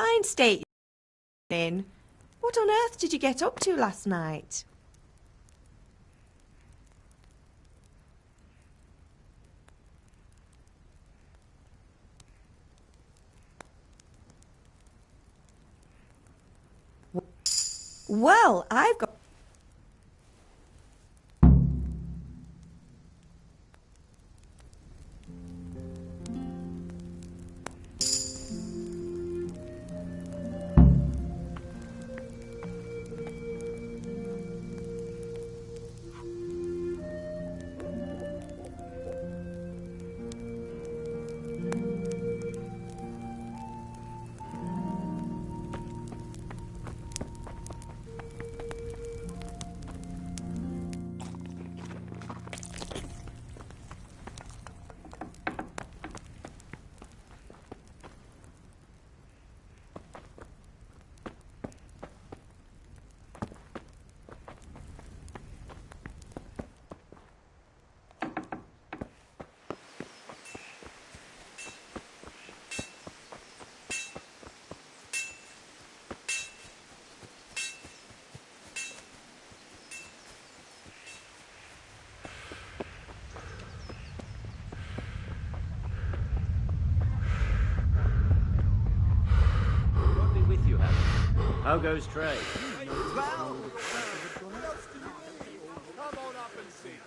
fine state you're in. What on earth did you get up to last night? Well, I've got... How goes trade?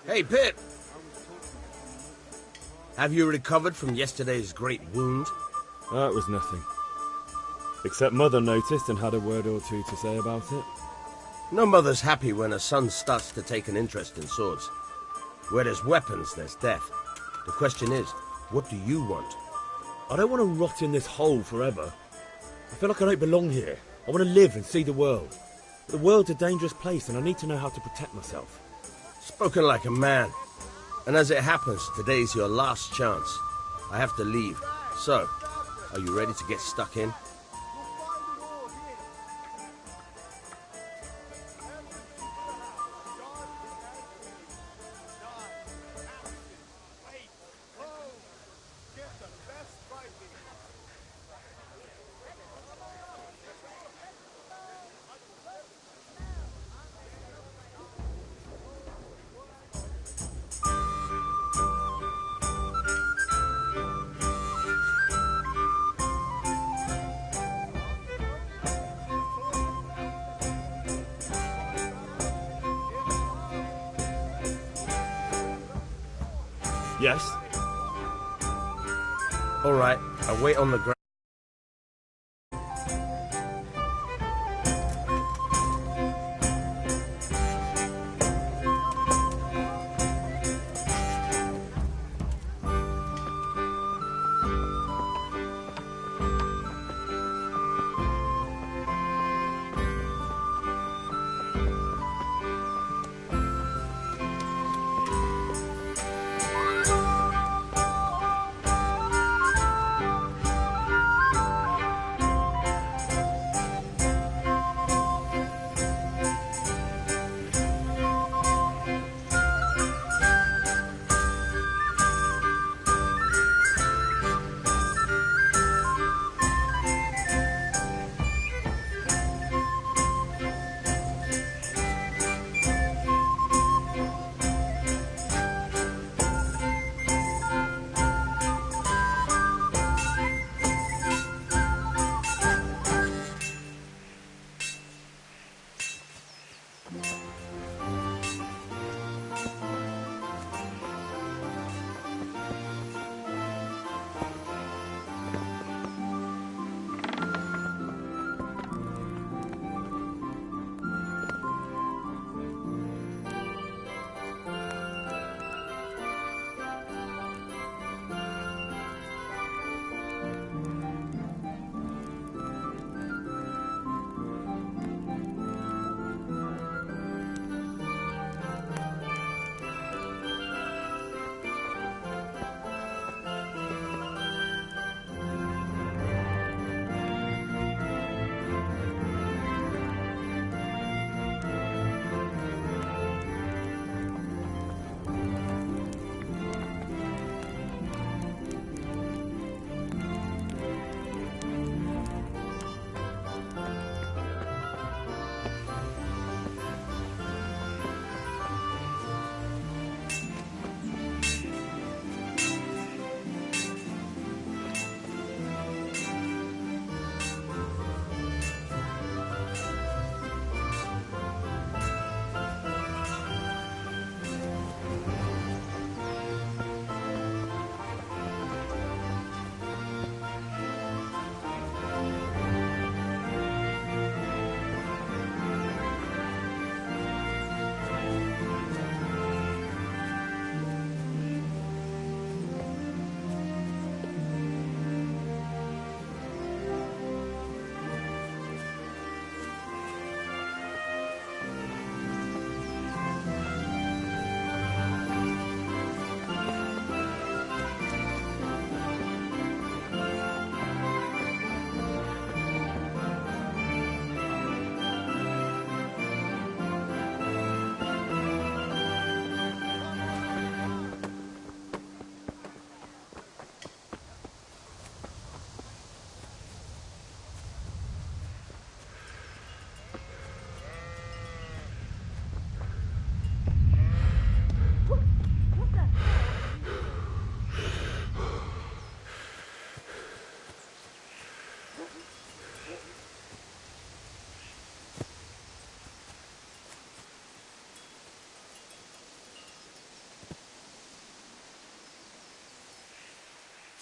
Hey, Pip! Have you recovered from yesterday's great wound? That was nothing. Except Mother noticed and had a word or two to say about it. No mother's happy when a son starts to take an interest in swords. Where there's weapons, there's death. The question is, what do you want? I don't want to rot in this hole forever. I feel like I don't belong here. I want to live and see the world. But the world's a dangerous place and I need to know how to protect myself. Spoken like a man. And as it happens, today's your last chance. I have to leave. So, are you ready to get stuck in? Yes? All right, I'll wait on the ground.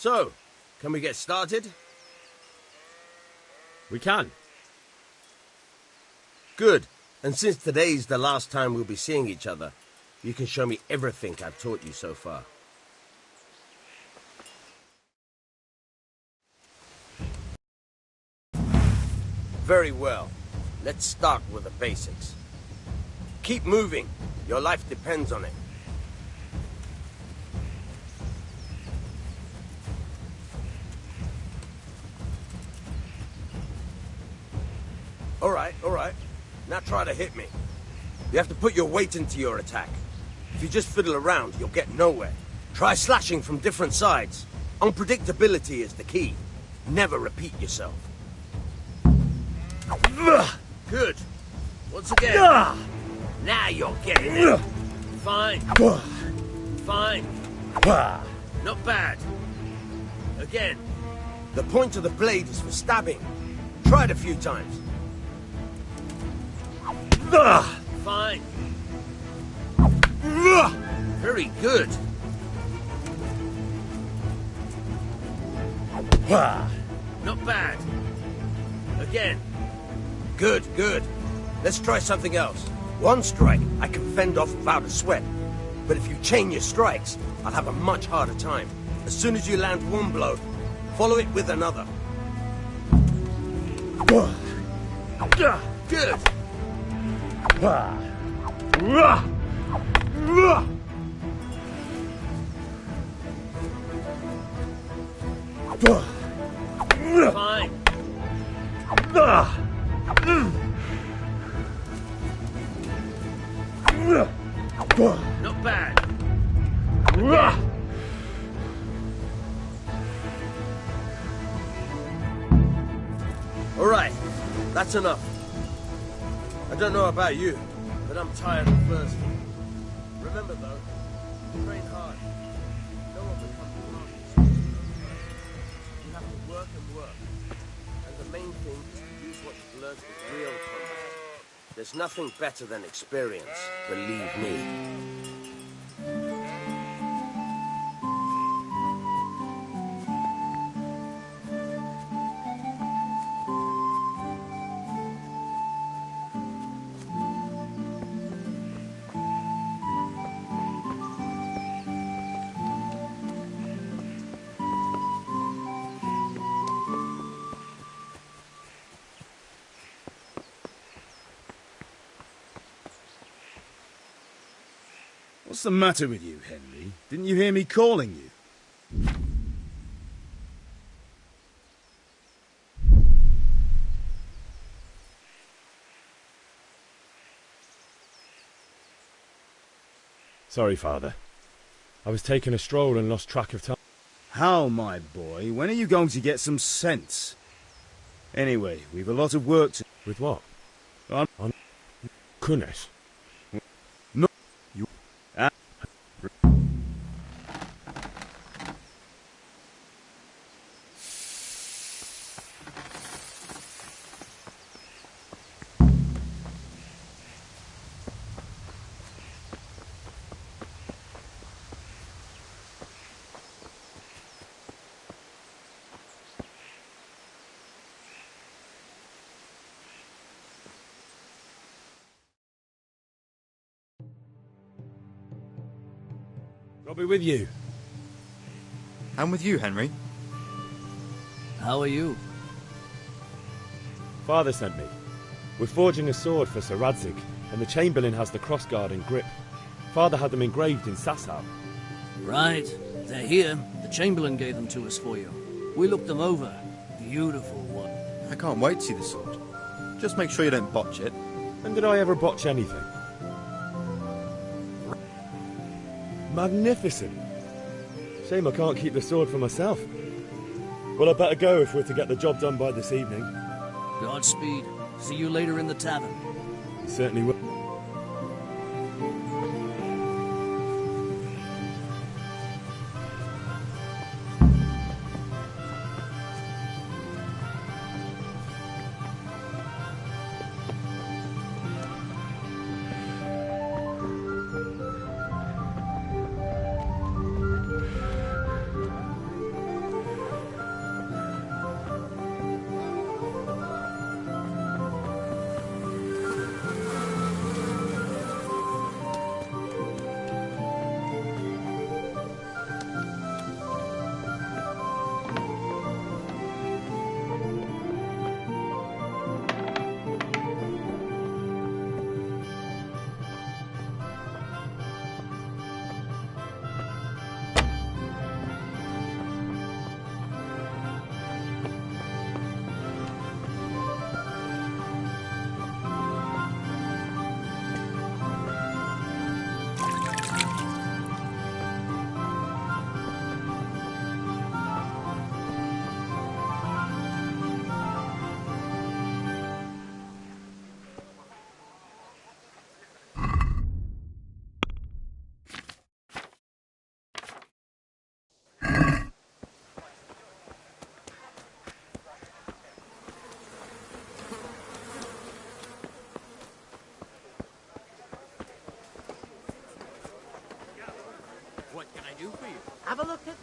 So, can we get started? We can. Good. And since today's the last time we'll be seeing each other, you can show me everything I've taught you so far. Very well. Let's start with the basics. Keep moving. Your life depends on it. All right. Now try to hit me. You have to put your weight into your attack. If you just fiddle around, you'll get nowhere. Try slashing from different sides. Unpredictability is the key. Never repeat yourself. Good. Once again. Now you're getting it. Fine. Fine. Not bad. Again. The point of the blade is for stabbing. Try it a few times. Fine. Very good. Not bad. Again. Good. Let's try something else. One strike, I can fend off without a sweat. But if you chain your strikes, I'll have a much harder time. As soon as you land one blow, follow it with another. Good. Fine. Not bad. All right, that's enough. I don't know about you, but I'm tired and thirsty. Remember though, train hard. No one becomes an artist. You have to work and work. And the main thing is to use what you've learned in real combat. There's nothing better than experience, believe me. What's the matter with you, Henry? Didn't you hear me calling you? Sorry, Father. I was taking a stroll and lost track of time. How, my boy? When are you going to get some sense? Anyway, we've a lot of work to... With what? On... Goodness. No. You... I'll be with you. I'm with you, Henry. How are you? Father sent me. We're forging a sword for Sir Radzig, and the Chamberlain has the crossguard and grip. Father had them engraved in Sasau. Right. They're here. The Chamberlain gave them to us for you. We looked them over. Beautiful one. I can't wait to see the sword. Just make sure you don't botch it. When did I ever botch anything? Magnificent. Shame I can't keep the sword for myself. Well, I better go if we're to get the job done by this evening. Godspeed. See you later in the tavern. Certainly will.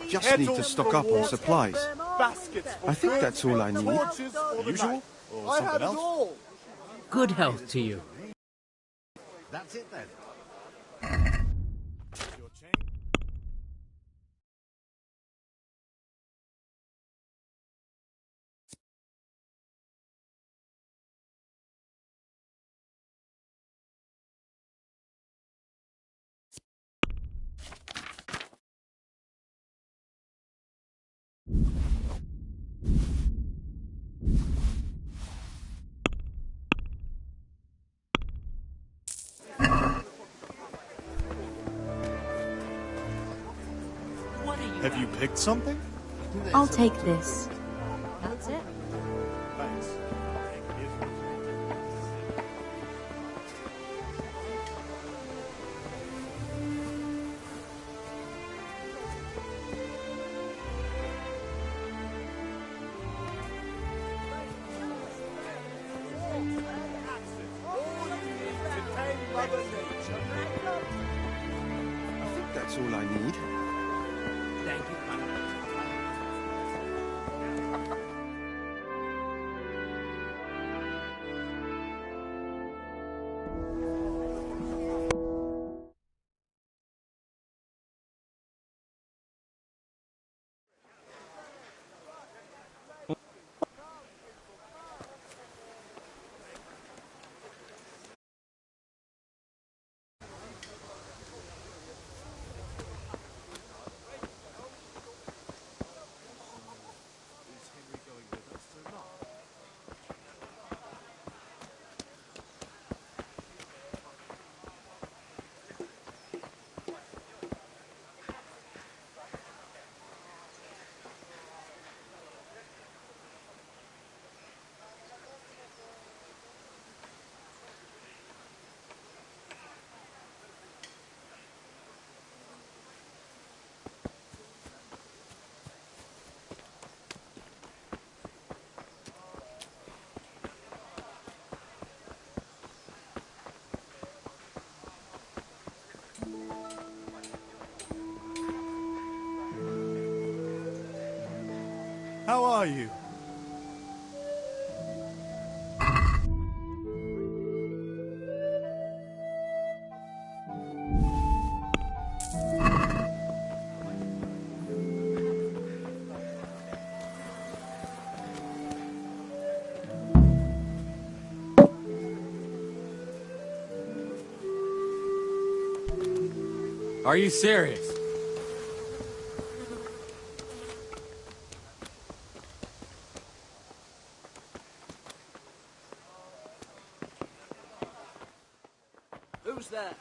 Just need to stock up on supplies. I think that's all I need. Usual? Or something else? Good health to you. That's it then. Have you picked something? I'll take this. That's it. Thanks. I think that's all I need. Thank you. How are you? Are you serious? Who's there?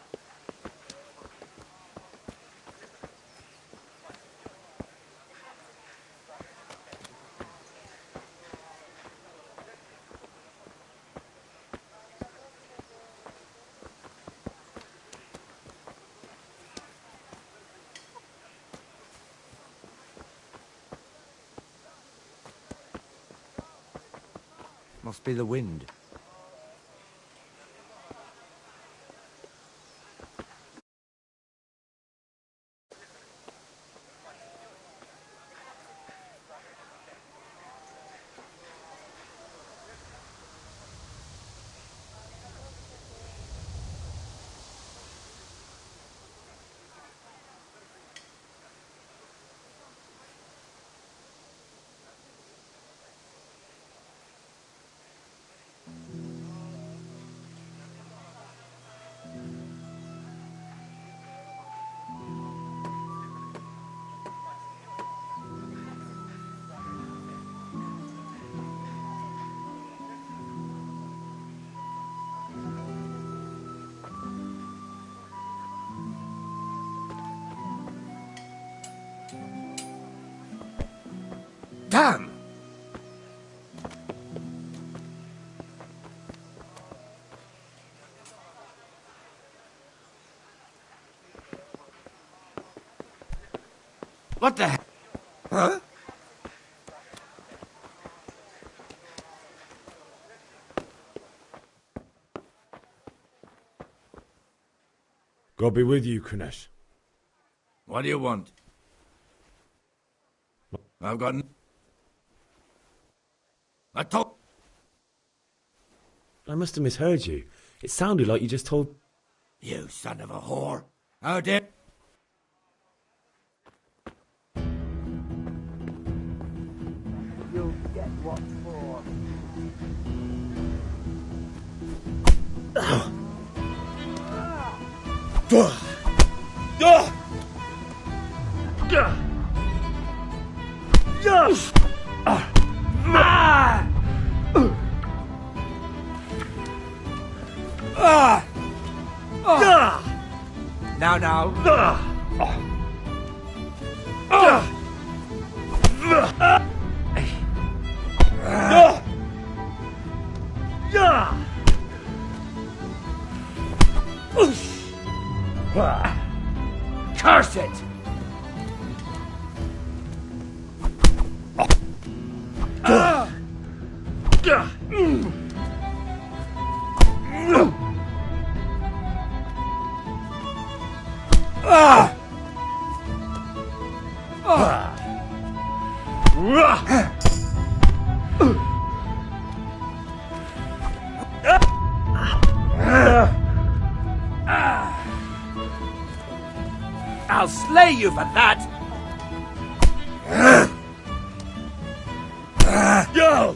Must be the wind. Damn! What the hell? Huh? God be with you, Kunesh. What do you want? I've got... I told... I must have misheard you. It sounded like you just told... You son of a whore. How dare... You'll get what for. Now. Curse it! I'll slay you for that! Go!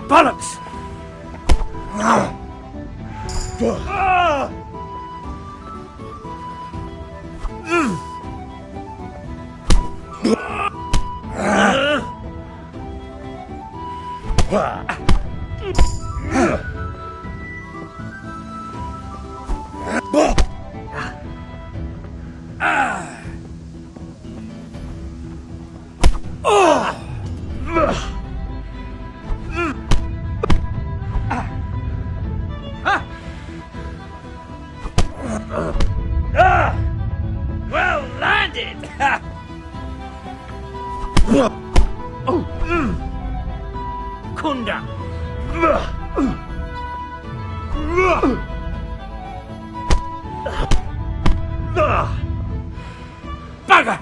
Bollocks! Well landed! Kunda! Bugger!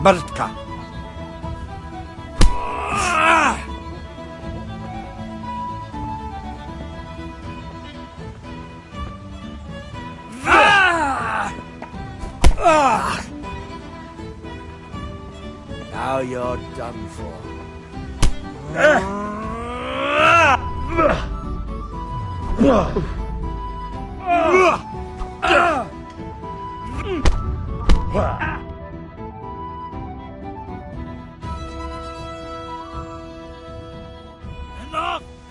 Bartka. Now you're done for.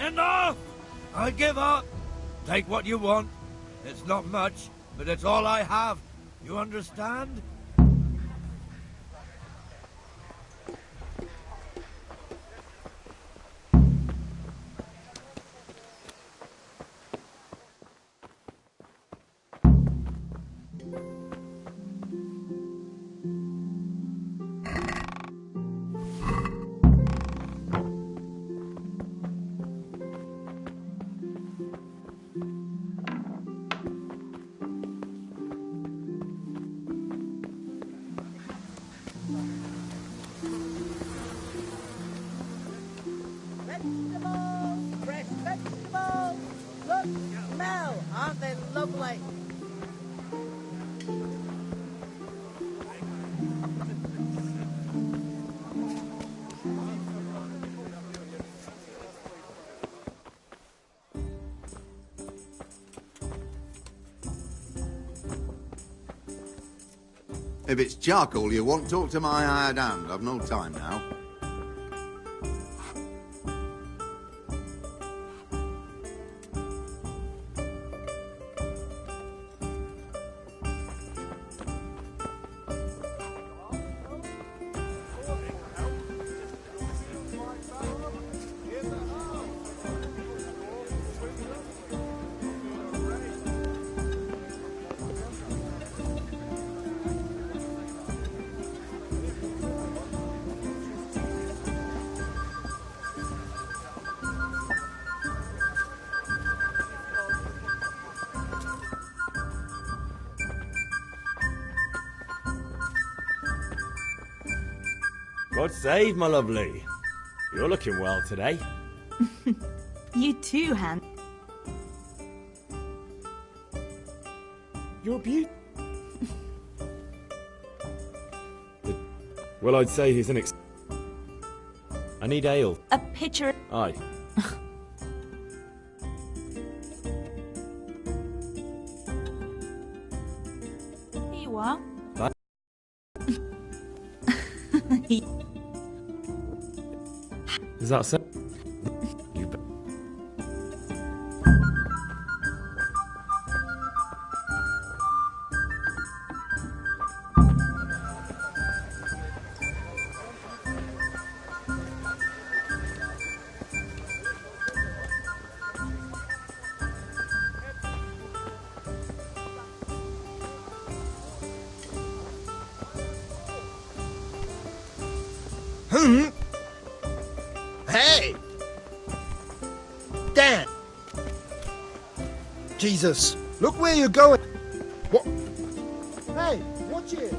Enough! I give up. Take what you want. It's not much, but it's all I have. You understand? Fresh vegetables! Look, smell! Aren't they lovely? If it's charcoal you want, talk to my hired hand. I've no time now. God save, my lovely. You're looking well today. You too, Han. You're beaut. Well, I'd say he's an I need ale. A pitcher. Aye. Here you are. Is that so? You bet. Hey! Dan! Jesus, look where you're going. What? Hey, watch it!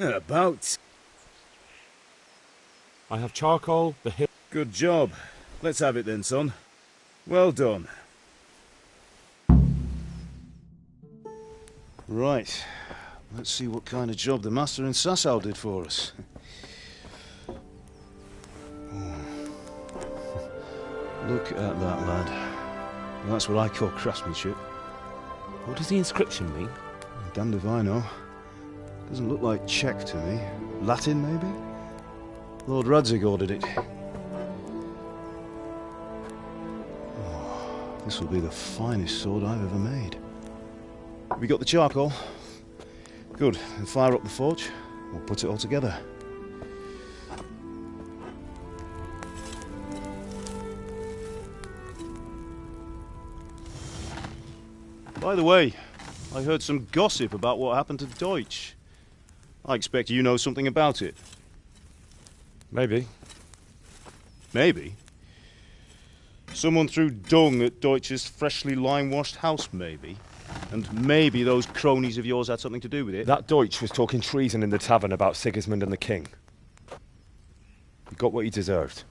About. I have charcoal, the hill. Good job. Let's have it then, son. Well done. Right. Let's see what kind of job the master in Sasau did for us. Look at that, lad. That's what I call craftsmanship. What does the inscription mean? Damned if I know. Doesn't look like Czech to me. Latin, maybe? Lord Radzig ordered it. Oh, this will be the finest sword I've ever made. We got the charcoal? Good. Then fire up the forge. We'll put it all together. By the way, I heard some gossip about what happened to Deutsch. I expect you know something about it. Maybe. Maybe? Someone threw dung at Deutsch's freshly lime-washed house, maybe? And maybe those cronies of yours had something to do with it? That Deutsch was talking treason in the tavern about Sigismund and the king. He got what he deserved.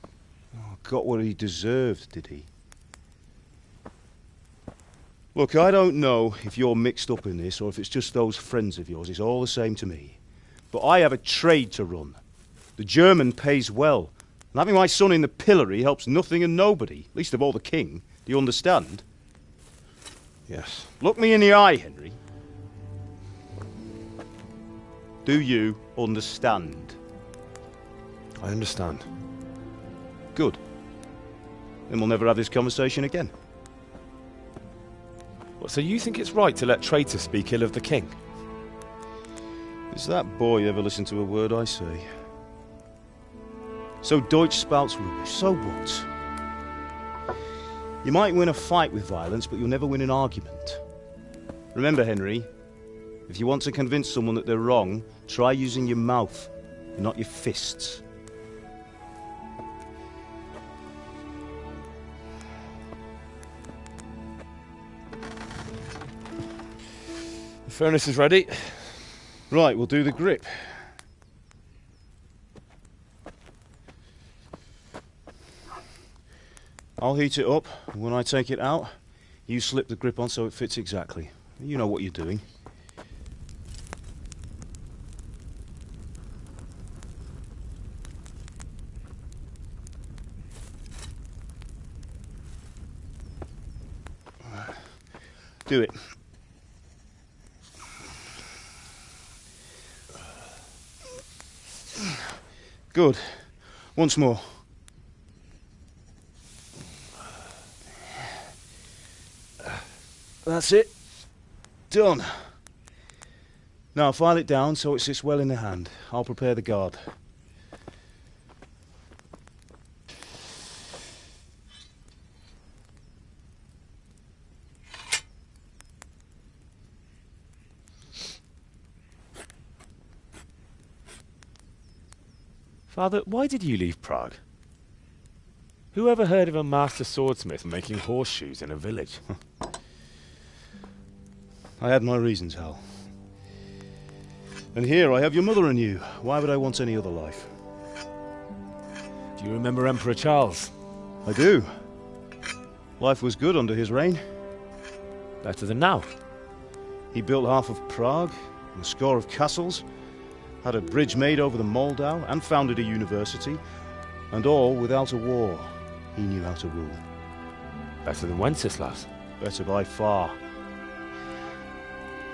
Oh, got what he deserved, did he? Look, I don't know if you're mixed up in this or if it's just those friends of yours. It's all the same to me. But I have a trade to run. The German pays well. And having my son in the pillory helps nothing and nobody, least of all the king. Do you understand? Yes. Look me in the eye, Henry. Do you understand? I understand. Good. Then we'll never have this conversation again. What, so you think it's right to let traitors speak ill of the king? Does that boy ever listen to a word I say? So Deutsch spouts rubbish, so what? You might win a fight with violence, but you'll never win an argument. Remember, Henry, if you want to convince someone that they're wrong, try using your mouth, and not your fists. The furnace is ready. Right, we'll do the grip. I'll heat it up, and when I take it out, you slip the grip on so it fits exactly. You know what you're doing. Do it. Good. Once more. That's it. Done. Now file it down so it sits well in the hand. I'll prepare the guard. Father, why did you leave Prague? Who ever heard of a master swordsmith making horseshoes in a village? I had my reasons, Hal. And here I have your mother and you. Why would I want any other life? Do you remember Emperor Charles? I do. Life was good under his reign. Better than now. He built half of Prague, and a score of castles, had a bridge made over the Moldau, and founded a university, and all without a war. He knew how to rule. Better than Wenceslas. Better by far.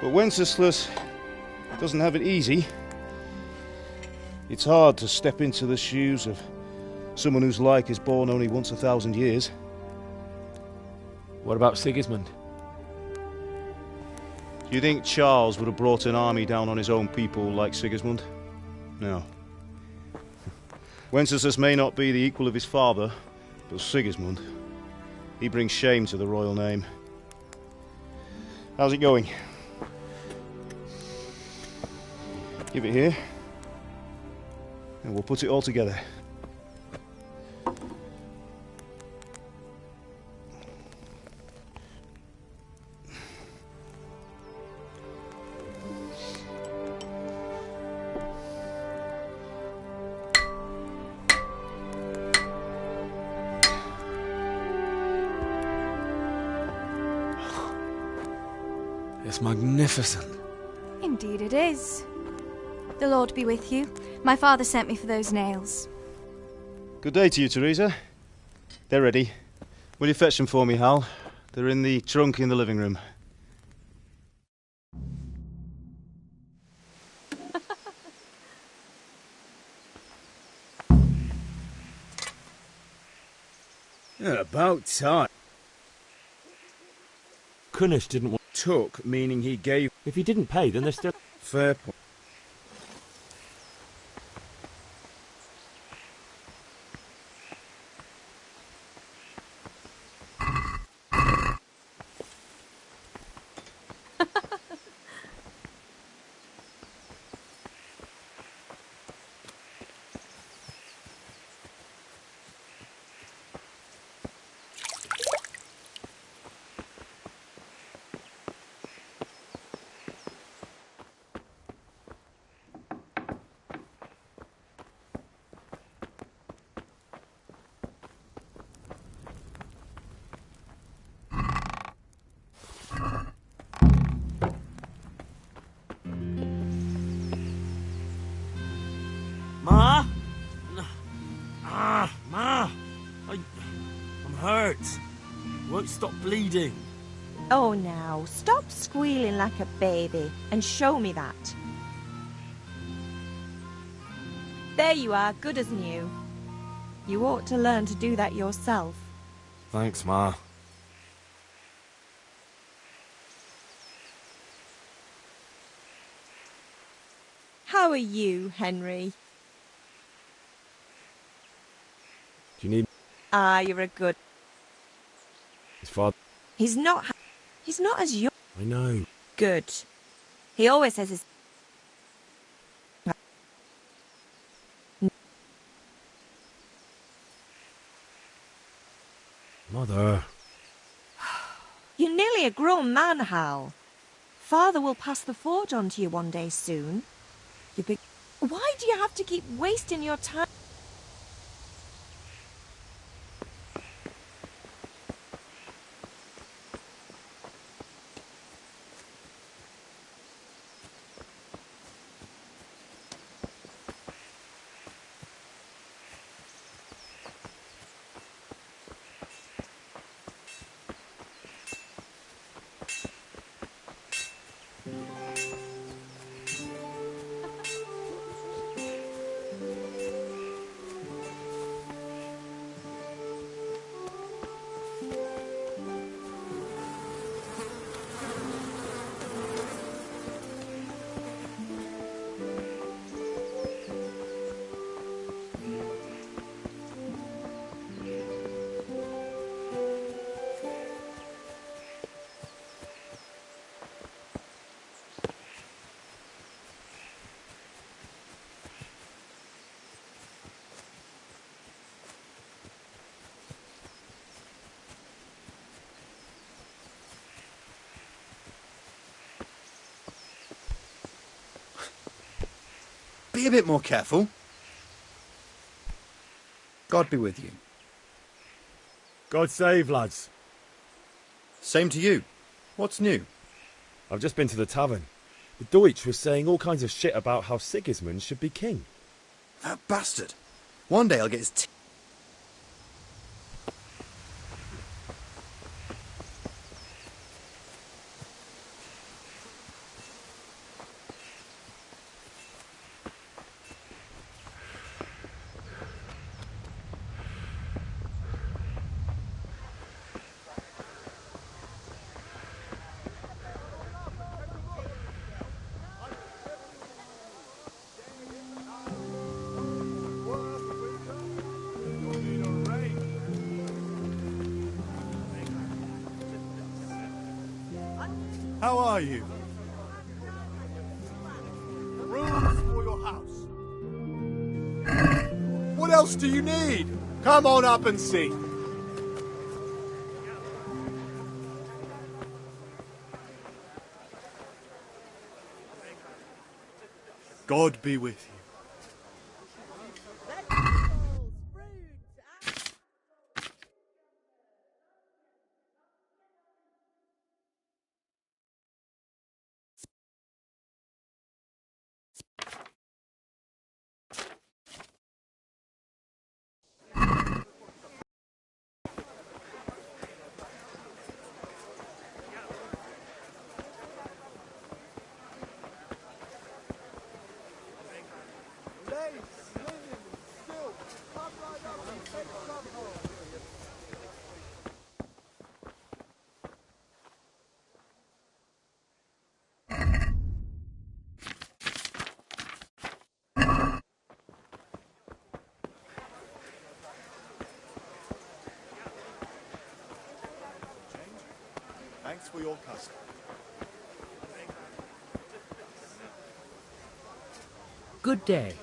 But Wenceslas doesn't have it easy. It's hard to step into the shoes of someone whose like is born only once 1,000 years. What about Sigismund? Do you think Charles would have brought an army down on his own people like Sigismund? No. Wenceslas may not be the equal of his father, but Sigismund, he brings shame to the royal name. How's it going? Give it here, and we'll put it all together. It's magnificent. Indeed it is. The Lord be with you. My father sent me for those nails. Good day to you, Teresa. They're ready. Will you fetch them for me, Hal? They're in the trunk in the living room. Yeah, about time. Kunish didn't want... Took, meaning he gave... If he didn't pay, then there's still... Fair point. Ma? Ma! I'm hurt. Won't stop bleeding. Oh, now, stop squealing like a baby and show me that. There you are, good as new. You ought to learn to do that yourself. Thanks, Ma. How are you, Henry? Do you need... Ah, you're a good... His father... He's not as young. I know. Good. He always says his... Mother... You're nearly a grown man, Hal. Father will pass the forge on to you one day soon. Why do you have to keep wasting your time? Be a bit more careful. God be with you. God save, lads. Same to you. What's new? I've just been to the tavern. The Deutsch was saying all kinds of shit about how Sigismund should be king. That bastard. One day I'll get his How are you? Rooms for your house. What else do you need? Come on up and see. God be with you. Thanks for your custom. Good day.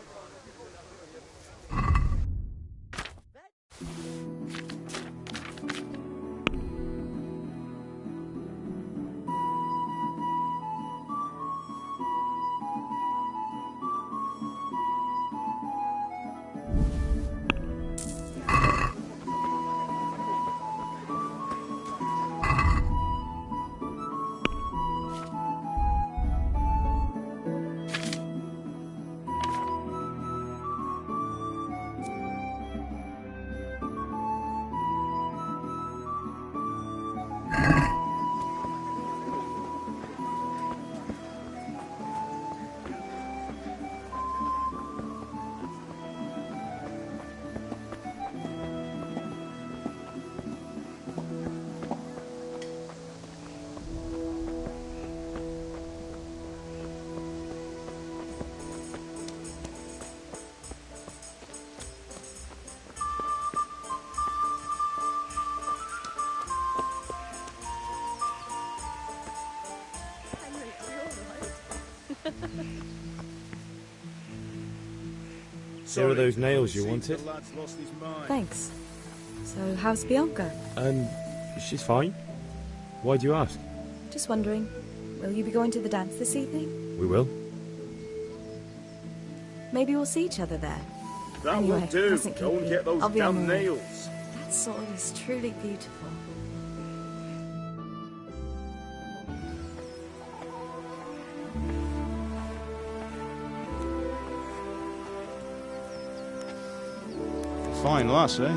Here are those nails you wanted. Thanks. So, how's Bianca? She's fine. Why do you ask? Just wondering, will you be going to the dance this evening? We will. Maybe we'll see each other there. That anyway, will do. mustn't keep Go and you. get those I'll be on damn my way. nails. That sword is truly beautiful. Fine lass, eh?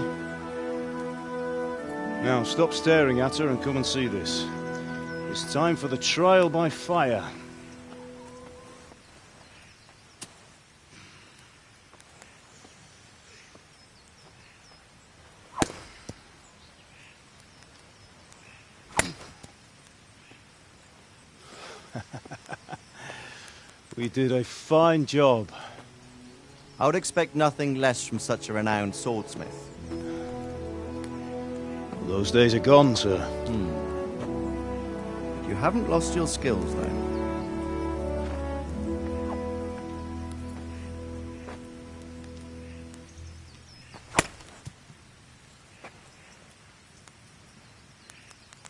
Now, stop staring at her and come and see this. It's time for the trial by fire. We did a fine job. I would expect nothing less from such a renowned swordsmith. Those days are gone, sir. You haven't lost your skills, though.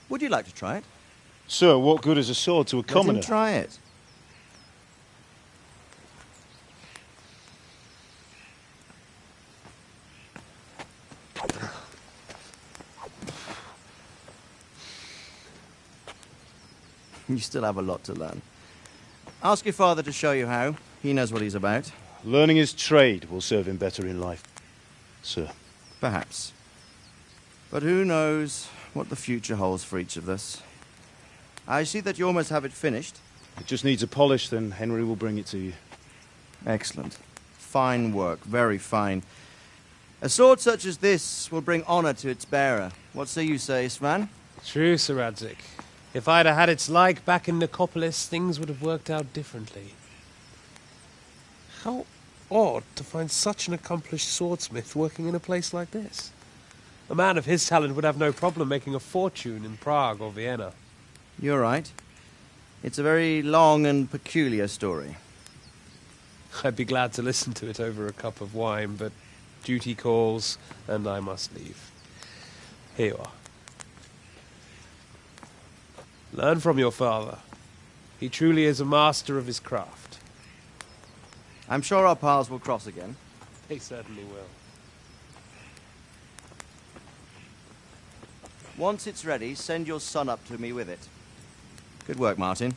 Would you like to try it? Sir, what good is a sword to a commoner? Let him try it. You still have a lot to learn. Ask your father to show you how. He knows what he's about. Learning his trade will serve him better in life, sir. Perhaps. But who knows what the future holds for each of us. I see that you almost have it finished. It just needs a polish, then Henry will bring it to you. Excellent. Fine work, very fine. A sword such as this will bring honor to its bearer. What say you, Svan? True, Sir Radzig. If I'd have had its like back in Nicopolis, things would have worked out differently. How odd to find such an accomplished swordsmith working in a place like this. A man of his talent would have no problem making a fortune in Prague or Vienna. You're right. It's a very long and peculiar story. I'd be glad to listen to it over a cup of wine, but duty calls, and I must leave. Here you are. Learn from your father. He truly is a master of his craft. I'm sure our paths will cross again. They certainly will. Once it's ready, send your son up to me with it. Good work, Martin.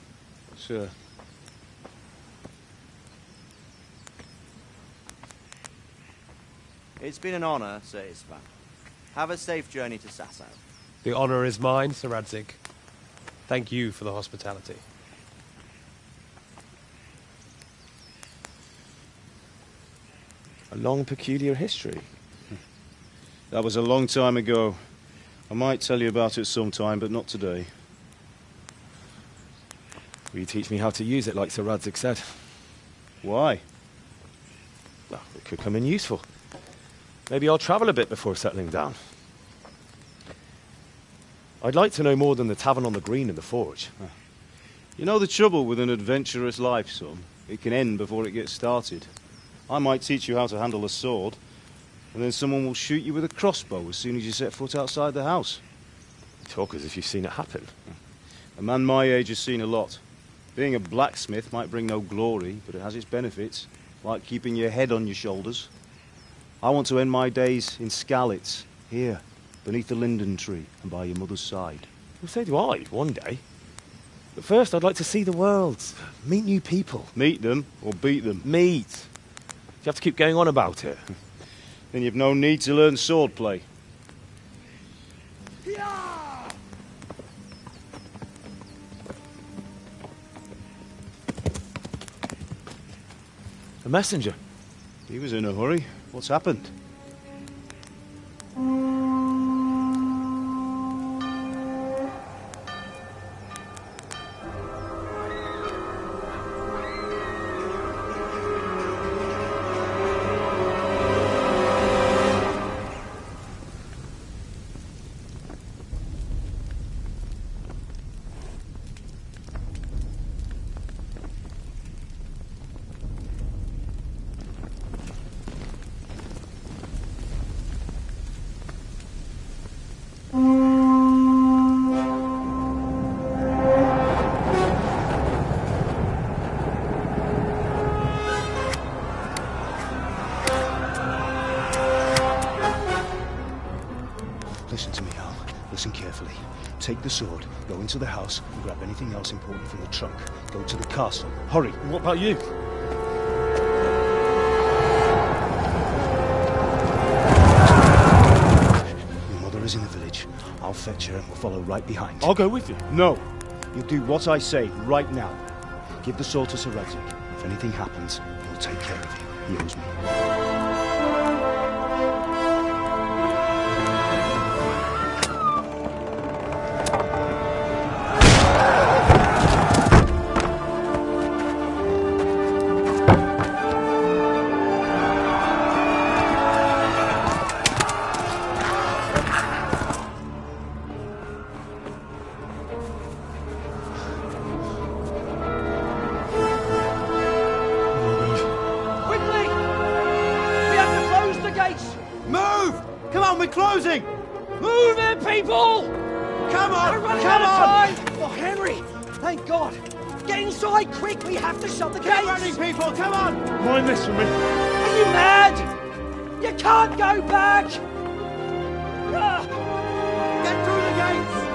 Sure. It's been an honor, Sir Isvan. Have a safe journey to Sasau. The honor is mine, Sir Radzig. Thank you for the hospitality. A long, peculiar history. That was a long time ago. I might tell you about it sometime, but not today. Will you teach me how to use it, like Sir Radzig said? Why? Well, it could come in useful. Maybe I'll travel a bit before settling down. I'd like to know more than the tavern on the green and the forge. You know the trouble with an adventurous life, son? It can end before it gets started. I might teach you how to handle a sword, and then someone will shoot you with a crossbow as soon as you set foot outside the house. You talk as if you've seen it happen. A man my age has seen a lot. Being a blacksmith might bring no glory, but it has its benefits, like keeping your head on your shoulders. I want to end my days in Skalitz, here, beneath the linden tree and by your mother's side. Well, so do I, one day. But first, I'd like to see the world, meet new people. Meet them or beat them? Meet. You have to keep going on about it. Then you've no need to learn swordplay. A messenger. He was in a hurry. What's happened? Listen to me, Al. Listen carefully. Take the sword, go into the house, and grab anything else important from the trunk. Go to the castle. Hurry. What about you? Your mother is in the village. I'll fetch her and we'll follow right behind. I'll go with you. No. You'll do what I say right now. Give the sword to Sir Radzig. If anything happens, he'll take care of you. He owes me. closing! Move it, people! Come on! We're running Come out on! of time! Oh, Henry! Thank God! Get inside, quick! We have to shut the gates! Get running, people! Come on! Mind this for me. Are you mad? You can't go back! Get through the gates!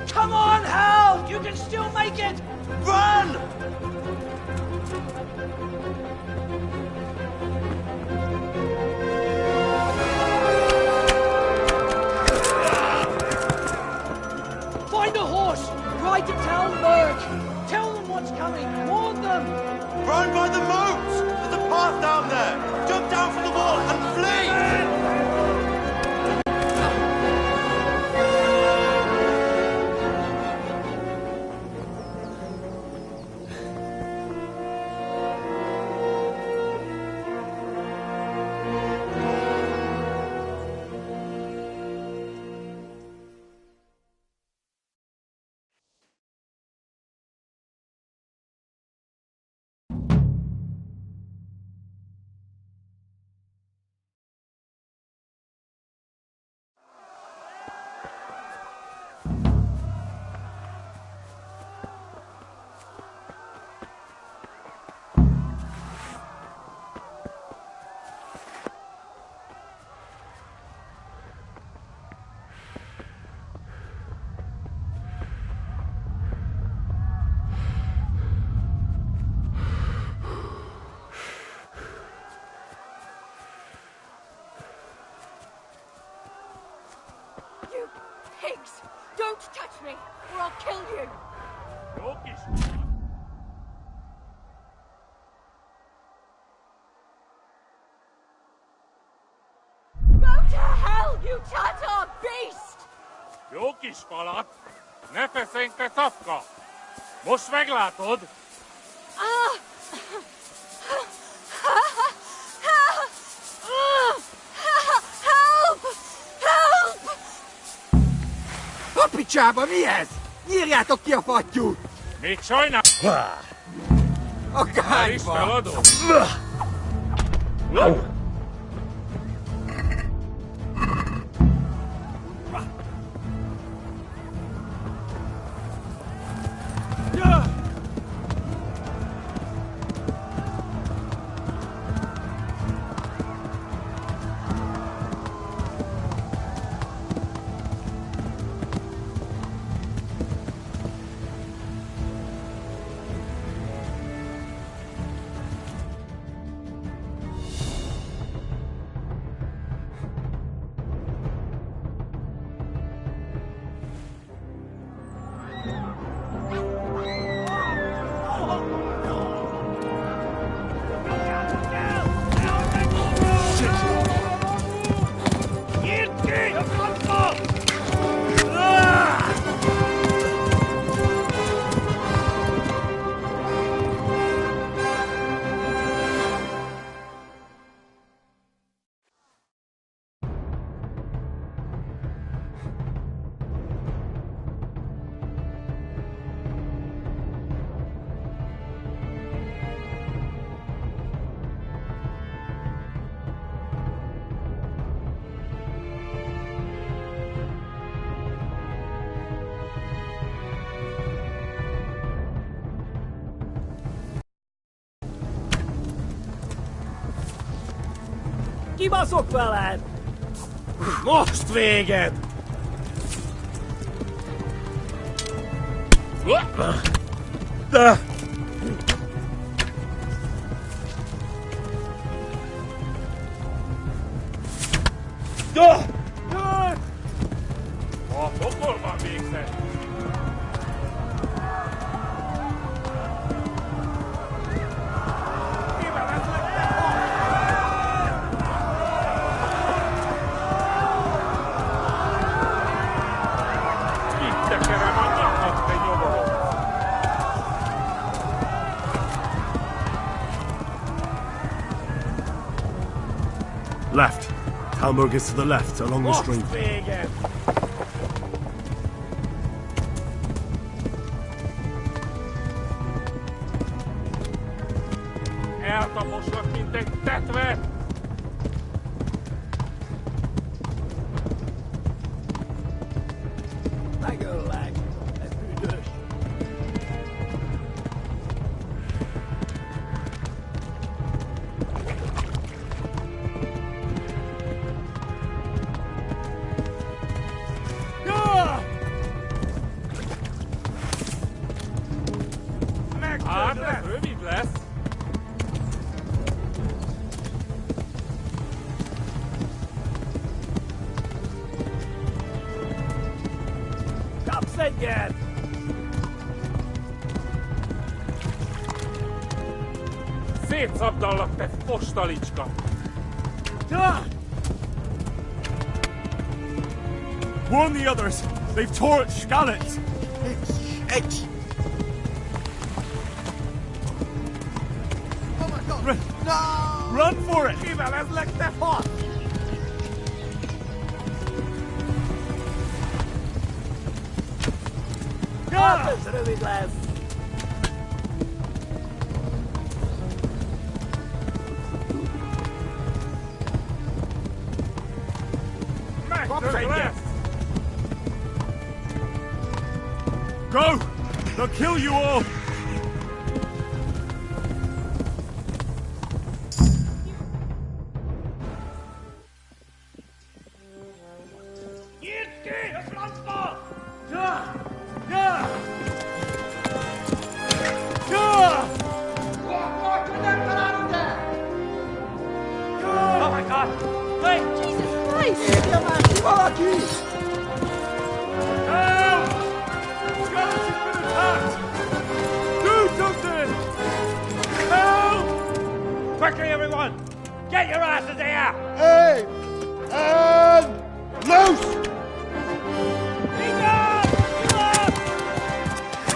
Come on, Hal! You can still make it! Run! Find a horse! Ride to Talmberg! Tell them what's coming! Warn them! Run by the moat! There's a path down there! Jump down from the wall and flee! You pigs! Don't touch me, or I'll kill you! Go to hell, you Tatar beast! Jókis falat, ne feszenke szapka! Most meglátod? A picsába, mi ez? Nyírjátok ki a fattyút! Még sajnál... A Már is kányba! feladod? kibaszok veled! Most véged! De! A pokolban végzett! Itt tekerem a nyakat, te nyomorod! Left. Talmberg is to the left, along the stream. Véged! Eltaposlak, mint egy tetve! Megöllek! Ez büdös! Hát, ez rövid lesz! Kapsz egyet! Szétszabdallak, te fostalicska! Warn the others! They've torched Skalitz! Oh my god! No! Run for it! Mivel ez lett, te fasz! Hát ez rövid lesz! Megtört lesz! Go! They'll kill you all! Oh my god! Wait! Jesus Christ! Help! Skalitz has been attacked! Do something! Help! Quickly, everyone! Get your asses here! Hey! And loose!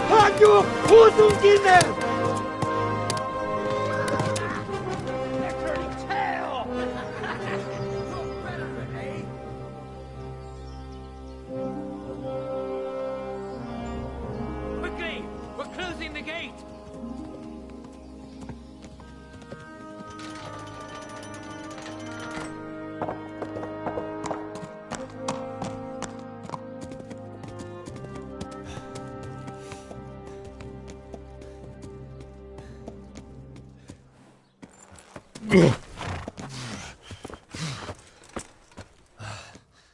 Halt your Hosenkinder! Quickly! We're closing the gate!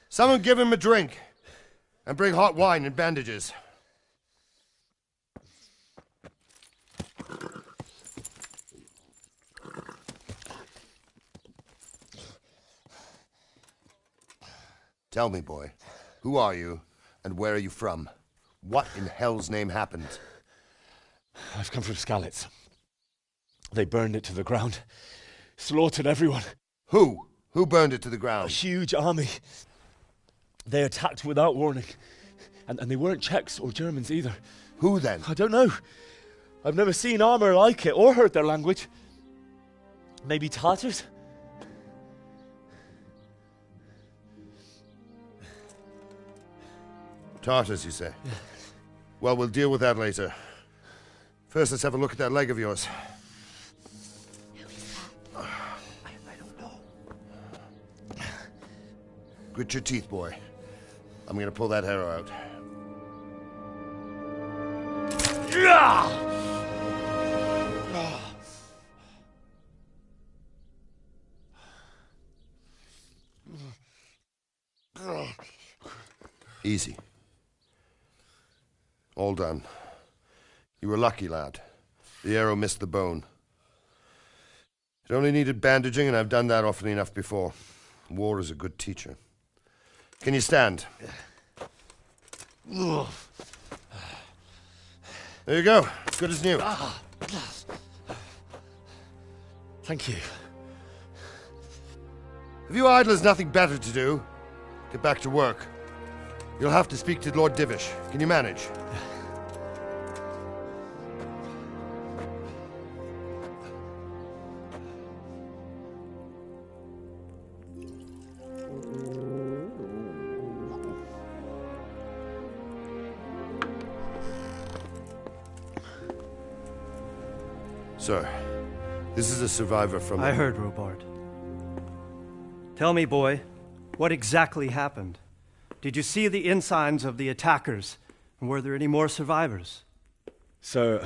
Someone give him a drink. And bring hot wine and bandages. Tell me, boy, who are you and where are you from? What in hell's name happened? I've come from Skalitz. They burned it to the ground. Slaughtered everyone. Who? Who burned it to the ground? A huge army. They attacked without warning. And they weren't Czechs or Germans either. Who then? I don't know. I've never seen armor like it or heard their language. Maybe Tatars? Tartars, you say? Yeah. Well, we'll deal with that later. First, let's have a look at that leg of yours. I don't know. Grit your teeth, boy. I'm gonna pull that arrow out. Easy. All done. You were lucky, lad. The arrow missed the bone. It only needed bandaging, and I've done that often enough before. War is a good teacher. Can you stand? There you go. As good as new. Thank you. Have you idlers nothing better to do? Get back to work. You'll have to speak to Lord Divish. Can you manage? Sir, this is a survivor from... I heard, Robard. Tell me, boy, what exactly happened? Did you see the ensigns of the attackers? And were there any more survivors? So,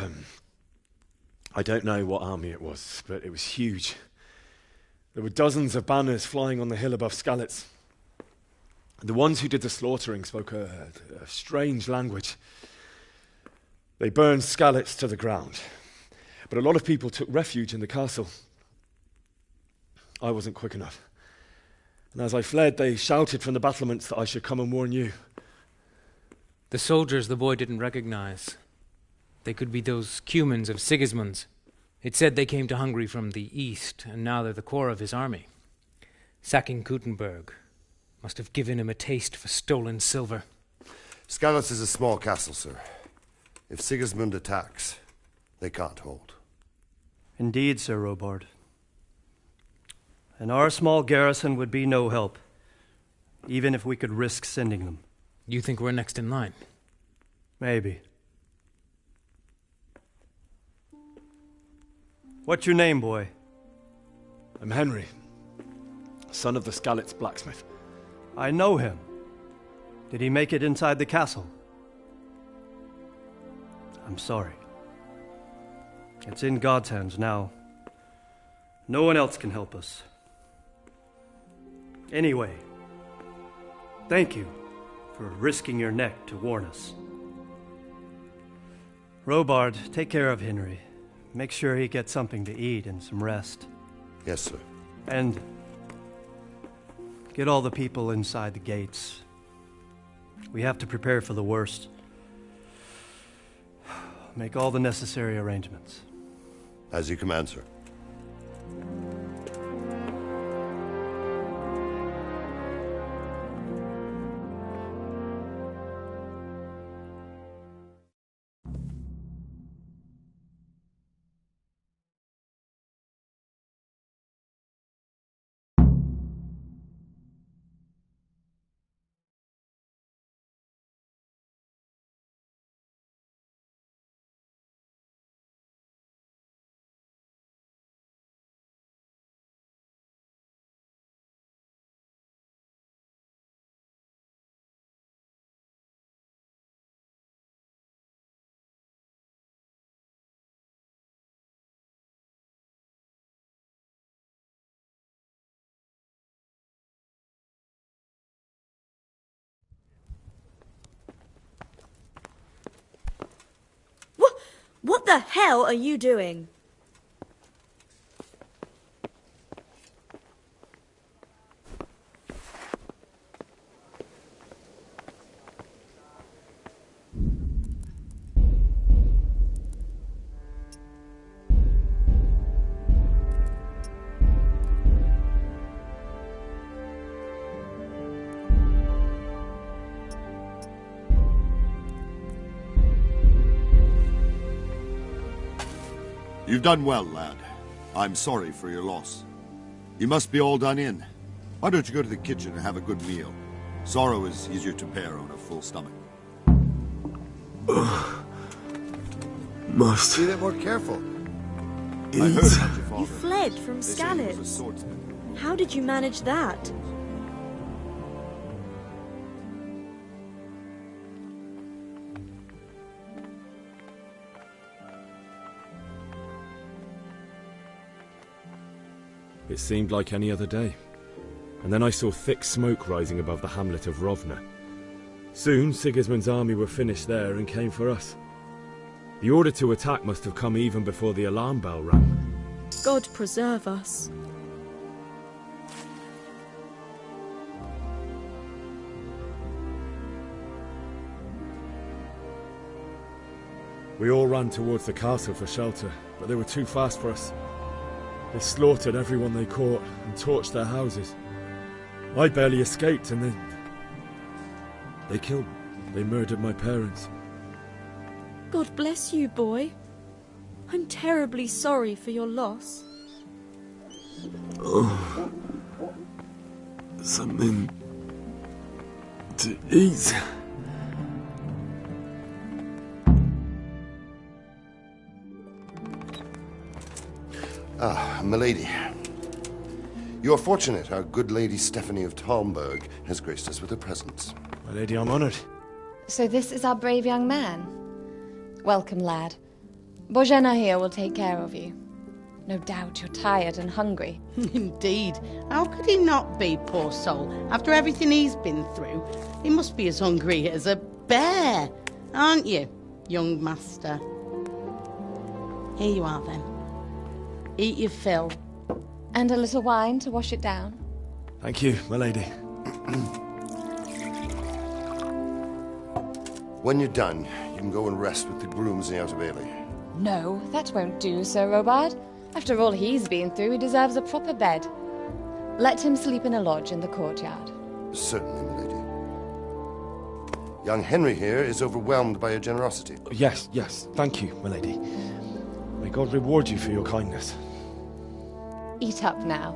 I don't know what army it was, but it was huge. There were dozens of banners flying on the hill above Skalitz. The ones who did the slaughtering spoke a strange language. They burned Skalitz to the ground. But a lot of people took refuge in the castle. I wasn't quick enough. And as I fled, they shouted from the battlements that I should come and warn you. The soldiers the boy didn't recognize. They could be those Cumans of Sigismund's. It said they came to Hungary from the east, and now they're the core of his army. Sacking Kuttenberg must have given him a taste for stolen silver. Skalitz is a small castle, sir. If Sigismund attacks, they can't hold. Indeed, Sir Robard. And our small garrison would be no help, even if we could risk sending them. You think we're next in line? Maybe. What's your name, boy? I'm Henry, son of the Skalitz blacksmith. I know him. Did he make it inside the castle? I'm sorry. It's in God's hands now. No one else can help us. Anyway, thank you for risking your neck to warn us. Robard, take care of Henry. Make sure he gets something to eat and some rest. Yes, sir. And get all the people inside the gates. We have to prepare for the worst. Make all the necessary arrangements. As you command, sir. What the hell are you doing? You've done well, lad. I'm sorry for your loss. You must be all done in. Why don't you go to the kitchen and have a good meal? Sorrow is easier to bear on a full stomach. Must. Be a bit more careful. Eat. I heard about your father. You fled from They say he was a Skalitz. swordsman. How did you manage that? It seemed like any other day. And then I saw thick smoke rising above the hamlet of Rovna. Soon, Sigismund's army were finished there and came for us. The order to attack must have come even before the alarm bell rang. God preserve us. We all ran towards the castle for shelter, but they were too fast for us. They slaughtered everyone they caught and torched their houses. I barely escaped, and then they killed me. They murdered my parents. God bless you, boy. I'm terribly sorry for your loss. Oh, something to eat. Ah, milady. You are fortunate our good lady Stephanie of Talmberg has graced us with her presence. My lady, I'm honoured. So this is our brave young man. Welcome, lad. Bozhena here will take care of you. No doubt you're tired and hungry. Indeed. How could he not be, poor soul? After everything he's been through, he must be as hungry as a bear, aren't you, young master? Here you are, then. Eat your fill. And a little wine to wash it down. Thank you, my lady. When you're done, you can go and rest with the grooms in the Outer Bailey. No, that won't do, Sir Robard. After all he's been through, he deserves a proper bed. Let him sleep in a lodge in the courtyard. Certainly, milady. Young Henry here is overwhelmed by your generosity. Yes, yes. Thank you, my lady. May God reward you for your kindness. Eat up now.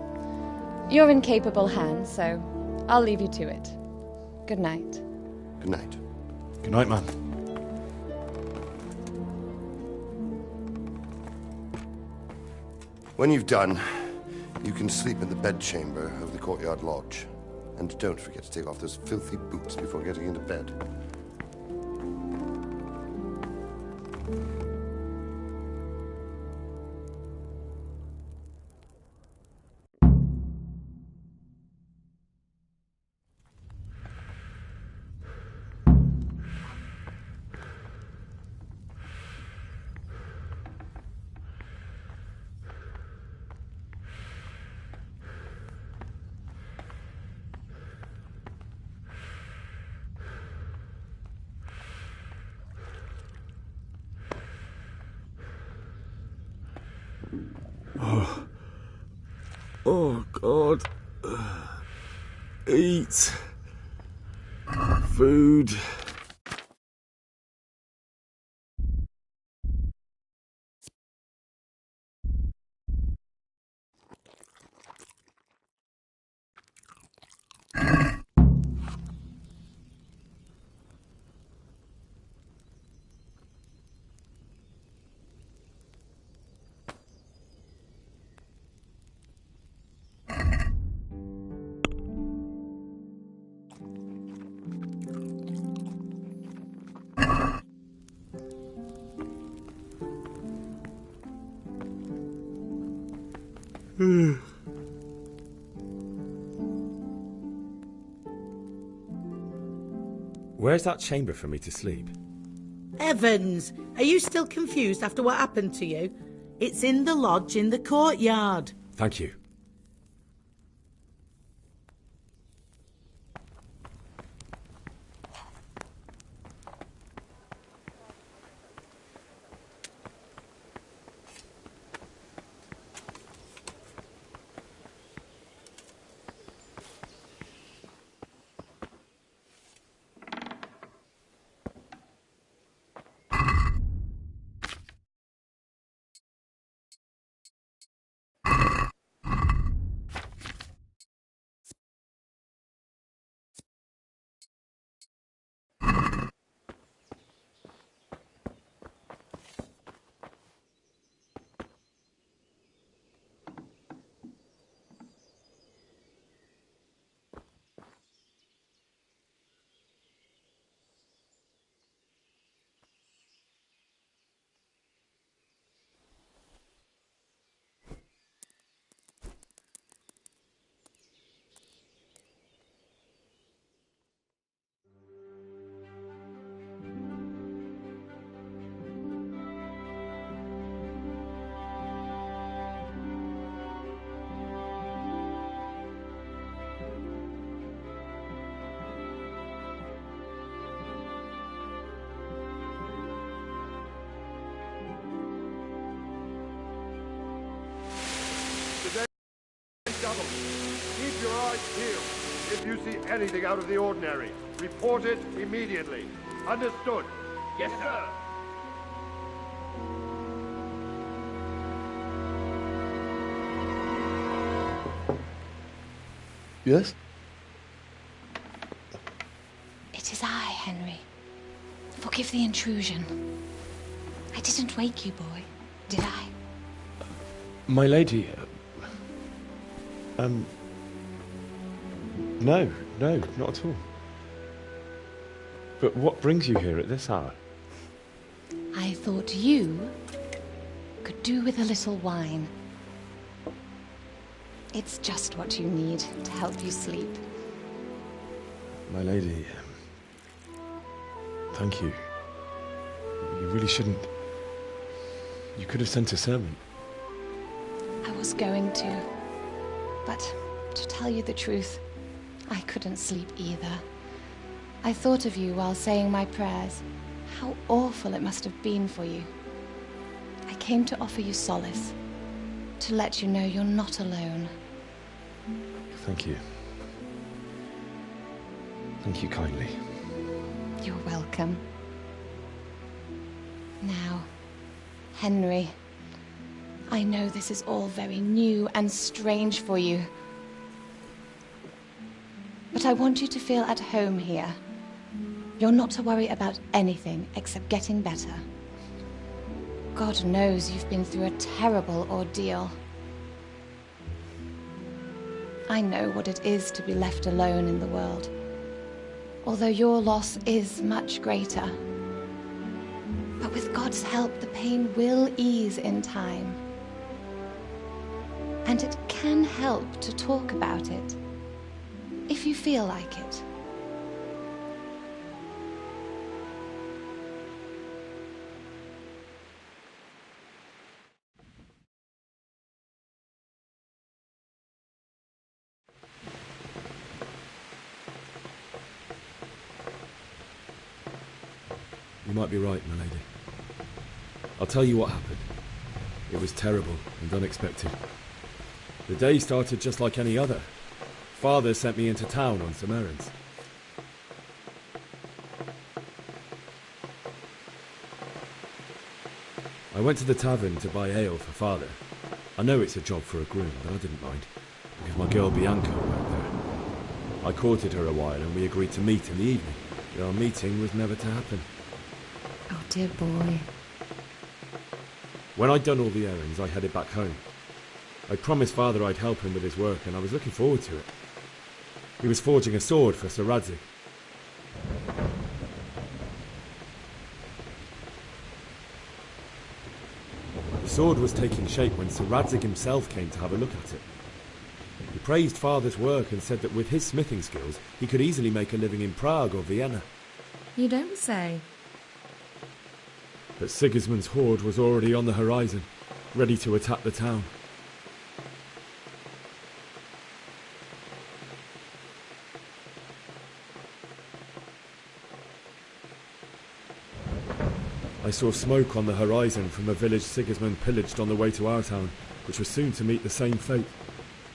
You're in capable hands, so I'll leave you to it. Good night. Good night. Good night, man. When you've done, you can sleep in the bedchamber of the courtyard lodge. And don't forget to take off those filthy boots before getting into bed. Oh, God. Eat. Food. Where's that chamber for me to sleep? Evans, are you still confused after what happened to you? It's in the lodge in the courtyard. Thank you. field. If you see anything out of the ordinary, report it immediately. Understood? Yes, sir. Yes? It is I, Henry. Forgive the intrusion. I didn't wake you, boy, did I? My lady, no, not at all. But what brings you here at this hour? I thought you could do with a little wine. It's just what you need to help you sleep. My lady, thank you. You really shouldn't. You could have sent a servant. I was going to. But to tell you the truth, I couldn't sleep either. I thought of you while saying my prayers. How awful it must have been for you. I came to offer you solace. To let you know you're not alone. Thank you. Thank you kindly. You're welcome. Now, Henry, I know this is all very new and strange for you. But I want you to feel at home here. You're not to worry about anything except getting better. God knows you've been through a terrible ordeal. I know what it is to be left alone in the world, although your loss is much greater. But with God's help, the pain will ease in time. And it can help to talk about it, if you feel like it. You might be right, my lady. I'll tell you what happened. It was terrible and unexpected. The day started just like any other. Father sent me into town on some errands. I went to the tavern to buy ale for Father. I know it's a job for a groom, but I didn't mind, because my girl Bianca worked there. I courted her a while and we agreed to meet in the evening, but our meeting was never to happen. Oh, dear boy. When I'd done all the errands, I headed back home. I promised Father I'd help him with his work, and I was looking forward to it. He was forging a sword for Sir Radzig. The sword was taking shape when Sir Radzig himself came to have a look at it. He praised Father's work and said that with his smithing skills, he could easily make a living in Prague or Vienna. You don't say. But Sigismund's horde was already on the horizon, ready to attack the town. I saw smoke on the horizon from a village Sigismund pillaged on the way to our town, which was soon to meet the same fate.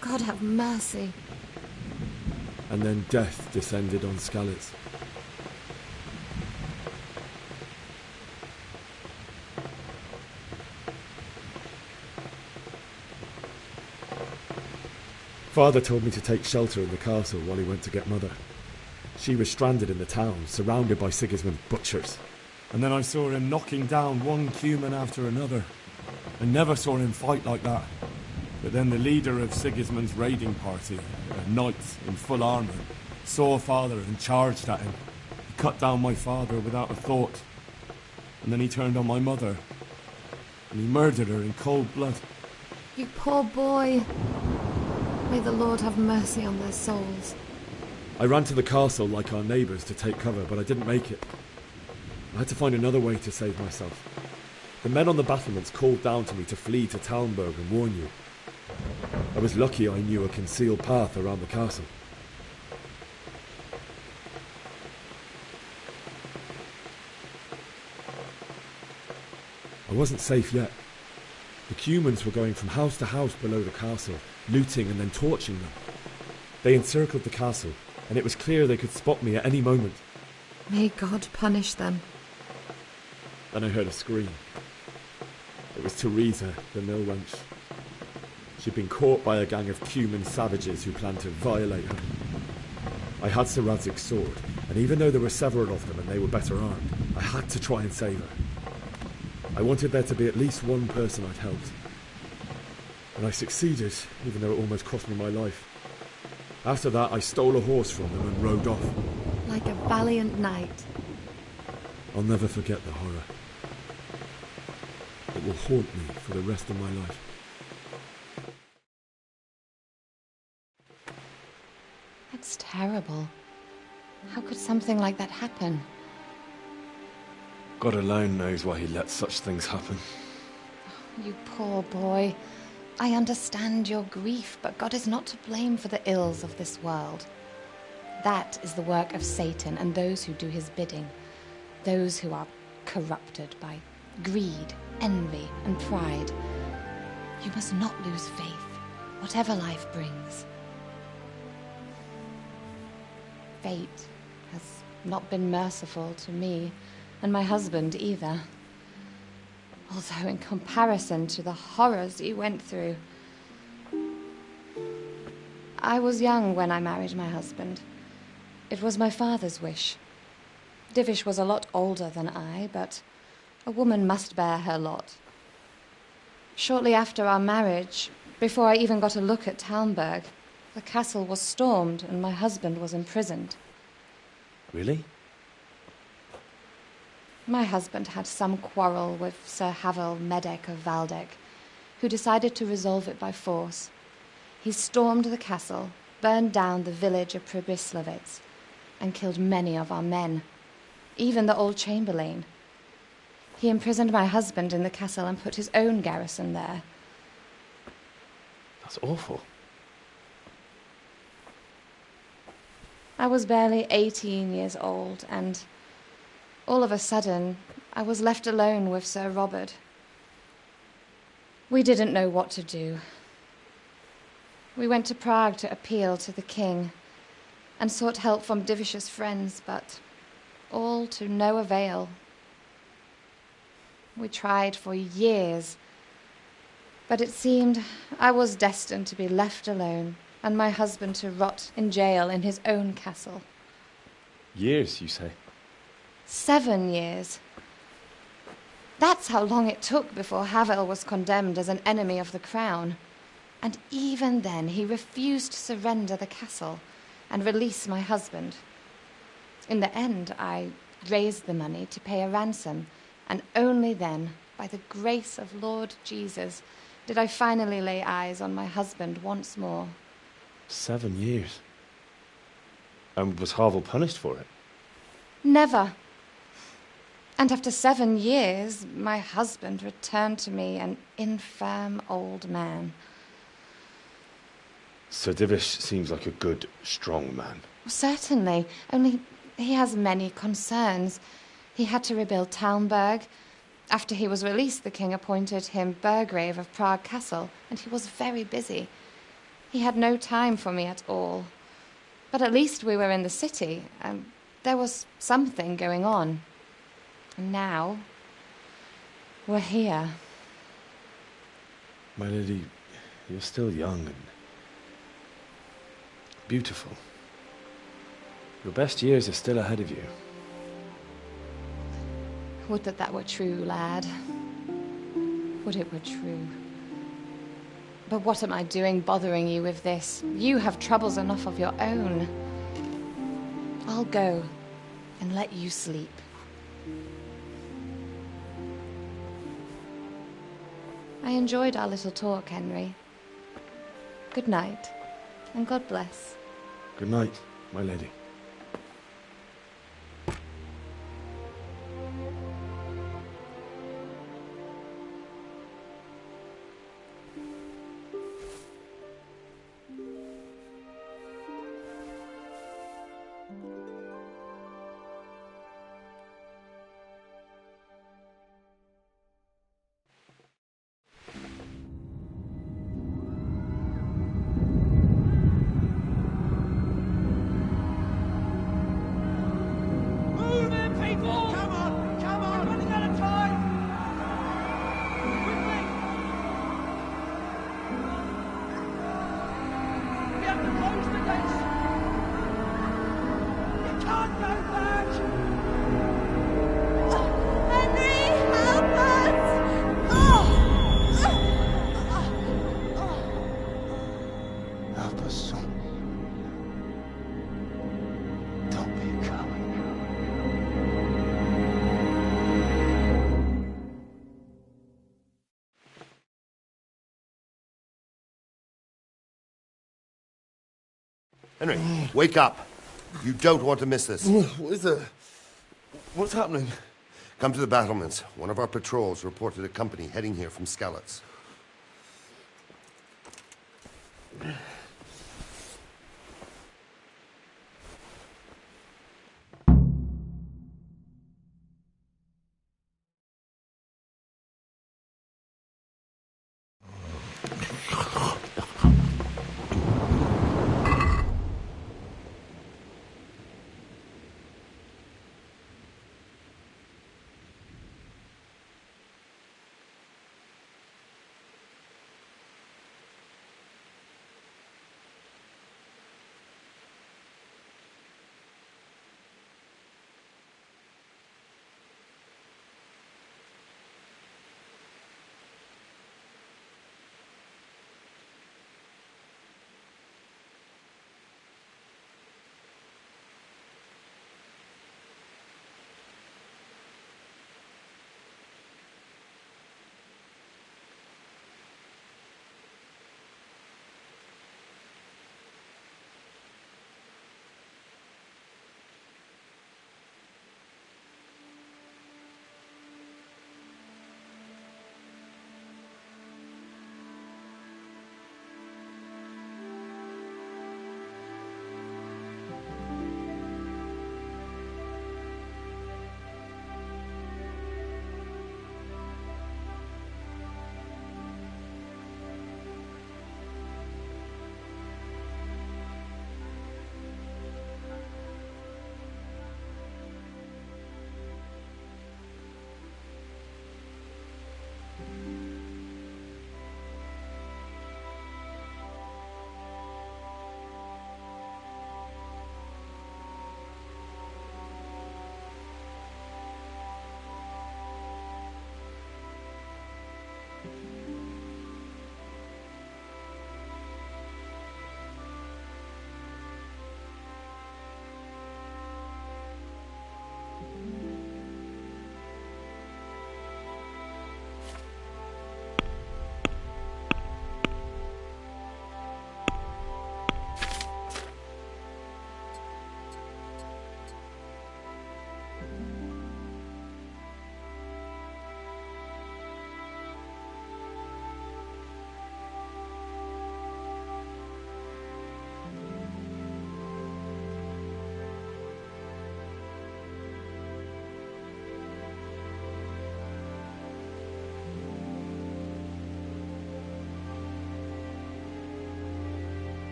God have mercy. And then death descended on Skalitz. Father told me to take shelter in the castle while he went to get Mother. She was stranded in the town, surrounded by Sigismund's butchers. And then I saw him knocking down one human after another. I never saw him fight like that. But then the leader of Sigismund's raiding party, a knight in full armour, saw Father and charged at him. He cut down my father without a thought. And then he turned on my mother. And he murdered her in cold blood. You poor boy. May the Lord have mercy on their souls. I ran to the castle like our neighbours to take cover, but I didn't make it. I had to find another way to save myself. The men on the battlements called down to me to flee to Talmberg and warn you. I was lucky I knew a concealed path around the castle. I wasn't safe yet. The Cumans were going from house to house below the castle, looting and then torching them. They encircled the castle, and it was clear they could spot me at any moment. May God punish them. Then I heard a scream. It was Teresa, the mill wench. She'd been caught by a gang of Cuman savages who planned to violate her. I had Sir Radzig's sword, and even though there were several of them and they were better armed, I had to try and save her. I wanted there to be at least one person I'd helped. And I succeeded, even though it almost cost me my life. After that, I stole a horse from them and rode off. Like a valiant knight. I'll never forget the horror. It will haunt me for the rest of my life. That's terrible. How could something like that happen? God alone knows why he lets such things happen. You poor boy. I understand your grief, but God is not to blame for the ills of this world. That is the work of Satan and those who do his bidding. Those who are corrupted by greed, envy, and pride. You must not lose faith, whatever life brings. Fate has not been merciful to me, and my husband either. Although in comparison to the horrors he went through. I was young when I married my husband. It was my father's wish. Divish was a lot older than I, but a woman must bear her lot. Shortly after our marriage, before I even got a look at Talmberg, the castle was stormed and my husband was imprisoned. Really? My husband had some quarrel with Sir Havel Medek of Valdek, who decided to resolve it by force. He stormed the castle, burned down the village of Pribyslavitz, and killed many of our men, even the old chamberlain. He imprisoned my husband in the castle and put his own garrison there. That's awful. I was barely 18 years old, and all of a sudden, I was left alone with Sir Robert. We didn't know what to do. We went to Prague to appeal to the king and sought help from Divish's friends, but all to no avail. We tried for years, but it seemed I was destined to be left alone and my husband to rot in jail in his own castle. Years, you say? 7 years. That's how long it took before Havel was condemned as an enemy of the crown. And even then he refused to surrender the castle and release my husband. In the end, I raised the money to pay a ransom, and only then, by the grace of Lord Jesus, did I finally lay eyes on my husband once more. 7 years? And was Havel punished for it? Never. And after 7 years, my husband returned to me an infirm old man. Sir Divish seems like a good, strong man. Certainly, only he has many concerns. He had to rebuild Talmberg. After he was released, the king appointed him Burgrave of Prague Castle, and he was very busy. He had no time for me at all. But at least we were in the city, and there was something going on. And now, we're here. My lady, you're still young and beautiful. Your best years are still ahead of you. Would that that were true, lad. Would it were true. But what am I doing bothering you with this? You have troubles enough of your own. I'll go and let you sleep. I enjoyed our little talk, Henry. Good night, and God bless. Good night, my lady. Henry, wake up. You don't want to miss this. What is it? What's happening? Come to the battlements. One of our patrols reported a company heading here from Skalitz.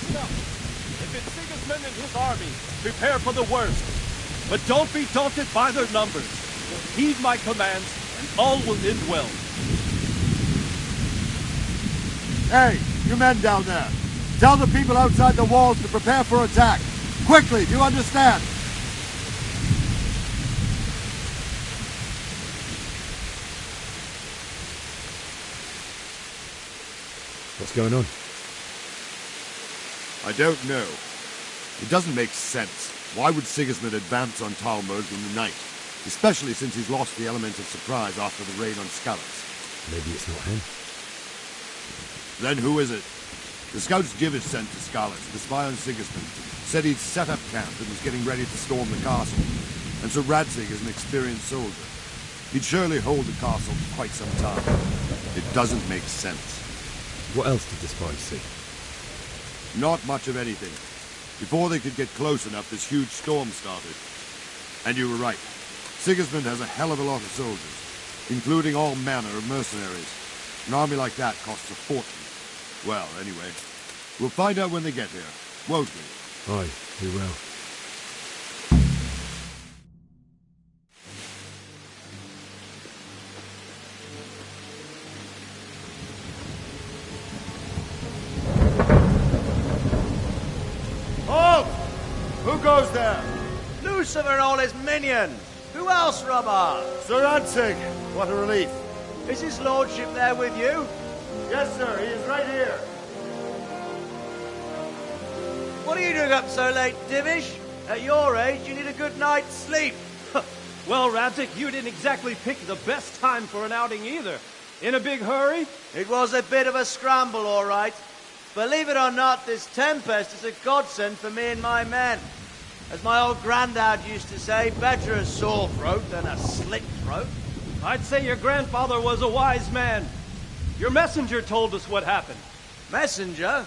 listen up. If it's Sigismund and his army, prepare for the worst. But don't be daunted by their numbers. Heed my commands, and all will end well. Hey, you men down there. Tell the people outside the walls to prepare for attack. Quickly, do you understand? What's going on? I don't know. It doesn't make sense. Why would Sigismund advance on Talmberg in the night? Especially since he's lost the element of surprise after the raid on Skalitz. Maybe it's not him. Then who is it? The scouts Divish sent to Skalitz to spy on Sigismund said he'd set up camp and was getting ready to storm the castle. And so Radzig is an experienced soldier. He'd surely hold the castle for quite some time. It doesn't make sense. What else did the spies see? Not much of anything. Before they could get close enough, this huge storm started. And you were right. Sigismund has a hell of a lot of soldiers, including all manner of mercenaries. An army like that costs a fortune. Well, anyway, we'll find out when they get here, won't we? Aye, we will. Halt! Who goes there? Lucifer and all his minions. Who else, Robert? Sir Radzig, what a relief. Is his lordship there with you? Yes, sir, he is right here. What are you doing up so late, Divish? At your age, you need a good night's sleep. Well, Radzig, you didn't exactly pick the best time for an outing either. In a big hurry? It was a bit of a scramble, all right. Believe it or not, this tempest is a godsend for me and my men. As my old granddad used to say, better a sore throat than a slit throat. I'd say your grandfather was a wise man. Your messenger told us what happened. Messenger?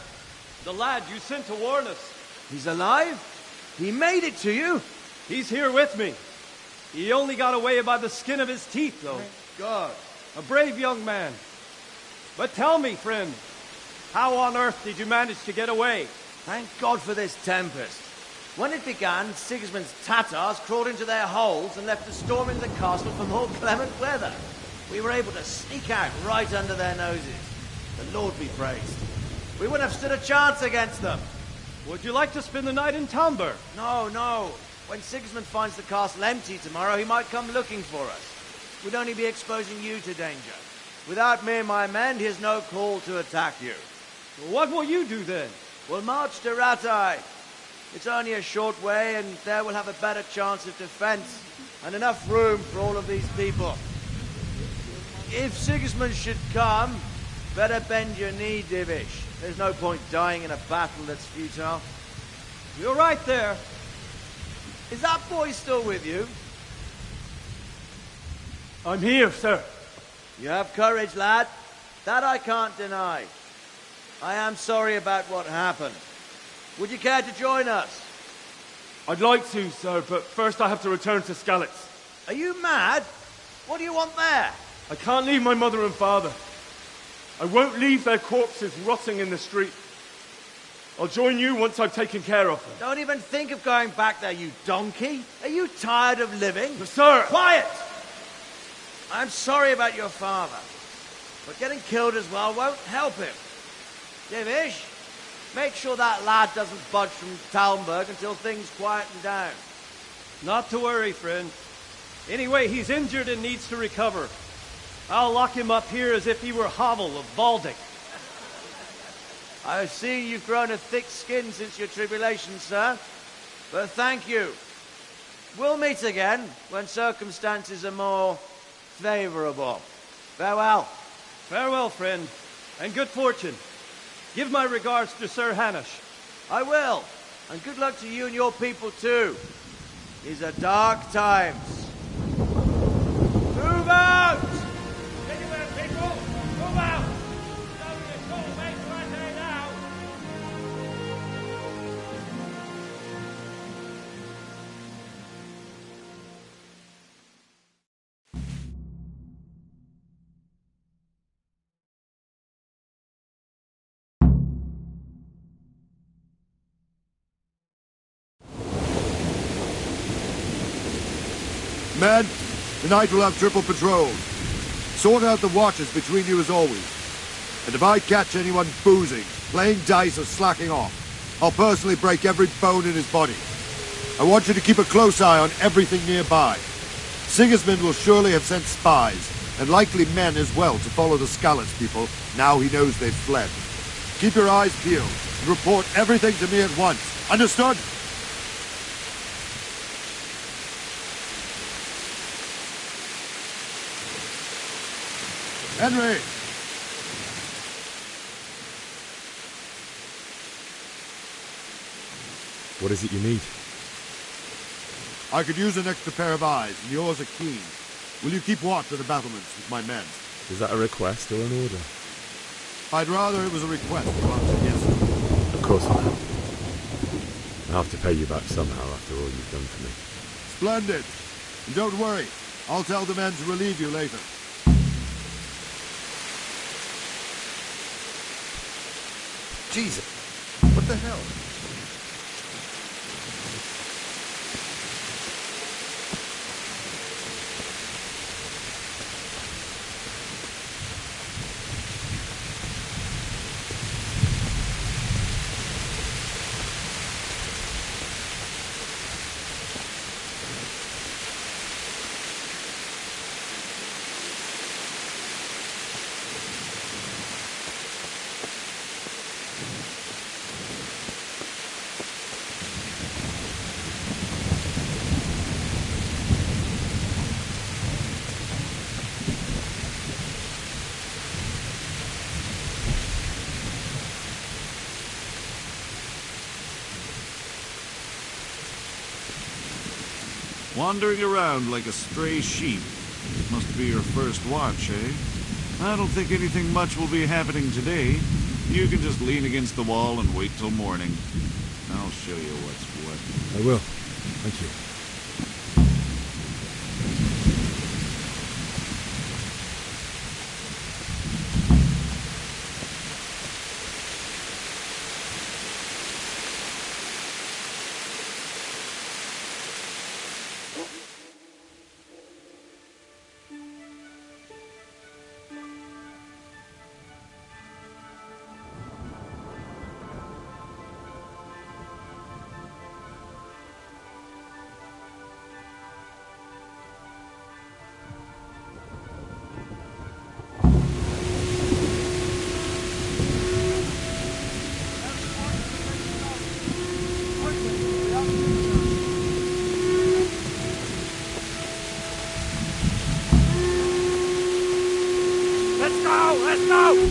The lad you sent to warn us. He's alive? He made it to you? He's here with me. He only got away by the skin of his teeth, though. Thank God. A brave young man. But tell me, friend, how on earth did you manage to get away? Thank God for this tempest. When it began, Sigismund's Tatars crawled into their holes and left a storm into the castle for more clement weather. We were able to sneak out right under their noses. The Lord be praised. We wouldn't have stood a chance against them. Would you like to spend the night in Talmberg? No, no. When Sigismund finds the castle empty tomorrow, he might come looking for us. We'd only be exposing you to danger. Without me and my men, he has no call to attack you. Well, what will you do then? We'll march to Rattay. It's only a short way, and there we'll have a better chance of defense and enough room for all of these people. If Sigismund should come, better bend your knee, Divish. There's no point dying in a battle that's futile. You're right there. Is that boy still with you? I'm here, sir. You have courage, lad. That I can't deny. I am sorry about what happened. Would you care to join us? I'd like to, sir, but first I have to return to Skalitz. Are you mad? What do you want there? I can't leave my mother and father. I won't leave their corpses rotting in the street. I'll join you once I've taken care of them. Don't even think of going back there, you donkey. Are you tired of living? Sir! Quiet! I'm sorry about your father, but getting killed as well won't help him. Divish, make sure that lad doesn't budge from Talmberg until things quieten down. Not to worry, friend. Anyway, he's injured and needs to recover. I'll lock him up here as if he were Havel of Baldic. I see you've grown a thick skin since your tribulation, sir. But thank you. We'll meet again when circumstances are more favorable. Farewell. Farewell, friend, and good fortune. Give my regards to Sir Hanush. I will. And good luck to you and your people, too. These are dark times. Move out! Anywhere, people! Move out! Don't be a fool, make right there now! Men, tonight we'll have triple patrols. Sort out the watches between you as always. And if I catch anyone boozing, playing dice or slacking off, I'll personally break every bone in his body. I want you to keep a close eye on everything nearby. Sigismund will surely have sent spies, and likely men as well, to follow the Skalitz people, now he knows they've fled. Keep your eyes peeled, and report everything to me at once. Understood? Henry! What is it you need? I could use an extra pair of eyes, and yours are keen. Will you keep watch at the battlements with my men? Is that a request or an order? I'd rather it was a request. Yes. Of course I will. I'll have to pay you back somehow after all you've done for me. Splendid. And don't worry. I'll tell the men to relieve you later. Jesus. What the hell? Wandering around like a stray sheep. Must be your first watch, eh? I don't think anything much will be happening today. You can just lean against the wall and wait till morning. I'll show you what's what. I will. Thank you. Let's go!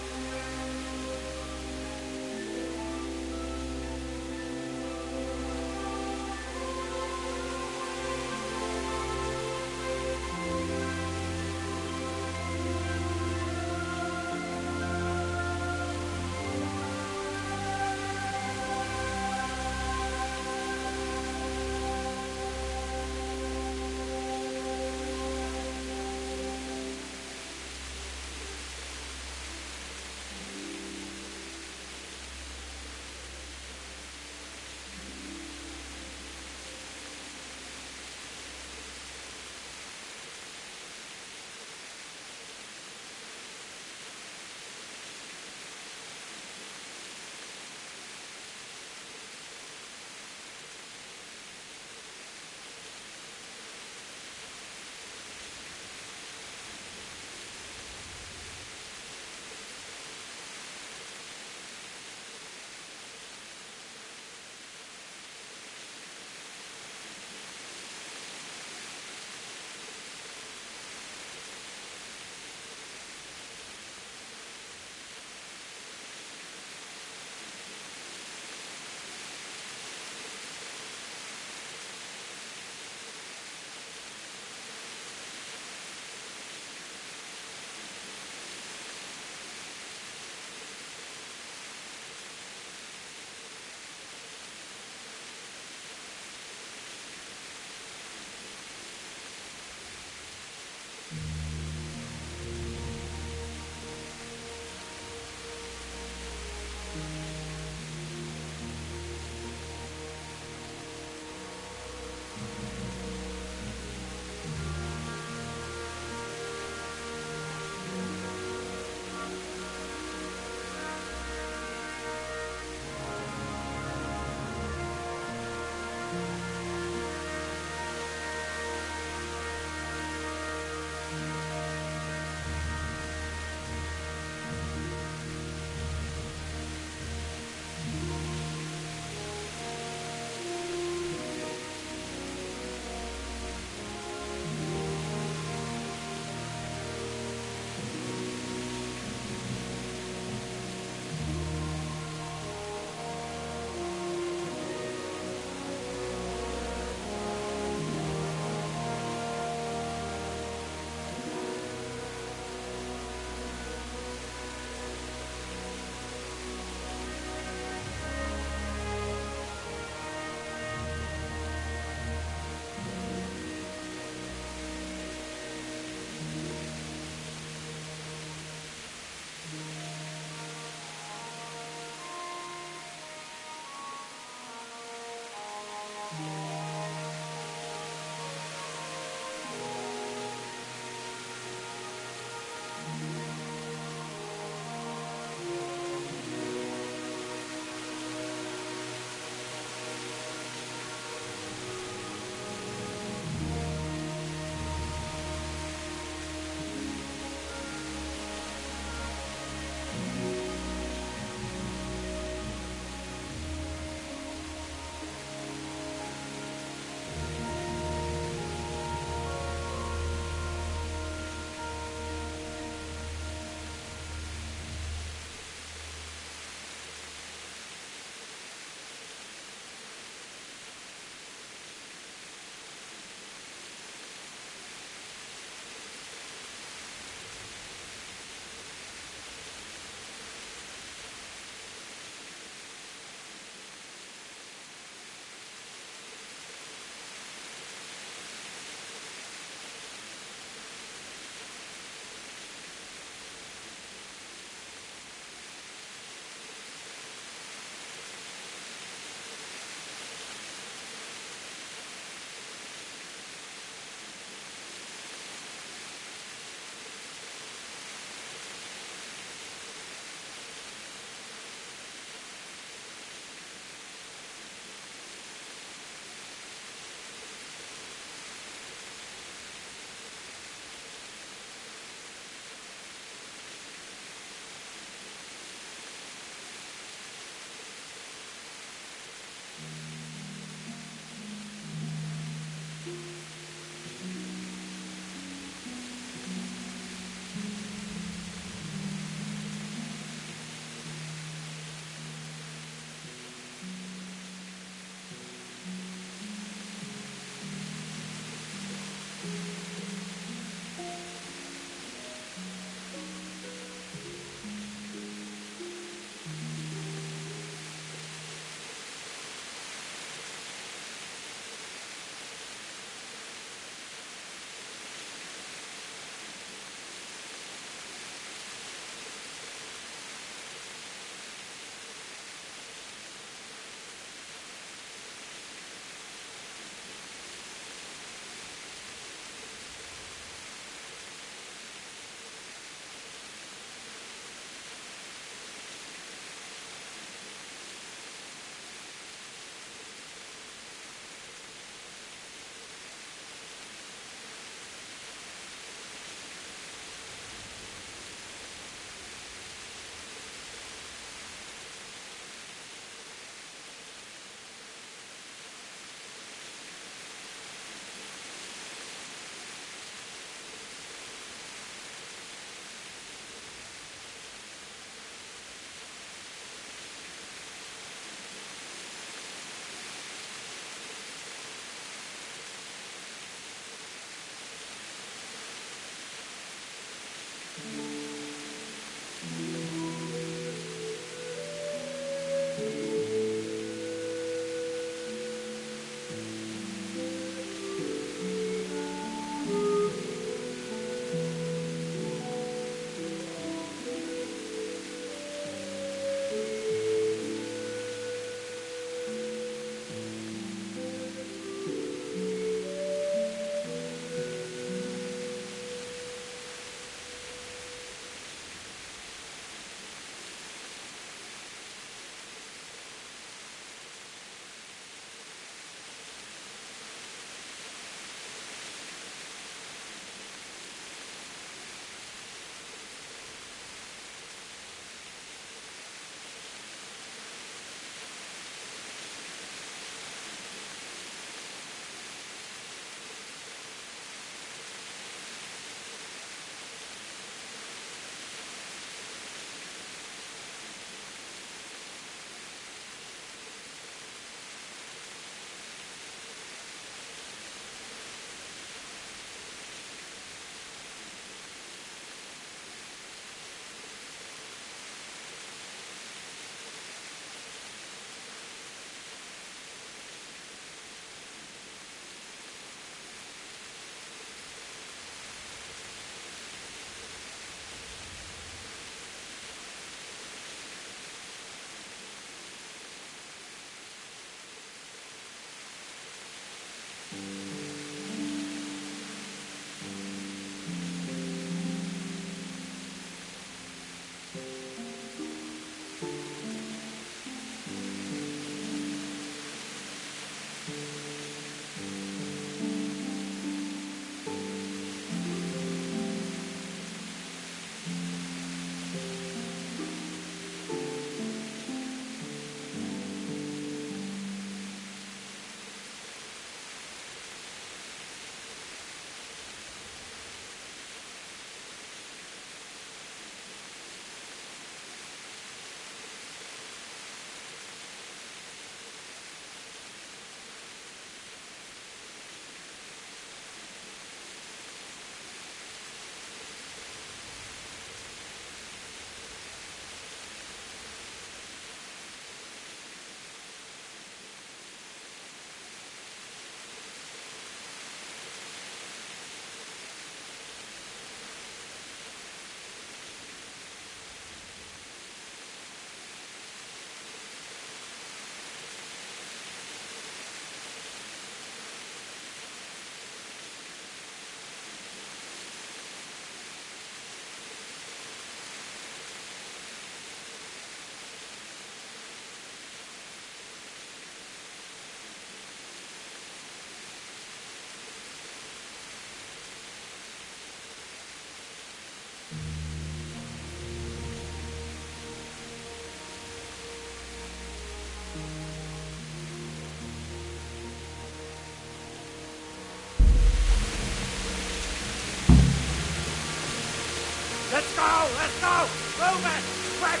Let's go! Move it! Quick!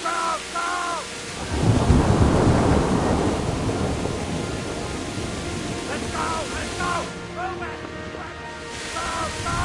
Go! Go! Let's go! Let's go! Move it! Quick! Go! Go!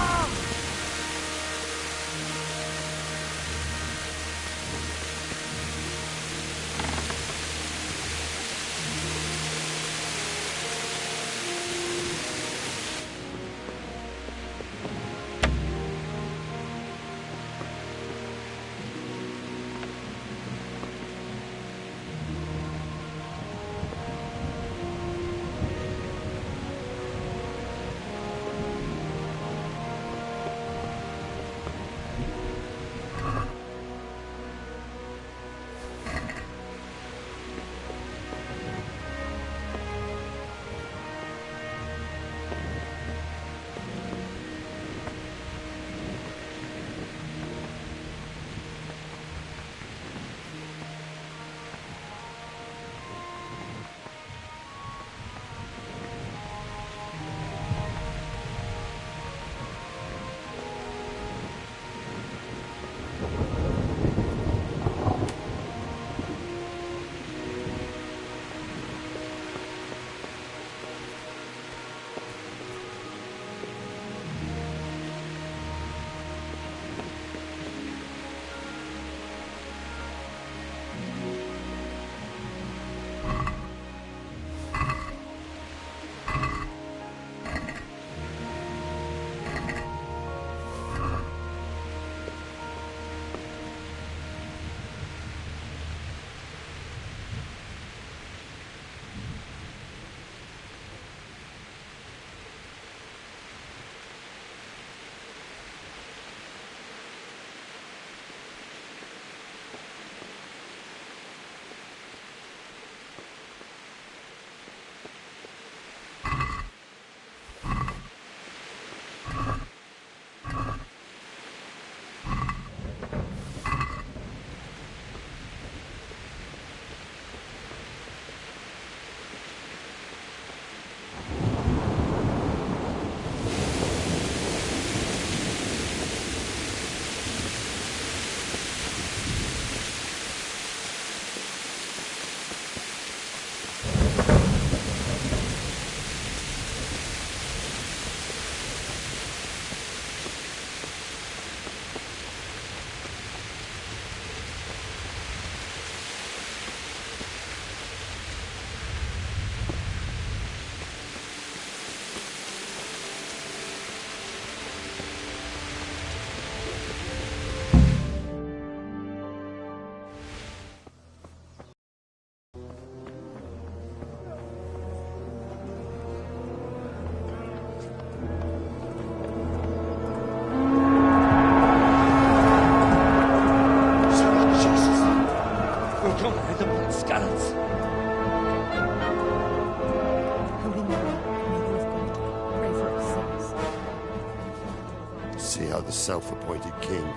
See how the self-appointed king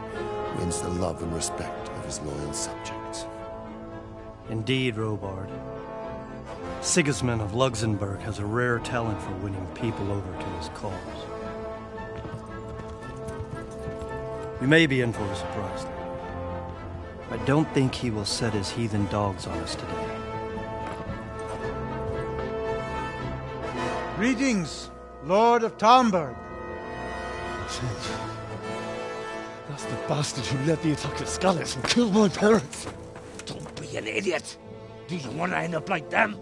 wins the love and respect of his loyal subjects. Indeed, Robard. Sigismund of Luxembourg has a rare talent for winning people over to his cause. We may be in for a surprise, though. I don't think he will set his heathen dogs on us today. Greetings, Lord of Talmberg. That's the bastard who led the attack at Skalitz and killed my parents. Don't be an idiot. Do you want to end up like them?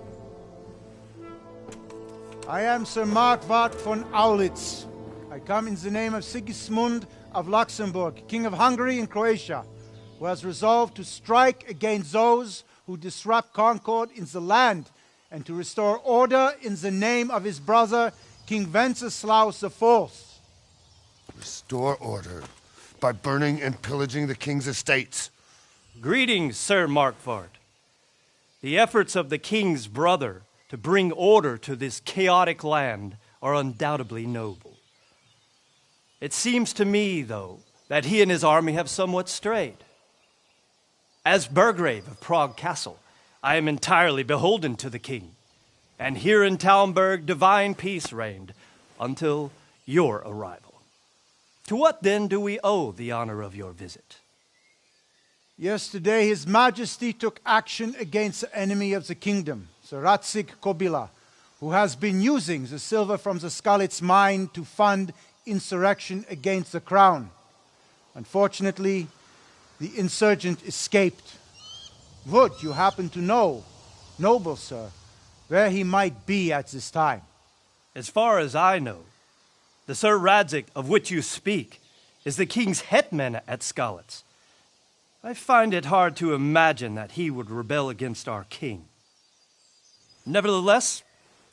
I am Sir Markwart von Aulitz. I come in the name of Sigismund of Luxembourg, King of Hungary and Croatia, who has resolved to strike against those who disrupt concord in the land and to restore order in the name of his brother, King Wenceslaus IV. Restore order by burning and pillaging the king's estates. Greetings, Sir Markwart. The efforts of the king's brother to bring order to this chaotic land are undoubtedly noble. It seems to me, though, that he and his army have somewhat strayed. As Burgrave of Prague Castle, I am entirely beholden to the king, and here in Talmberg divine peace reigned until your arrival. To what then do we owe the honor of your visit? Yesterday, His Majesty took action against the enemy of the kingdom, the Ratsig Kobila, who has been using the silver from the Skalitz mine to fund insurrection against the crown. Unfortunately, the insurgent escaped. Would you happen to know, noble sir, where he might be at this time? As far as I know, the Sir Radzik of which you speak is the king's hetman at Skalitz. I find it hard to imagine that he would rebel against our king. Nevertheless,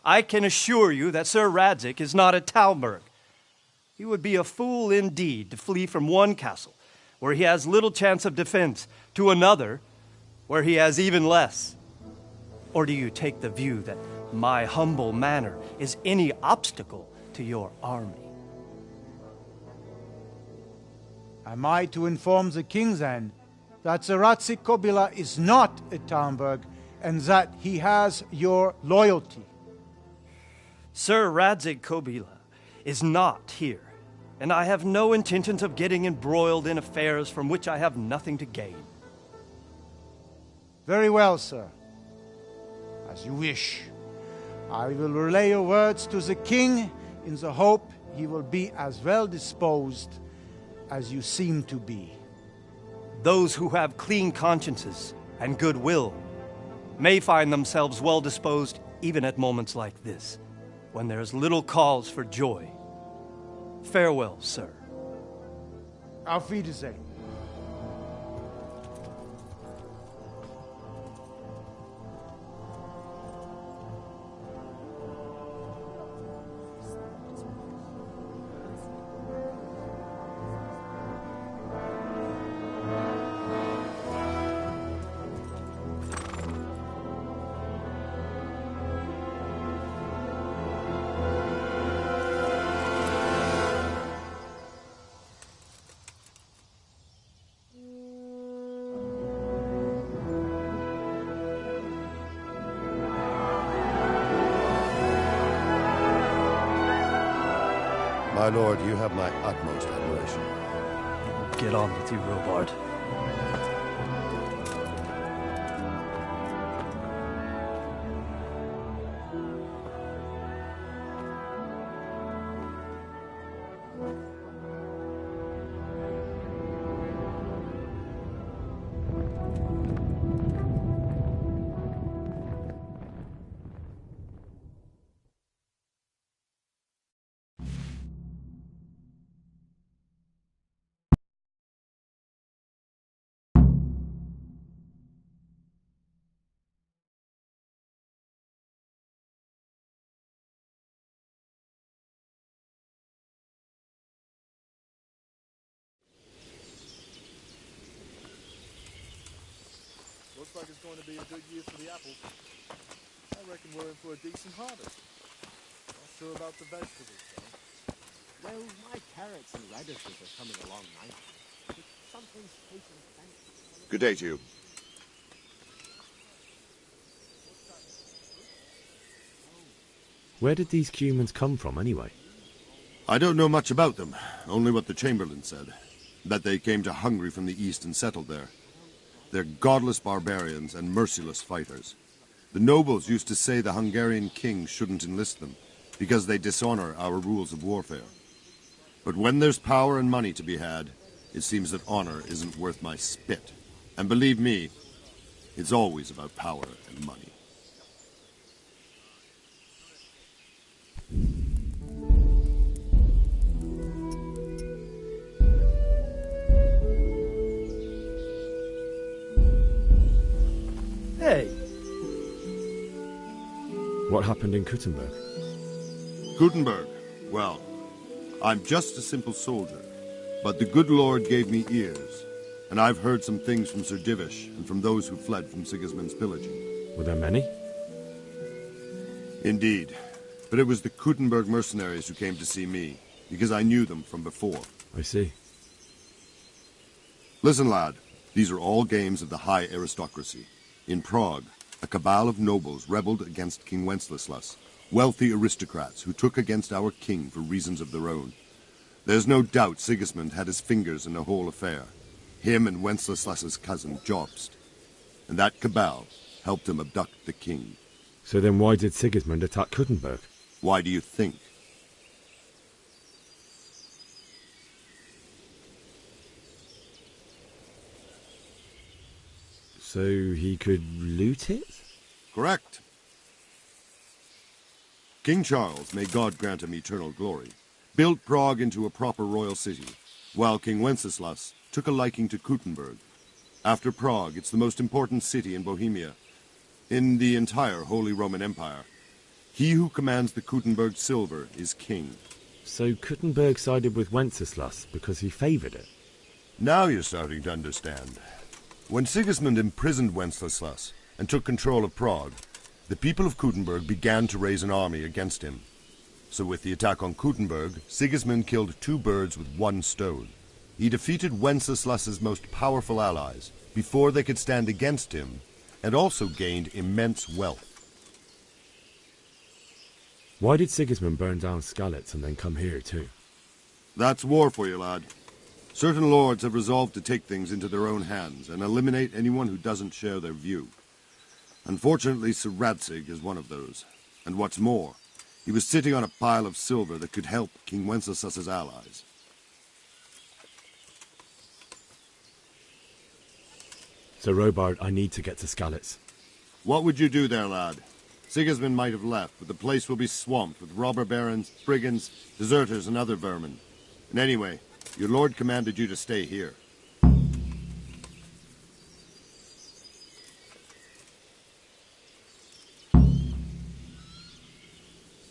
I can assure you that Sir Radzik is not at Talmberg. He would be a fool indeed to flee from one castle, where he has little chance of defense, to another, where he has even less. Or do you take the view that my humble manner is any obstacle to your army? Am I to inform the king then that the Ratsik Kobila is not at Talmberg and that he has your loyalty? Sir Radzik Kobila is not here, and I have no intentions of getting embroiled in affairs from which I have nothing to gain. Very well, sir. As you wish. I will relay your words to the king in the hope he will be as well disposed as you seem to be. Those who have clean consciences and goodwill may find themselves well disposed even at moments like this, when there is little cause for joy. Farewell, sir. Auf Wiedersehen. My lord, you have my utmost admiration. Get on with you, Robard. Looks like it's going to be a good year for the apples. I reckon we're in for a decent harvest. Not sure about the vegetables, though. Well, my carrots and radishes are coming along nicely. But something's taking fancy. Good day to you. Where did these humans come from, anyway? I don't know much about them, only what the Chamberlain said. That they came to Hungary from the east and settled there. They're godless barbarians and merciless fighters. The nobles used to say the Hungarian king shouldn't enlist them, because they dishonor our rules of warfare. But when there's power and money to be had, it seems that honor isn't worth my spit. And believe me, it's always about power and money. Hey. What happened in Kuttenberg? Gutenberg. Well, I'm just a simple soldier, but the good Lord gave me ears, and I've heard some things from Sir Divish and from those who fled from Sigismund's pillaging. Were there many? Indeed, but it was the Kuttenberg mercenaries who came to see me, because I knew them from before. I see. Listen, lad, these are all games of the high aristocracy. In Prague, a cabal of nobles rebelled against King Wenceslas, wealthy aristocrats who took against our king for reasons of their own. There's no doubt Sigismund had his fingers in the whole affair. him and Wenceslas's cousin Jobst. And that cabal helped him abduct the king. So then why did Sigismund attack Kuttenberg? Why do you think? So he could loot it? Correct. King Charles, may God grant him eternal glory, built Prague into a proper royal city, while King Wenceslas took a liking to Kuttenberg. After Prague, it's the most important city in Bohemia, in the entire Holy Roman Empire. He who commands the Kuttenberg silver is king. So Kuttenberg sided with Wenceslas because he favoured it? Now you're starting to understand. When Sigismund imprisoned Wenceslas and took control of Prague, the people of Kuttenberg began to raise an army against him. So with the attack on Kuttenberg, Sigismund killed 2 birds with 1 stone. He defeated Wenceslas's most powerful allies before they could stand against him, and also gained immense wealth. Why did Sigismund burn down Skalitz and then come here too? That's war for you, lad. Certain lords have resolved to take things into their own hands and eliminate anyone who doesn't share their view. Unfortunately, Sir Radzig is one of those. And what's more, he was sitting on a pile of silver that could help King Wenceslas's allies. So Robard, I need to get to Skalitz. What would you do there, lad? Sigismund might have left, but the place will be swamped with robber barons, brigands, deserters, and other vermin. And anyway, your lord commanded you to stay here.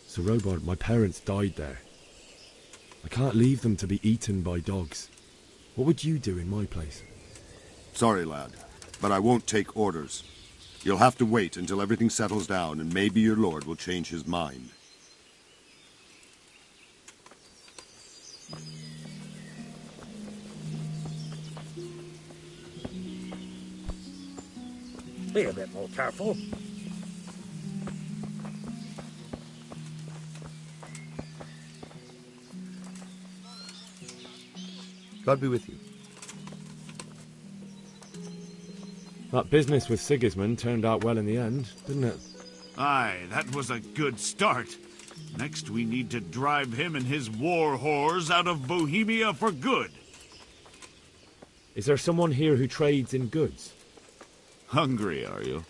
So Robard, my parents died there. I can't leave them to be eaten by dogs. What would you do in my place? Sorry, lad, but I won't take orders. You'll have to wait until everything settles down, and maybe your lord will change his mind. Be a bit more careful. God be with you. That business with Sigismund turned out well in the end, didn't it? Aye, that was a good start. Next we need to drive him and his war whores out of Bohemia for good. Is there someone here who trades in goods? Hungry, are you?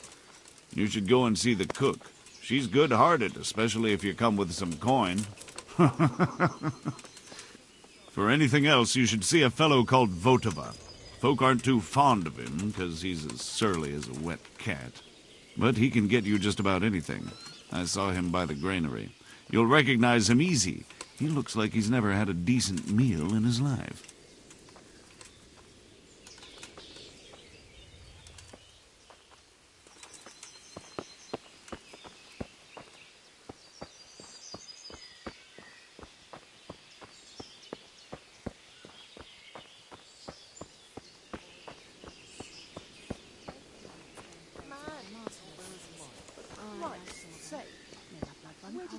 You should go and see the cook. She's good-hearted, especially if you come with some coin. For anything else, you should see a fellow called Votava. Folk aren't too fond of him, because he's as surly as a wet cat. But he can get you just about anything. I saw him by the granary. You'll recognize him easy. He looks like he's never had a decent meal in his life.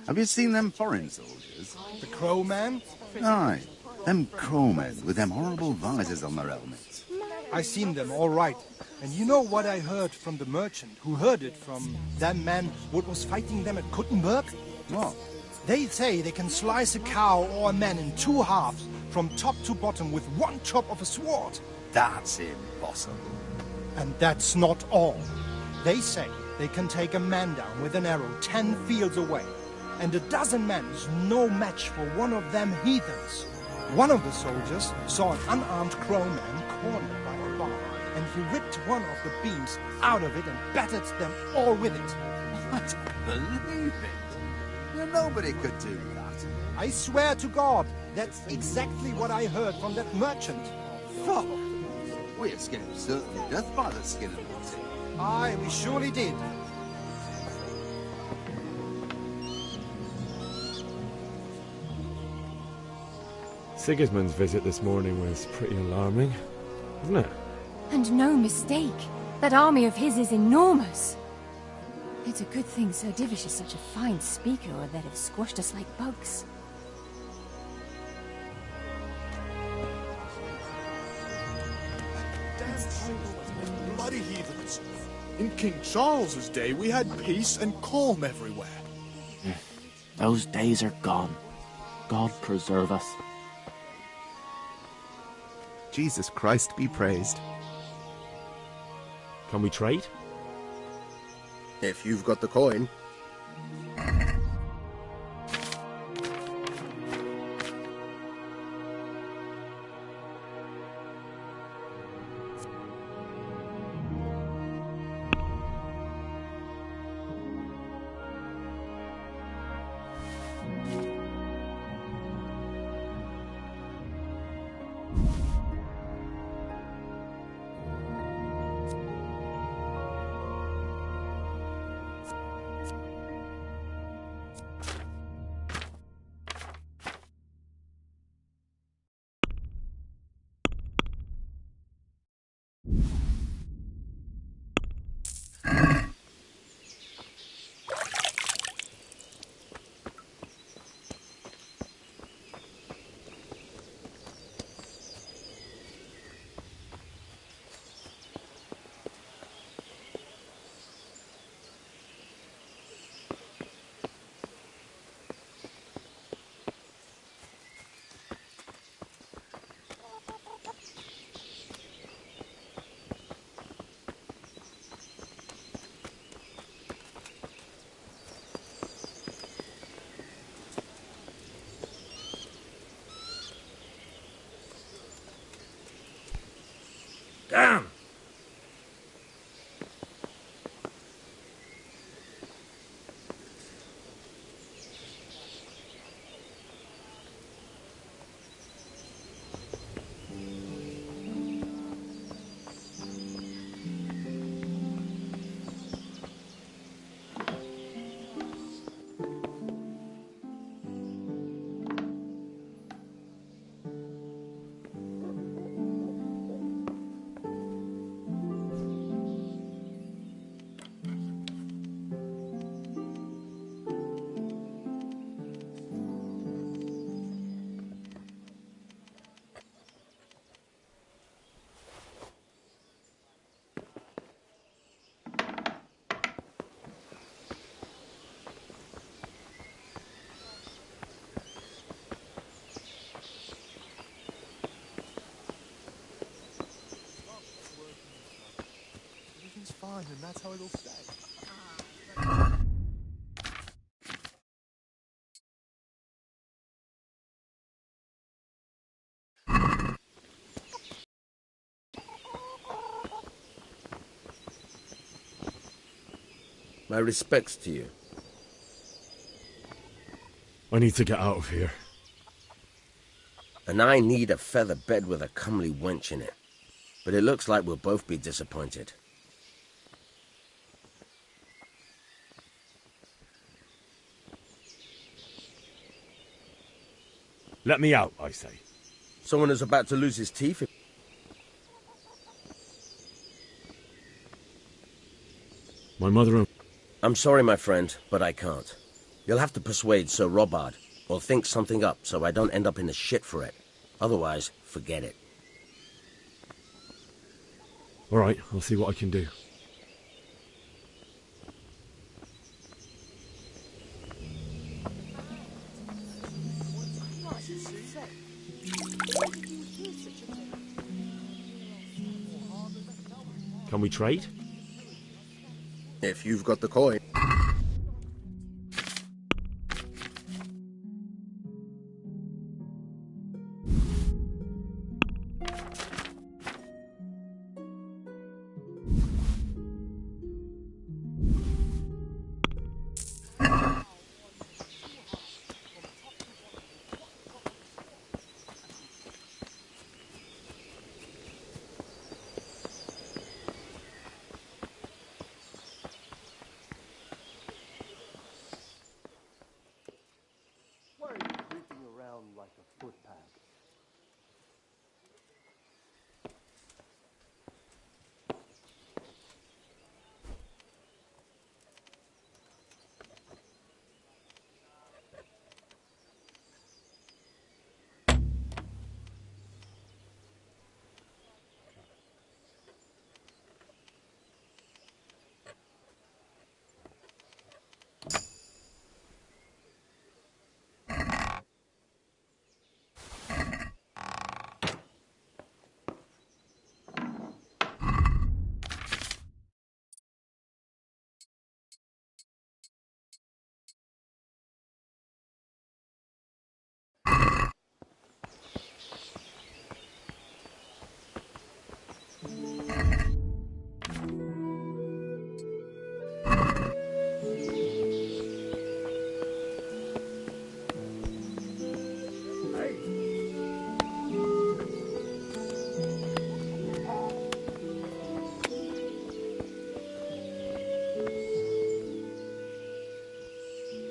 Have you seen them foreign soldiers? The crow man? Aye, them crowmen with them horrible visors on their helmets. I seen them, all right. And you know what I heard from the merchant, who heard it from them man what was fighting them at Kuttenberg? What? They say they can slice a cow or a man in 2 halves, from top to bottom, with 1 chop of a sword. That's impossible. And that's not all. They say they can take a man down with an arrow 10 fields away. And a dozen men is no match for one of them heathens. One of the soldiers saw an unarmed crow man cornered by a bar, and he ripped one of the beams out of it and battered them all with it. I don't believe it. Well, nobody could do that. I swear to God, that's exactly what I heard from that merchant. Fuck! We escaped certain death by the skin of our teeth. Aye, we surely did. Sigismund's visit this morning was pretty alarming, wasn't it? And no mistake. That army of his is enormous. It's a good thing Sir Divish is such a fine speaker, or they'd have squashed us like bugs. In King Charles's day, we had peace and calm everywhere. Those days are gone. God preserve us. Jesus Christ be praised. Can we trade? If you've got the coin. Damn! Everything's fine, and that's how it'll stay. My respects to you. I need to get out of here. And I need a feather bed with a comely wench in it. But it looks like we'll both be disappointed. Let me out, I say. Someone who's about to lose his teeth. My mother... I'm sorry, my friend, but I can't. You'll have to persuade Sir Robard, or think something up so I don't end up in the shit for it. Otherwise, forget it. All right, I'll see what I can do. Can we trade? If you've got the coin.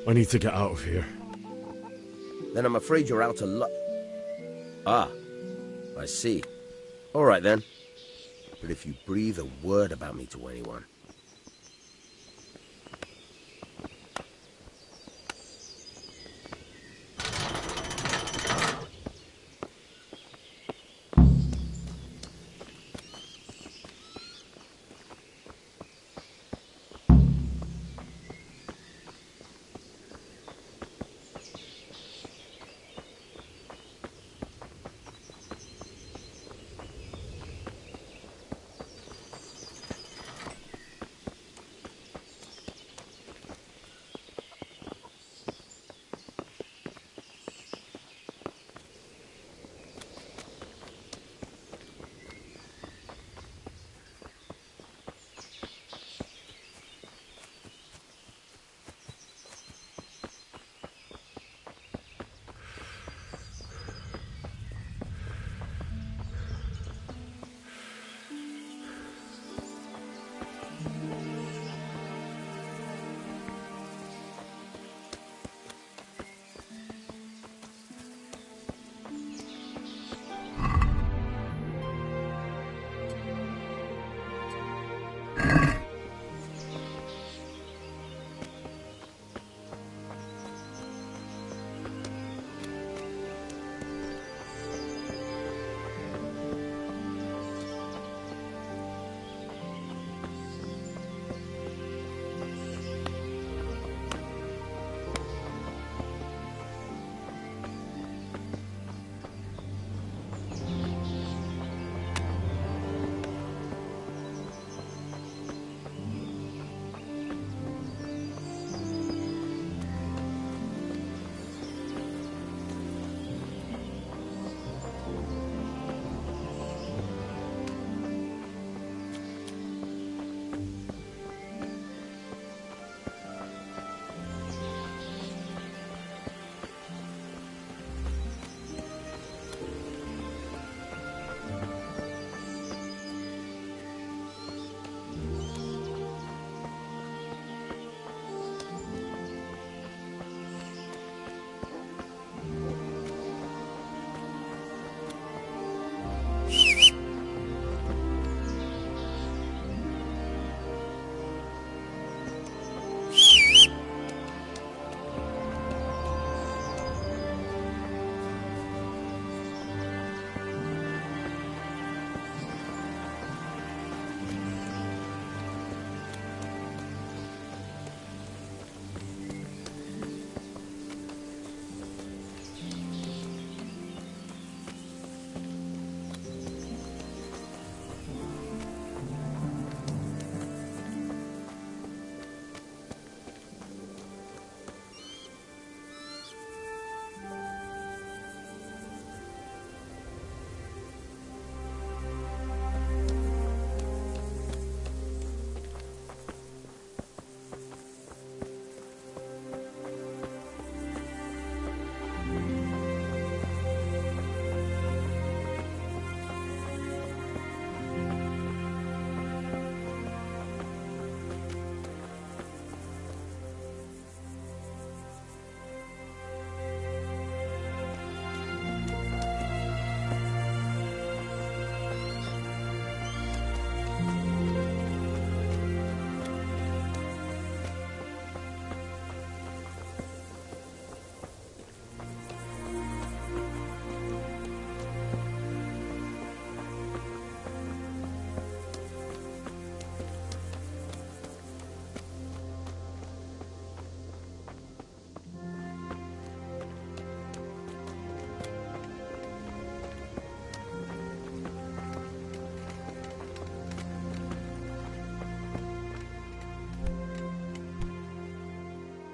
I need to get out of here. Then I'm afraid you're out of luck. Ah, I see. All right then. But if you breathe a word about me to anyone...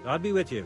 God be with you.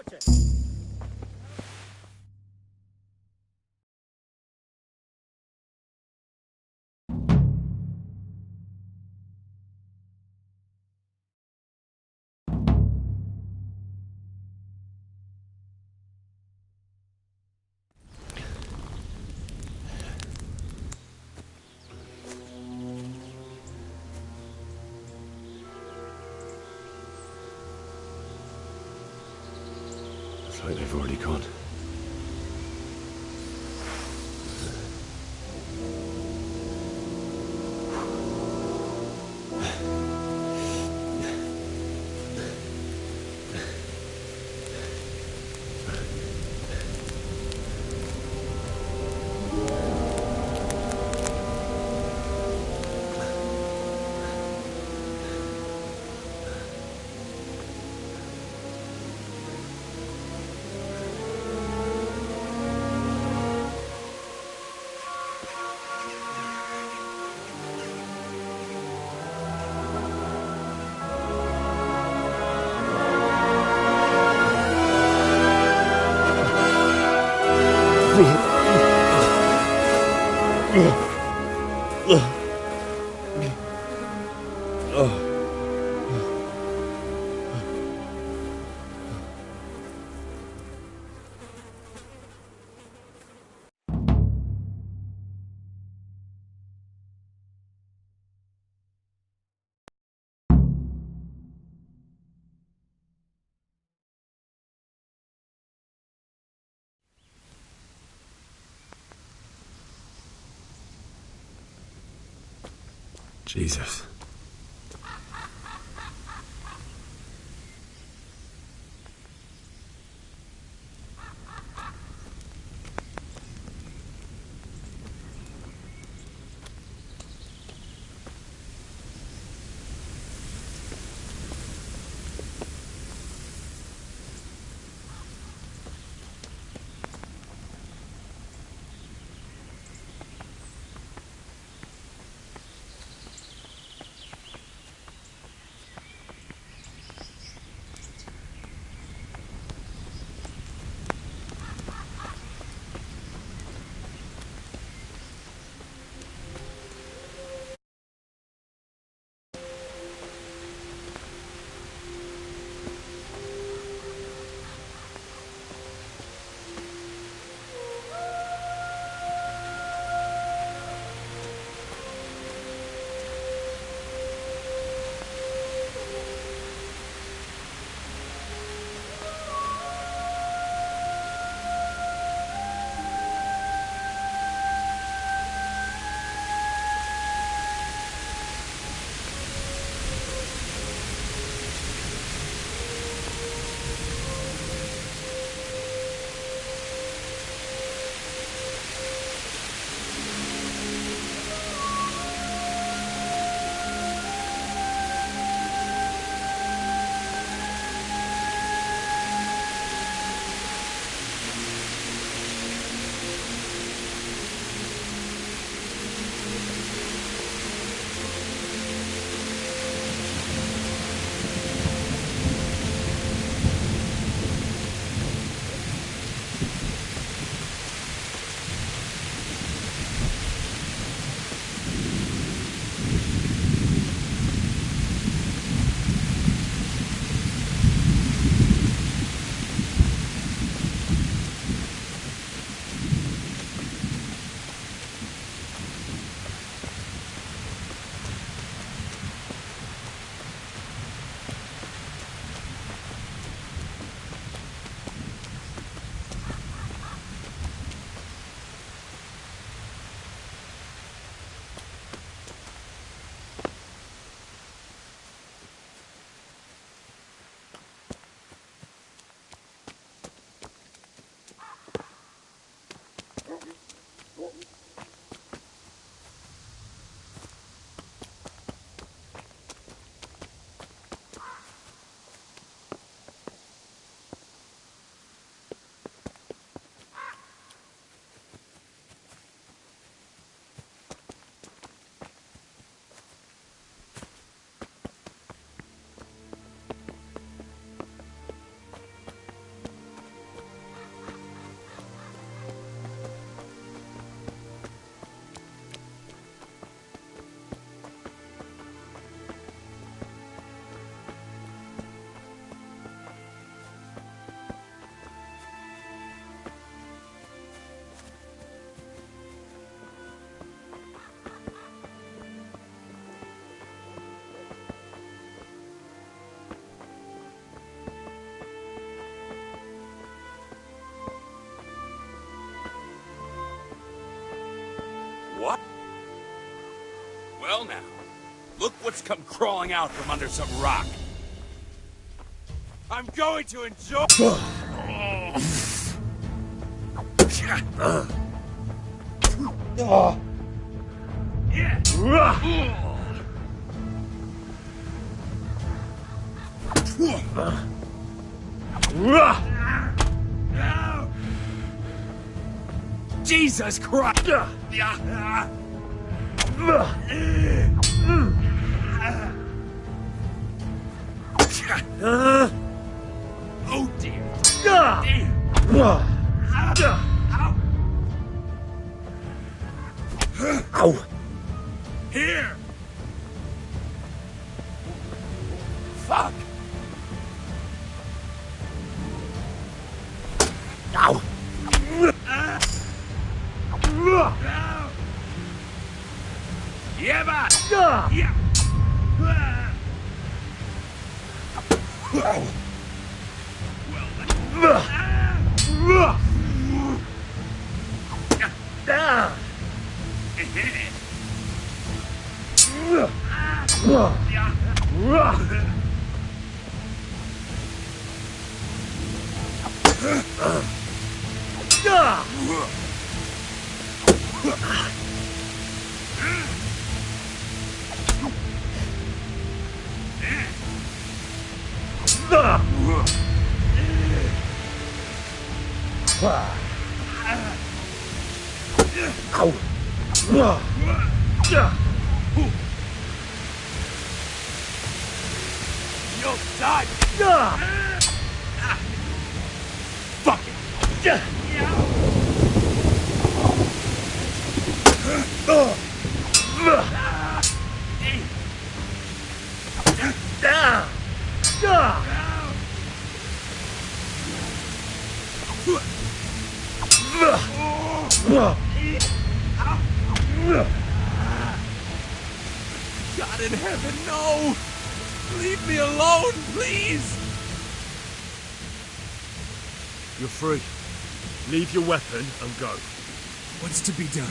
It's like they've already gone. Jesus. Well now, look what's come crawling out from under some rock. I'm going to enjoy... Jesus Christ! Oh dear! Ow! Here! Fuck! Ow! Yeah, yeah. You'll die! Fuck it! God in heaven, no! Leave me alone, please! You're free. Leave your weapon and go. What's to be done?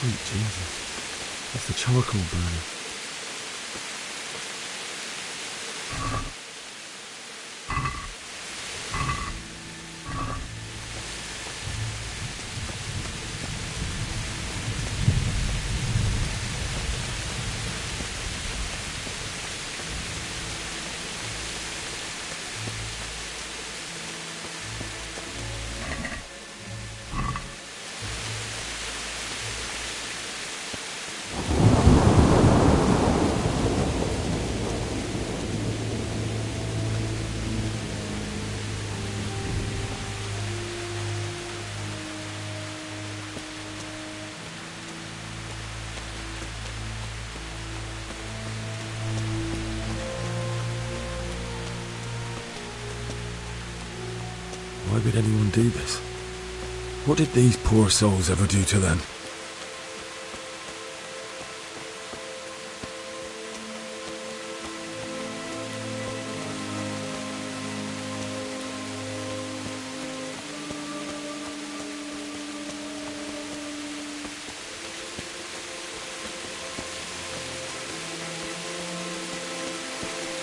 Sweet Jesus. That's the charcoal burner. Why would anyone do this? What did these poor souls ever do to them?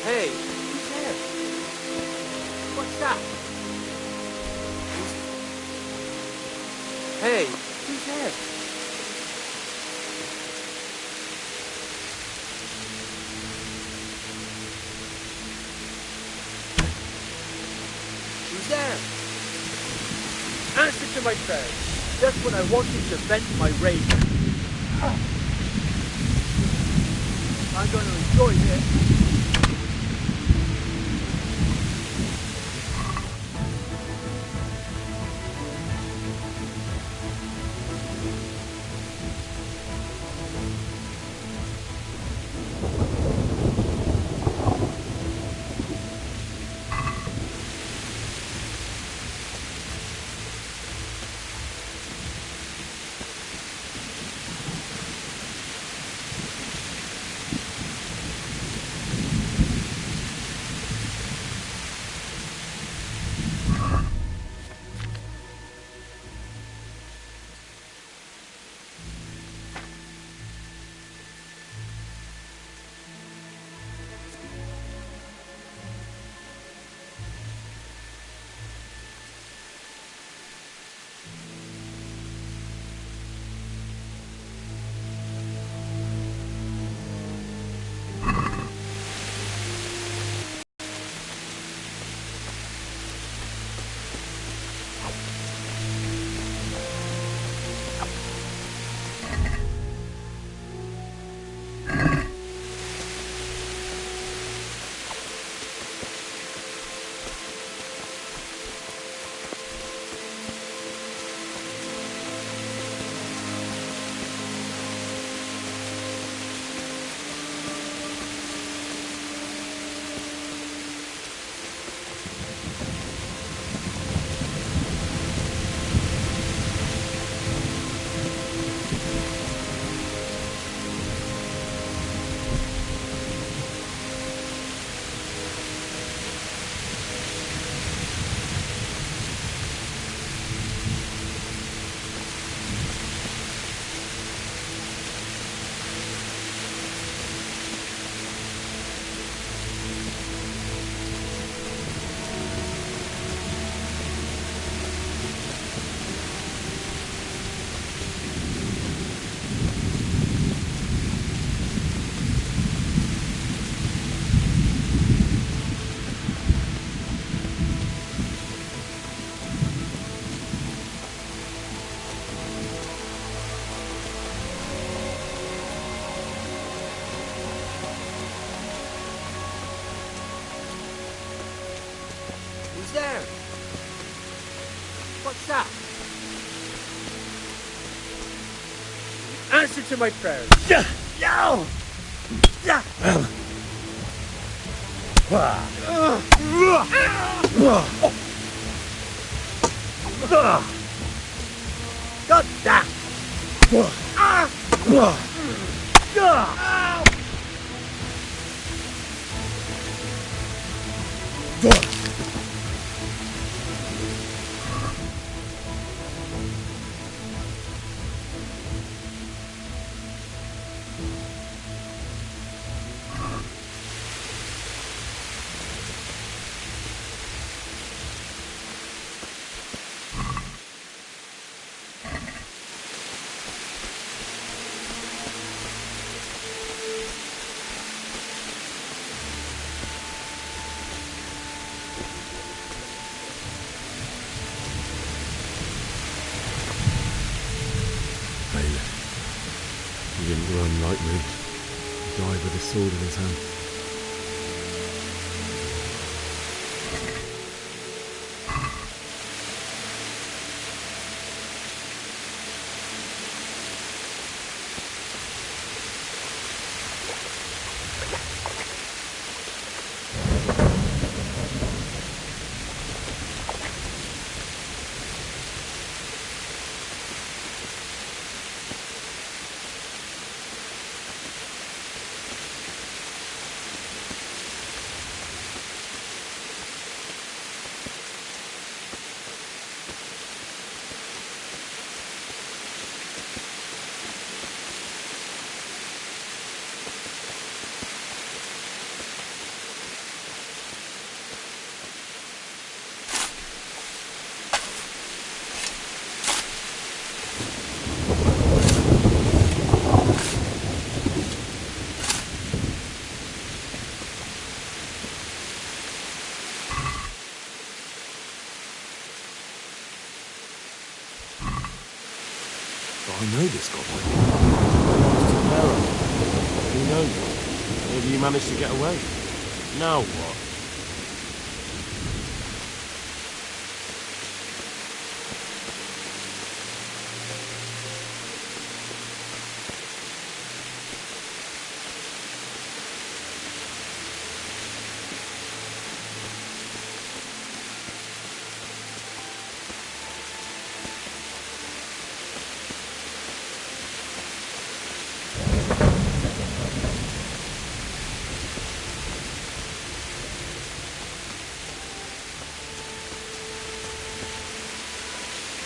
Hey, who's there? What's that? Hey, who's there? Who's there? Answer to my prayers. Just when I wanted to vent my rage. I'm going to enjoy this. Who's there? What's that? Answer to my prayers. No! Got that! He didn't run like me. He died with a sword in his hand. You managed to get away. Now what?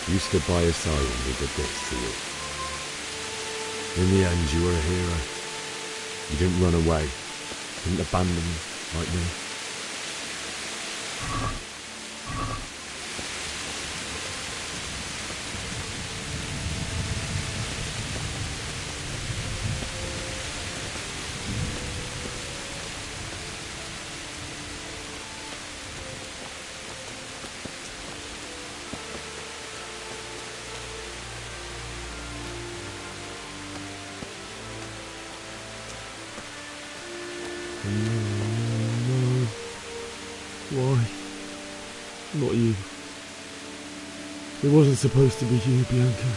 You stood by his side when we did this to you. In the end, you were a hero. You didn't run away. Didn't abandon me like me. No. Why? Not you. It wasn't supposed to be you, Bianca.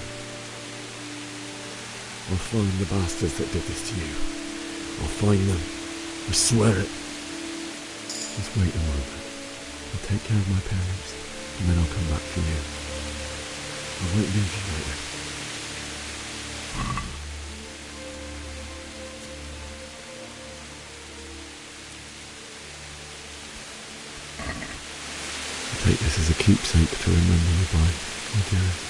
I'll find the bastards that did this to you. I'll find them. I swear it. Just wait a moment. I'll take care of my parents, and then I'll come back for you. I won't leave you like this. Take this as a keepsake to remember you by, my dearest.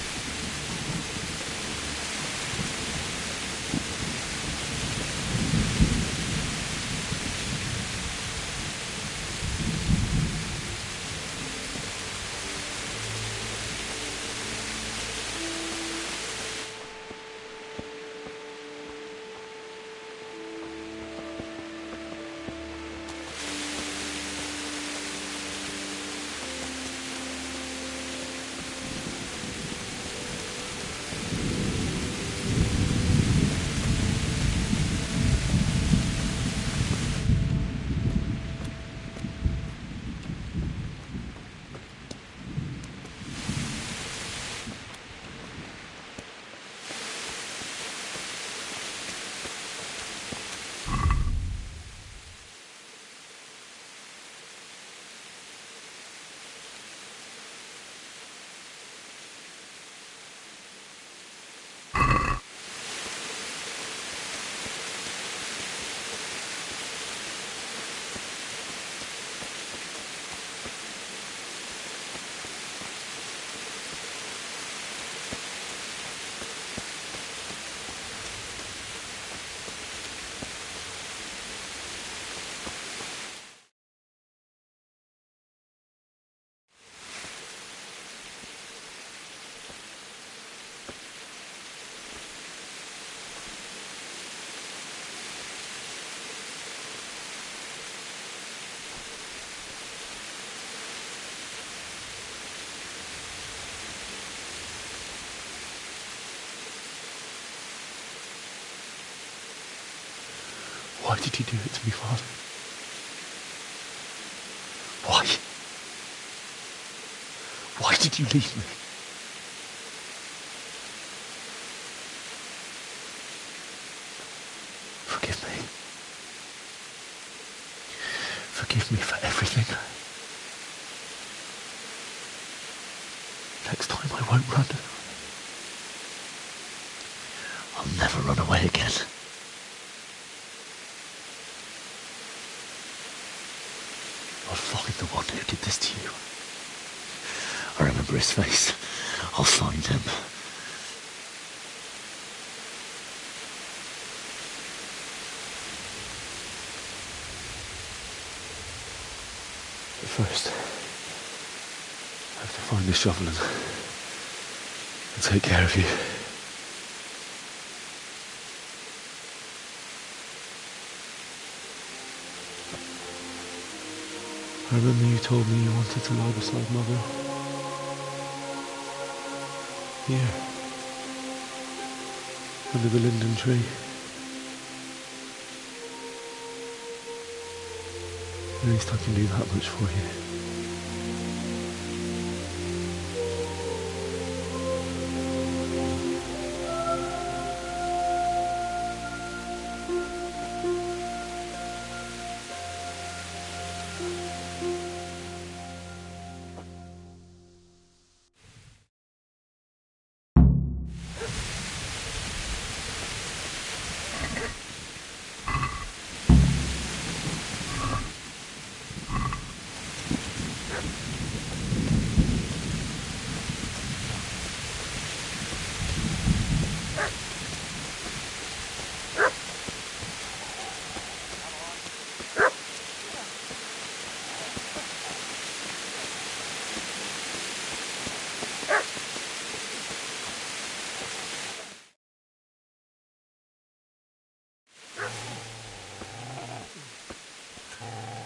Why did you do it to me, Father? Why? Why did you leave me? Forgive me. Forgive me for everything. Next time I won't run. I'll never run away again. I'll find the one who did this to you. I remember his face. I'll find him. But first, I have to find the shovel and take care of you. I remember you told me you wanted to lie beside Mother. Here. Under the linden tree. At least I can do that much for you.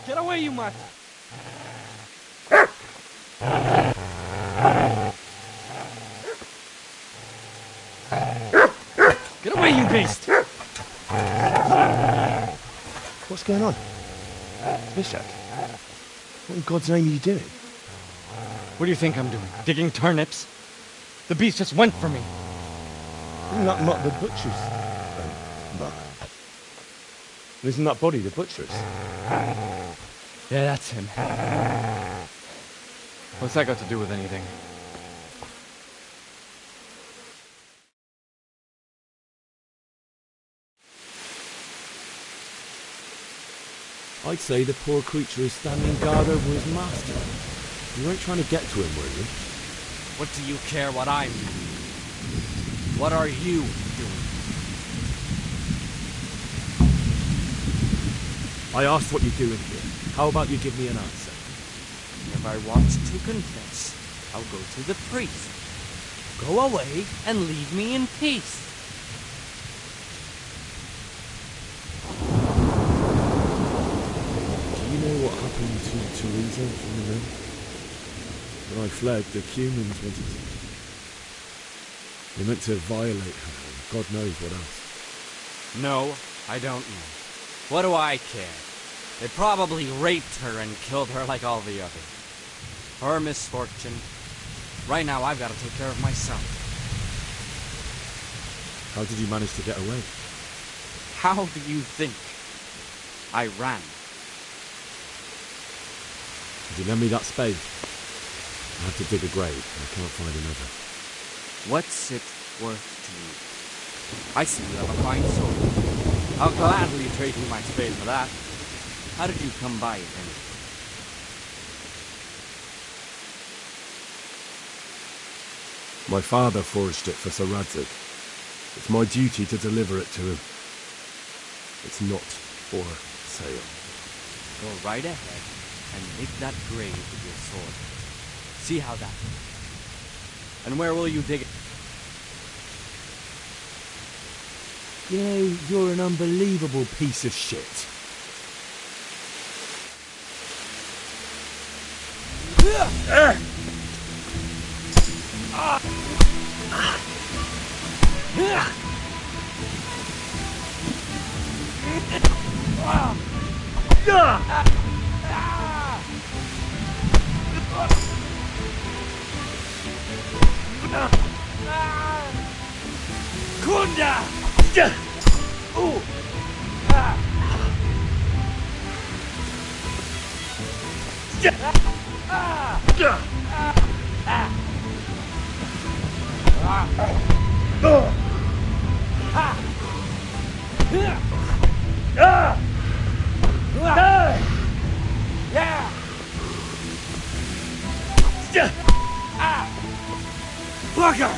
Get away, you mutt! Get away, you beast! What's going on? Bishop? What in God's name are you doing? What do you think I'm doing? Digging turnips? The beast just went for me. Isn't that not the butcher's? Mark. Isn't that body the butcher's? Yeah, that's him. What's that got to do with anything? I'd say the poor creature is standing guard over his master. You weren't trying to get to him, were you? What do you care what I'm doing? What are you doing? I asked what you're doing here. How about you give me an answer? If I want to confess, I'll go to the priest. Go away and leave me in peace. Do you know what happened to Teresa in the mill? When I fled, the humans wanted to... They meant to violate her, and God knows what else. No, I don't know. What do I care? They probably raped her and killed her like all the others. Her misfortune. Right now, I've got to take care of myself. How did you manage to get away? How do you think? I ran. Could you lend me that spade? I have to dig a grave, and I can't find another. What's it worth to you? I see you have a fine sword. I'll gladly trade you my spade for that. How did you come by it, anyway? My father forged it for Sir Radzig. It's my duty to deliver it to him. It's not for sale. Go right ahead and dig that grave with your sword. See how that goes. And where will you dig it? You know, you're an unbelievable piece of shit. Kunda! Ooh! Fucker!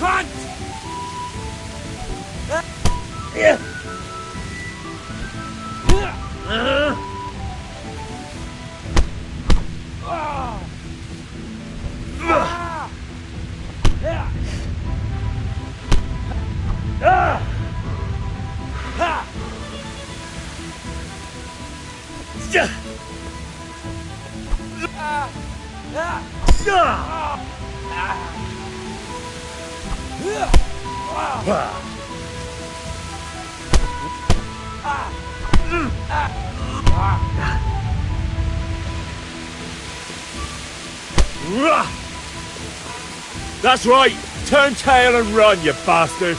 cunt! That's right! Turn tail and run, you bastard!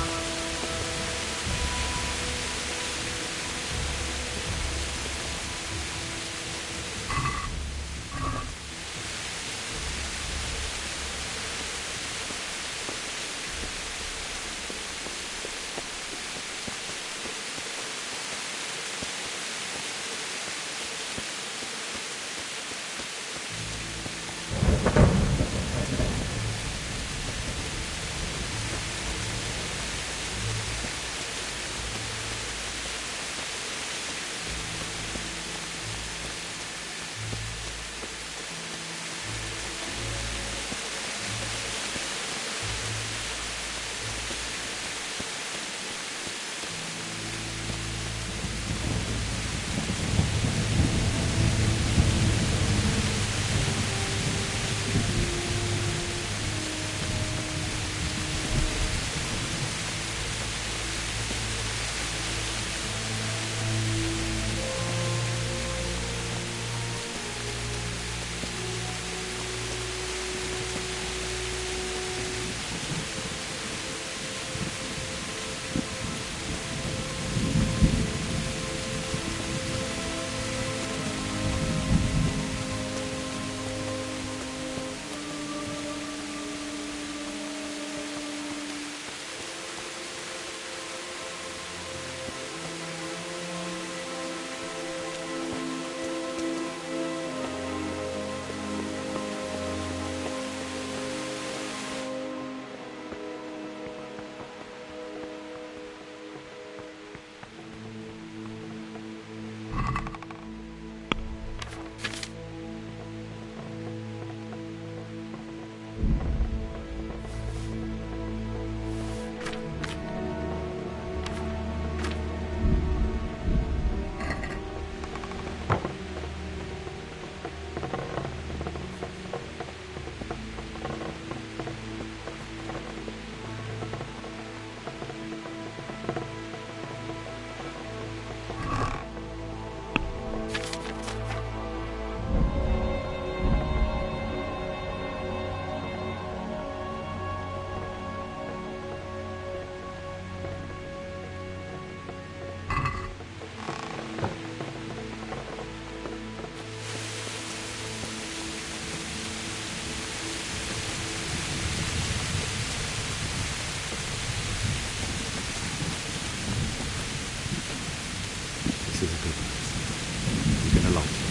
This is a good place. You're gonna like it.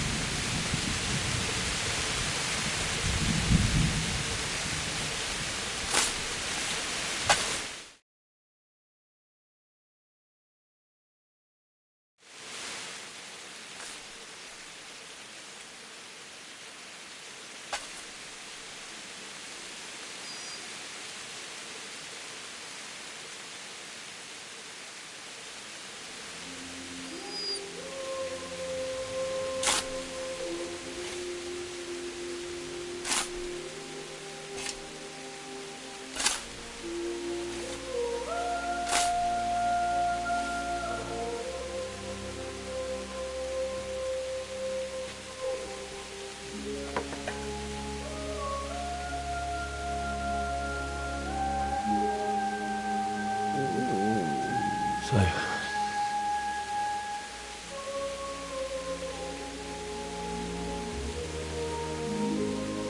So,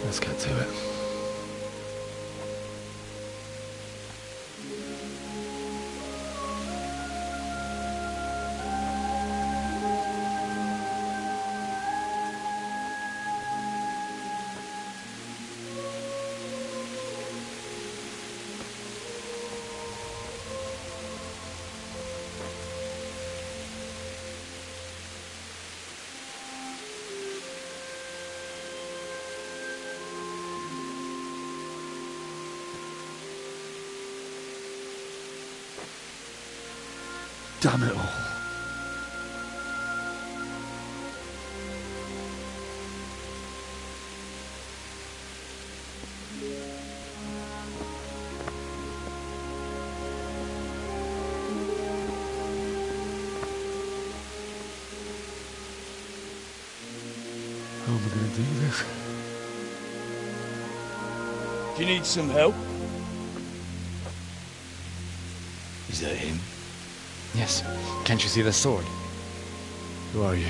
let's get to it. Damn it all. How am I going to do this? Do you need some help? Is that him? Yes. Can't you see the sword? Who are you?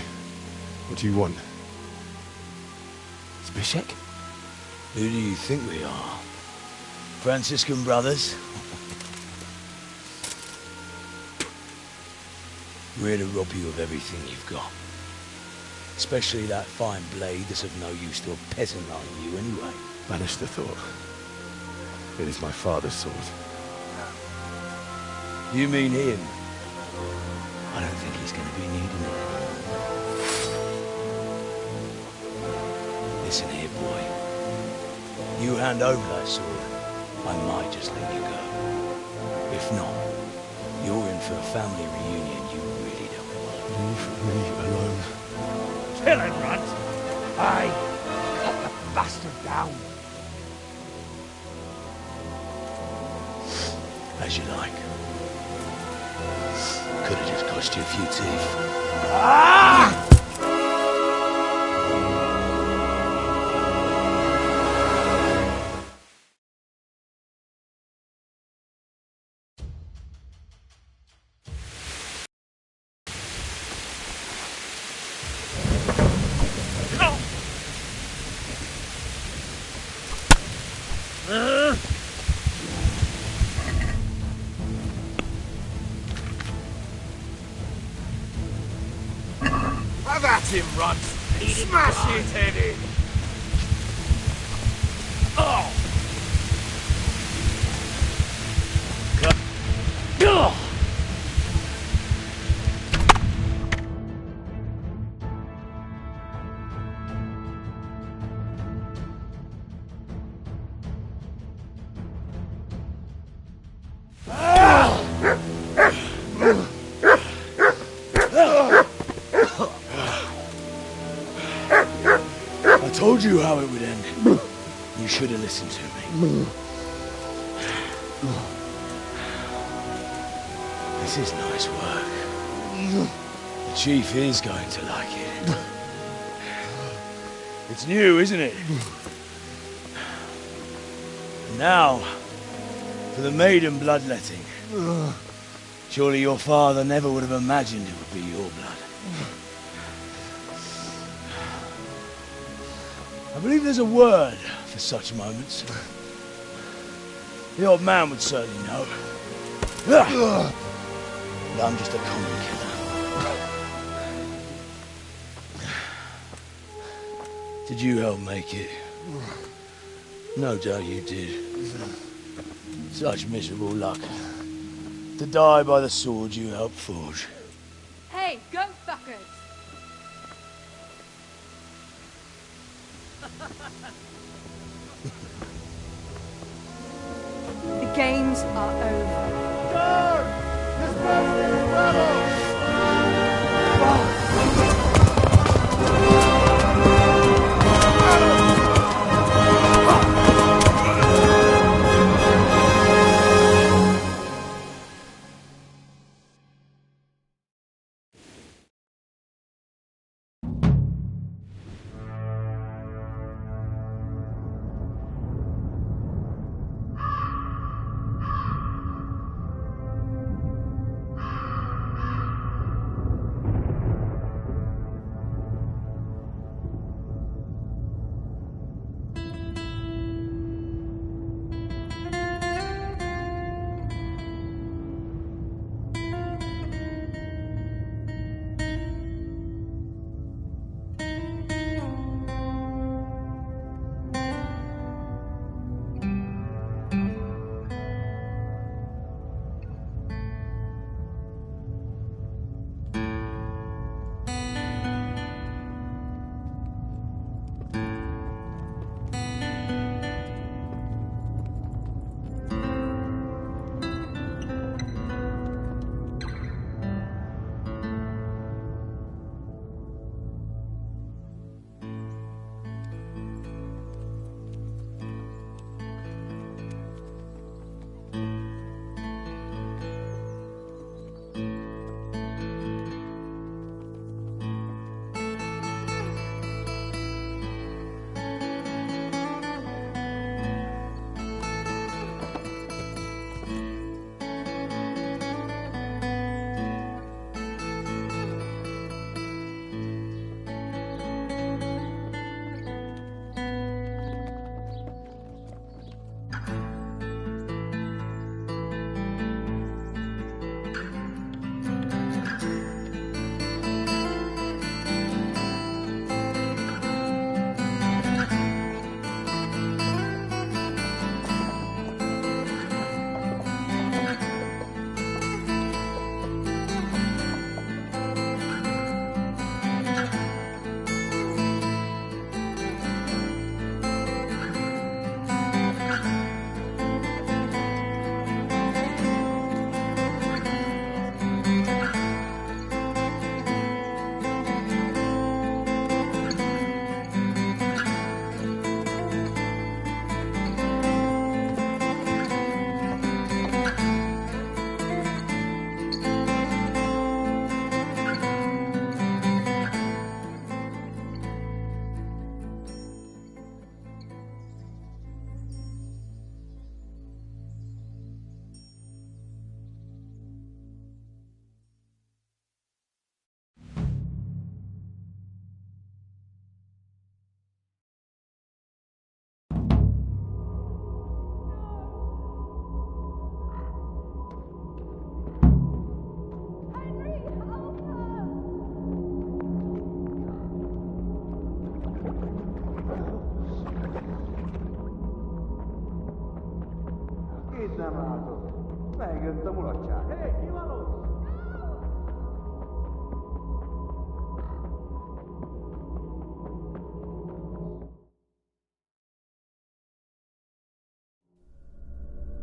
What do you want? Zbyszek? Who do you think we are? Franciscan brothers? We're here to rob you of everything you've got. Especially that fine blade that's of no use to a peasant like you anyway. Banish the thought. It is my father's sword. You mean him? I don't think he's going to be needing it. Listen here, boy. You hand over that sword, I might just let you go. If not, you're in for a family reunion you really don't want. Leave me alone. Kill him, Runt! Aye, cut the bastard down. As you like. Could have just cost you a few teeth. Ah! Have at him, Runt! Smash his head in! Oh! I told you how it would end. You should have listened to me. This is nice work. The chief is going to like it. It's new, isn't it? Now, for the maiden bloodletting. Surely your father never would have imagined it would be your blood. I believe there's a word for such moments. The old man would certainly know. But I'm just a common killer. Did you help make it? No doubt you did. Such miserable luck. To die by the sword you helped forge. Hey, go fuckers! The games are over. Guard! This bastard is rebel!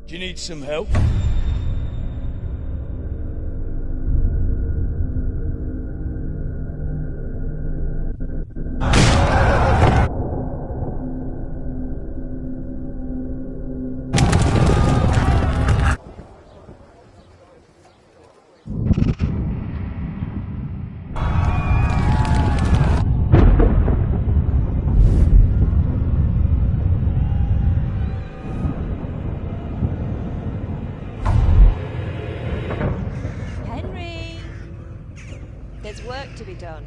Do you need some help? There's work to be done.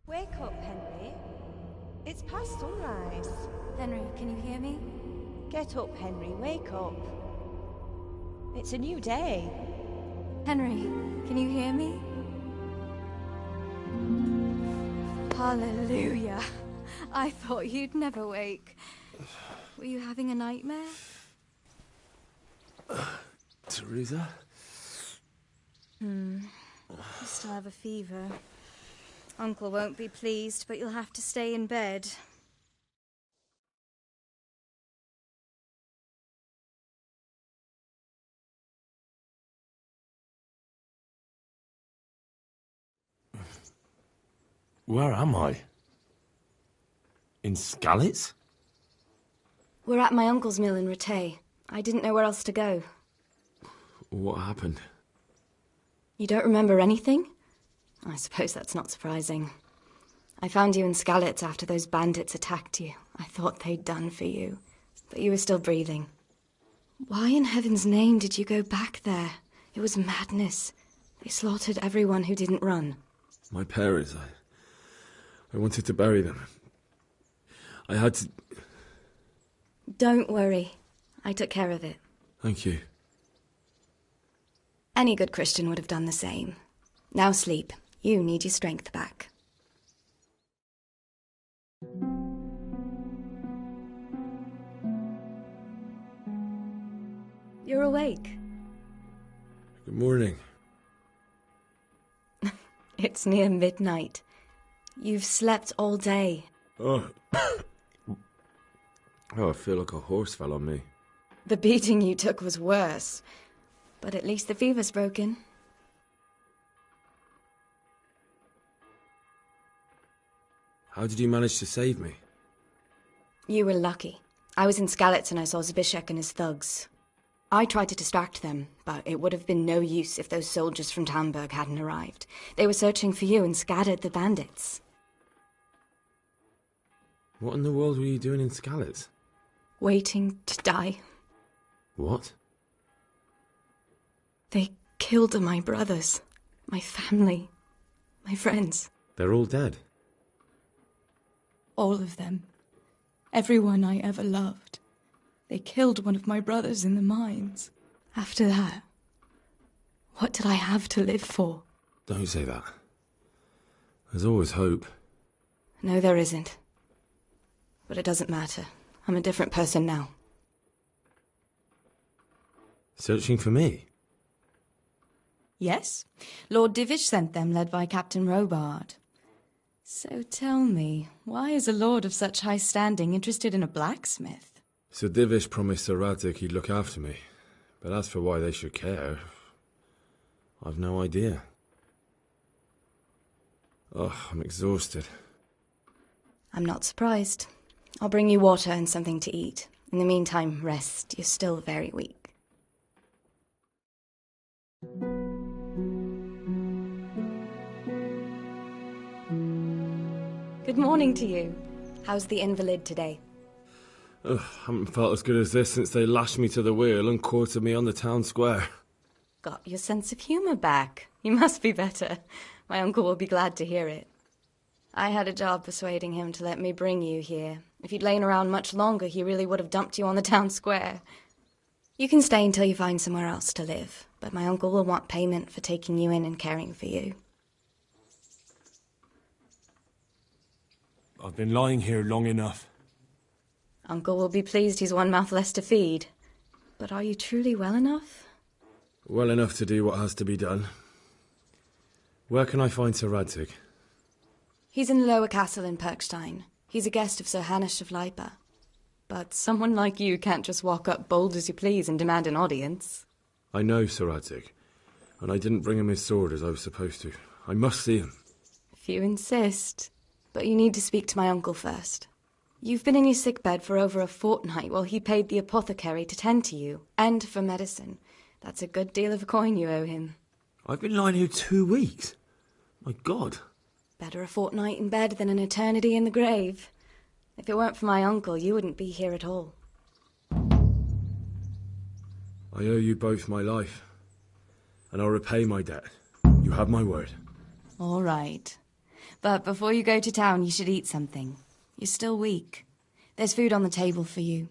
Wake up, Henry. It's past sunrise. Henry, can you hear me? Get up, Henry. Wake up. It's a new day. Henry, can you hear me? Hallelujah. I thought you'd never wake. Were you having a nightmare? Teresa? You still have a fever. Uncle won't be pleased, but you'll have to stay in bed. Where am I? In Skalitz? We're at my uncle's mill in Rattay. I didn't know where else to go. What happened? You don't remember anything? I suppose that's not surprising. I found you in Skalitz after those bandits attacked you. I thought they'd done for you, but you were still breathing. Why in heaven's name did you go back there? It was madness. They slaughtered everyone who didn't run. My parents, I wanted to bury them. I had to... Don't worry. I took care of it. Thank you. Any good Christian would have done the same. Now sleep. You need your strength back. You're awake. Good morning. It's near midnight. You've slept all day. Oh. I feel like a horse fell on me. The beating you took was worse. But at least the fever's broken. How did you manage to save me? You were lucky. I was in Skalitz and I saw Zbyszek and his thugs. I tried to distract them, but it would have been no use if those soldiers from Tamburg hadn't arrived. They were searching for you and scattered the bandits. What in the world were you doing in Skalitz? Waiting to die. What? They killed my brothers, my family, my friends. They're all dead. All of them. Everyone I ever loved. They killed one of my brothers in the mines. After that, what did I have to live for? Don't say that. There's always hope. No, there isn't. But it doesn't matter. I'm a different person now. Searching for me? Yes. Lord Divish sent them, led by Captain Robard. So tell me, why is a lord of such high standing interested in a blacksmith? Sir Divish promised Sir Radic he'd look after me. But as for why they should care, I've no idea. Oh, I'm exhausted. I'm not surprised. I'll bring you water and something to eat. In the meantime, rest. You're still very weak. Good morning to you. How's the invalid today? Ugh, haven't felt as good as this since they lashed me to the wheel and quartered me on the town square. Got your sense of humour back. You must be better. My uncle will be glad to hear it. I had a job persuading him to let me bring you here. If you'd lain around much longer, he really would have dumped you on the town square. You can stay until you find somewhere else to live, but my uncle will want payment for taking you in and caring for you. I've been lying here long enough. Uncle will be pleased he's one mouth less to feed. But are you truly well enough? Well enough to do what has to be done. Where can I find Sir Radzig? He's in the lower castle in Perkstein. He's a guest of Sir Hanush of Leipa. But someone like you can't just walk up bold as you please and demand an audience. I know Sir Radzig, and I didn't bring him his sword as I was supposed to. I must see him. If you insist. But you need to speak to my uncle first. You've been in your sickbed for over a fortnight while he paid the apothecary to tend to you, and for medicine. That's a good deal of coin you owe him. I've been lying here 2 weeks. My God. Better a fortnight in bed than an eternity in the grave. If it weren't for my uncle, you wouldn't be here at all. I owe you both my life, and I'll repay my debt. You have my word. All right. But before you go to town, you should eat something. You're still weak. There's food on the table for you.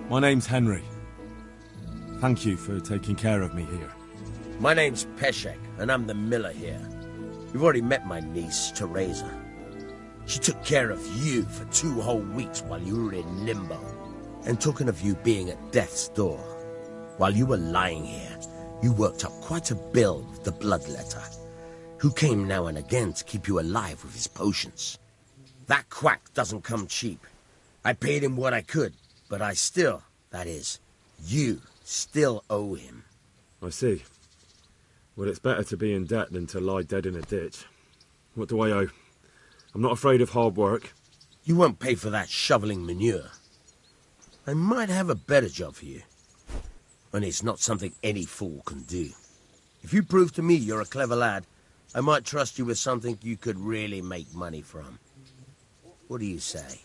My name's Henry. Thank you for taking care of me here. My name's Peshek, and I'm the miller here. You've already met my niece, Teresa. She took care of you for 2 whole weeks while you were in limbo. And talking of you being at death's door, while you were lying here, you worked up quite a bill with the bloodletter, who came now and again to keep you alive with his potions. That quack doesn't come cheap. I paid him what I could, but I still, that is, you still owe him. I see. Well, it's better to be in debt than to lie dead in a ditch. What do I owe? I'm not afraid of hard work. You won't pay for that shoveling manure. I might have a better job for you. And it's not something any fool can do. If you prove to me you're a clever lad, I might trust you with something you could really make money from. What do you say?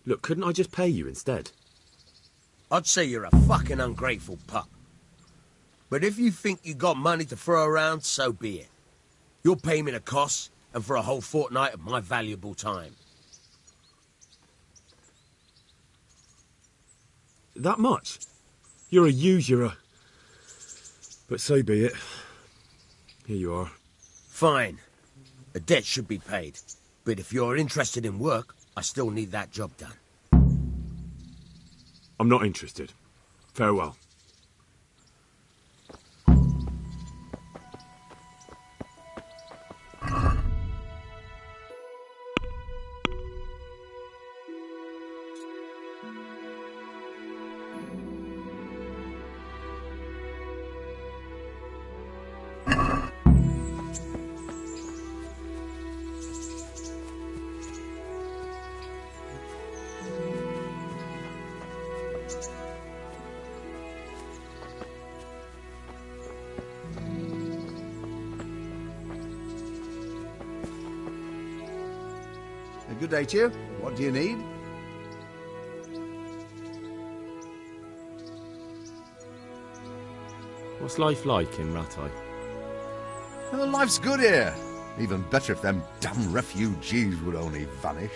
Look, couldn't I just pay you instead? I'd say you're a fucking ungrateful pup. But if you think you got money to throw around, so be it. You'll pay me the costs, and for a whole fortnight of my valuable time. That much? You're a usurer. But so be it. Here you are. Fine. The debt should be paid. But if you're interested in work, I still need that job done. I'm not interested. Farewell. Good day to you. What do you need? What's life like in Rattay? Well, life's good here. Even better if them damn refugees would only vanish.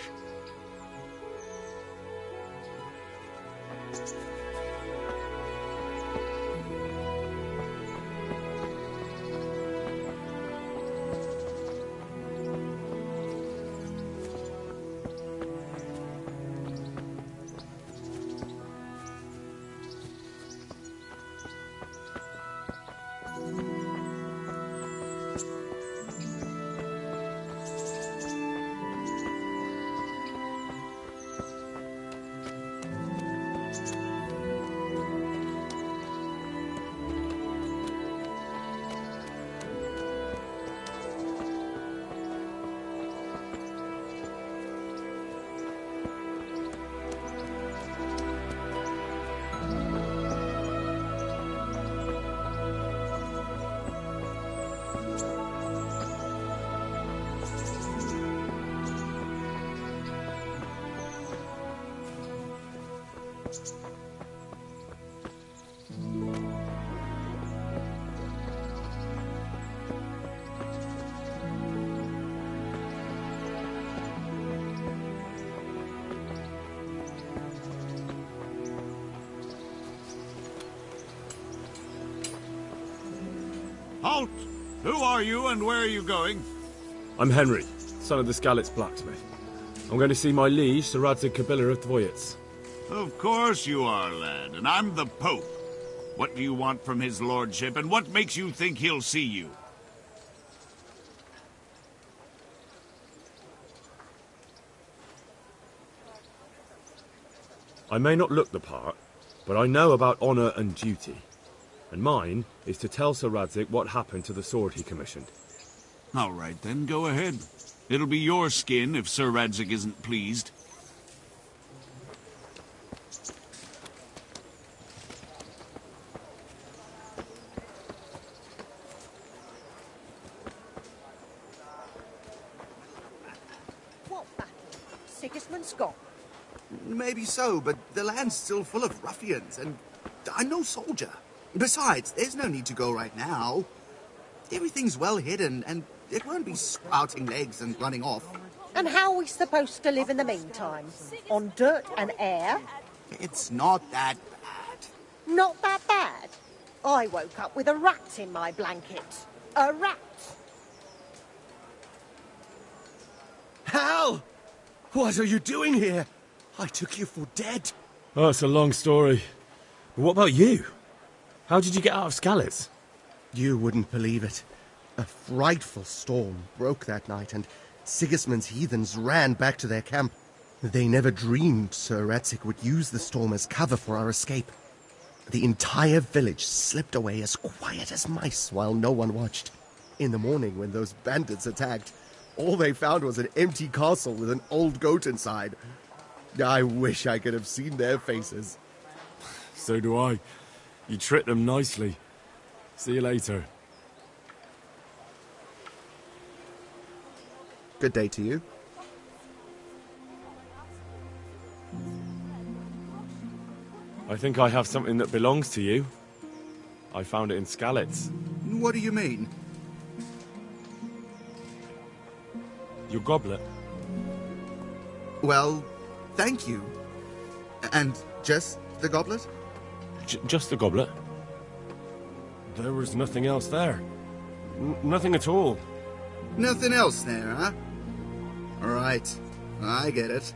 Halt! Who are you and where are you going? I'm Henry, son of the Skalitz blacksmith. I'm going to see my liege, Sir Radzig Kabila of Dvoyitz. Of course you are, lad, and I'm the Pope. What do you want from his lordship, and what makes you think he'll see you? I may not look the part, but I know about honour and duty. And mine is to tell Sir Radzig what happened to the sword he commissioned. All right, then, go ahead. It'll be your skin if Sir Radzig isn't pleased. What battle? Sigismund's gone. Maybe so, but the land's still full of ruffians, and I'm no soldier. Besides, there's no need to go right now. Everything's well hidden, and it won't be sprouting legs and running off. And how are we supposed to live in the meantime? On dirt and air? It's not that bad. Not that bad. I woke up with a rat in my blanket. A rat. Hal! What are you doing here? I took you for dead. Oh, it's a long story. But what about you? How did you get out of Skalitz? You wouldn't believe it. A frightful storm broke that night, and Sigismund's heathens ran back to their camp. They never dreamed Sir Radzig would use the storm as cover for our escape. The entire village slipped away as quiet as mice while no one watched. In the morning, when those bandits attacked, all they found was an empty castle with an old goat inside. I wish I could have seen their faces. So do I. You tricked them nicely. See you later. Good day to you. I think I have something that belongs to you. I found it in Skalitz. What do you mean? Your goblet. Well, thank you. And just the goblet? Just the goblet? There was nothing else there. Nothing at all. Nothing else there, huh? All right, I get it.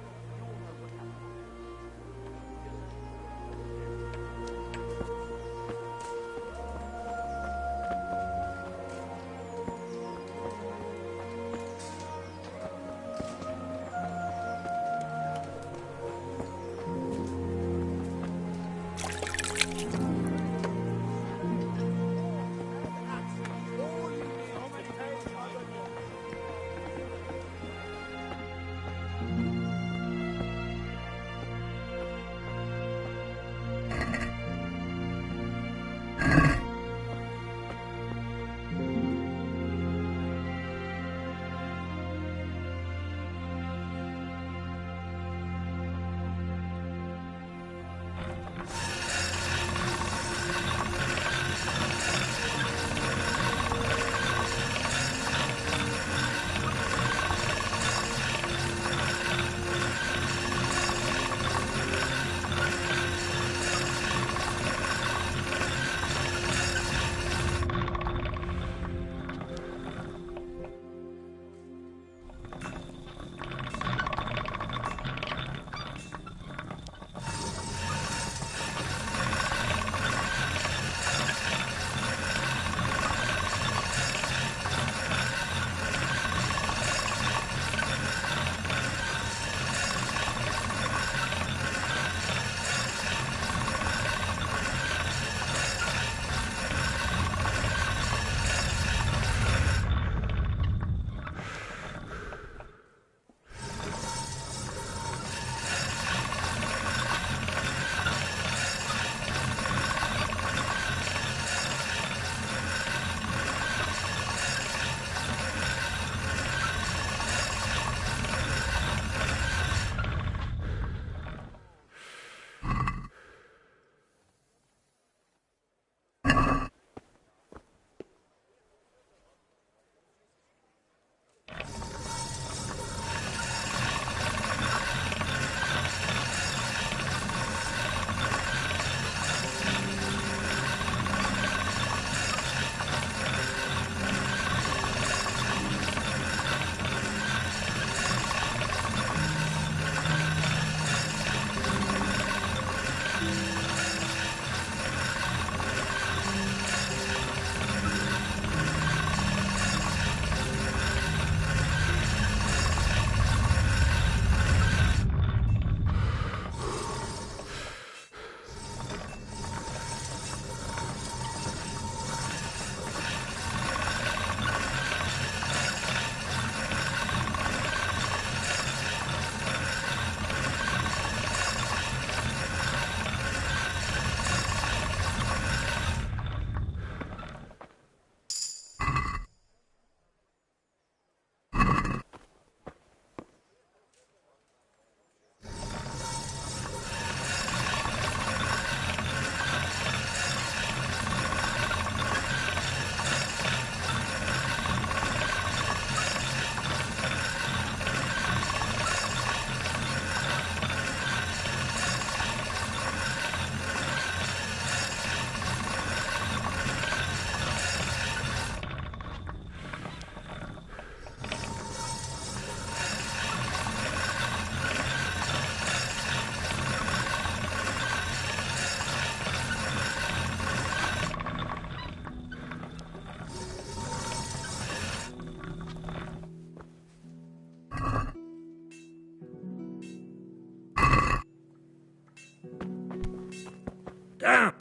Damn!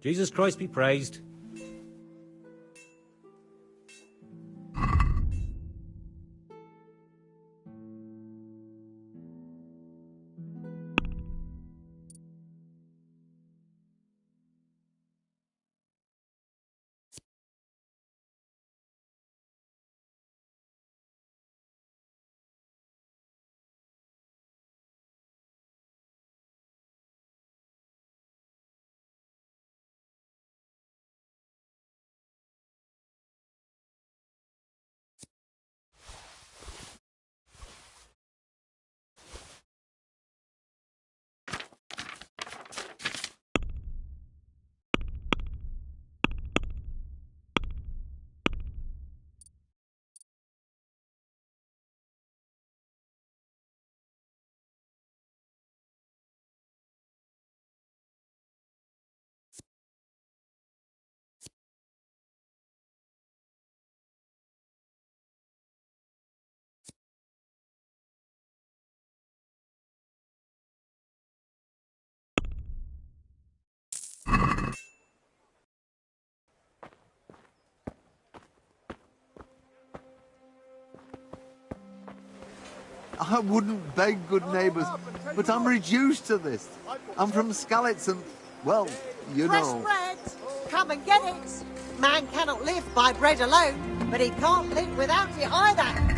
Jesus Christ be praised. I wouldn't beg good neighbours, but I'm reduced to this. I'm from Skalitz and, well, you Fresh know. bread! Come and get it! Man cannot live by bread alone, but he can't live without it either.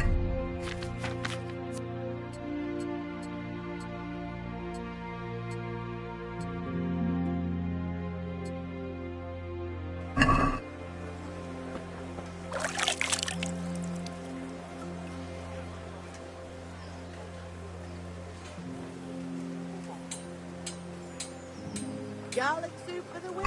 Garlic soup for the win.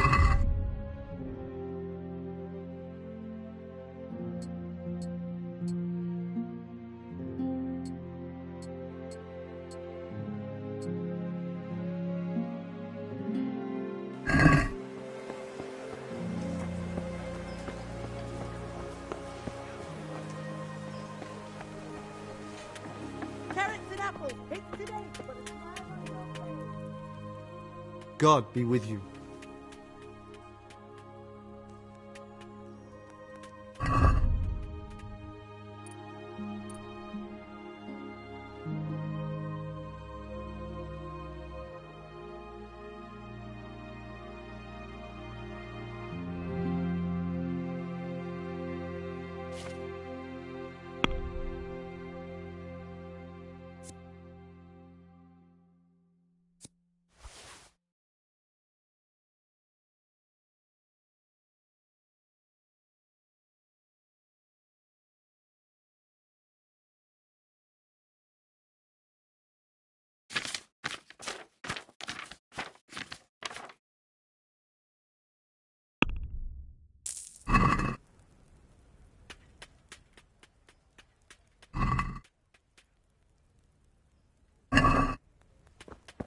Carrots and apples, picked today for the smile on your face. God be with you.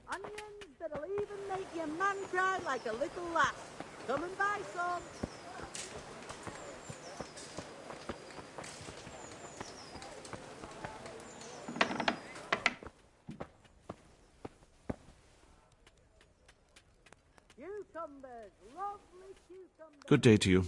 Onions that'll even make your man cry like a little lass. Come and buy some. Cucumbers, lovely cucumbers. Good day to you.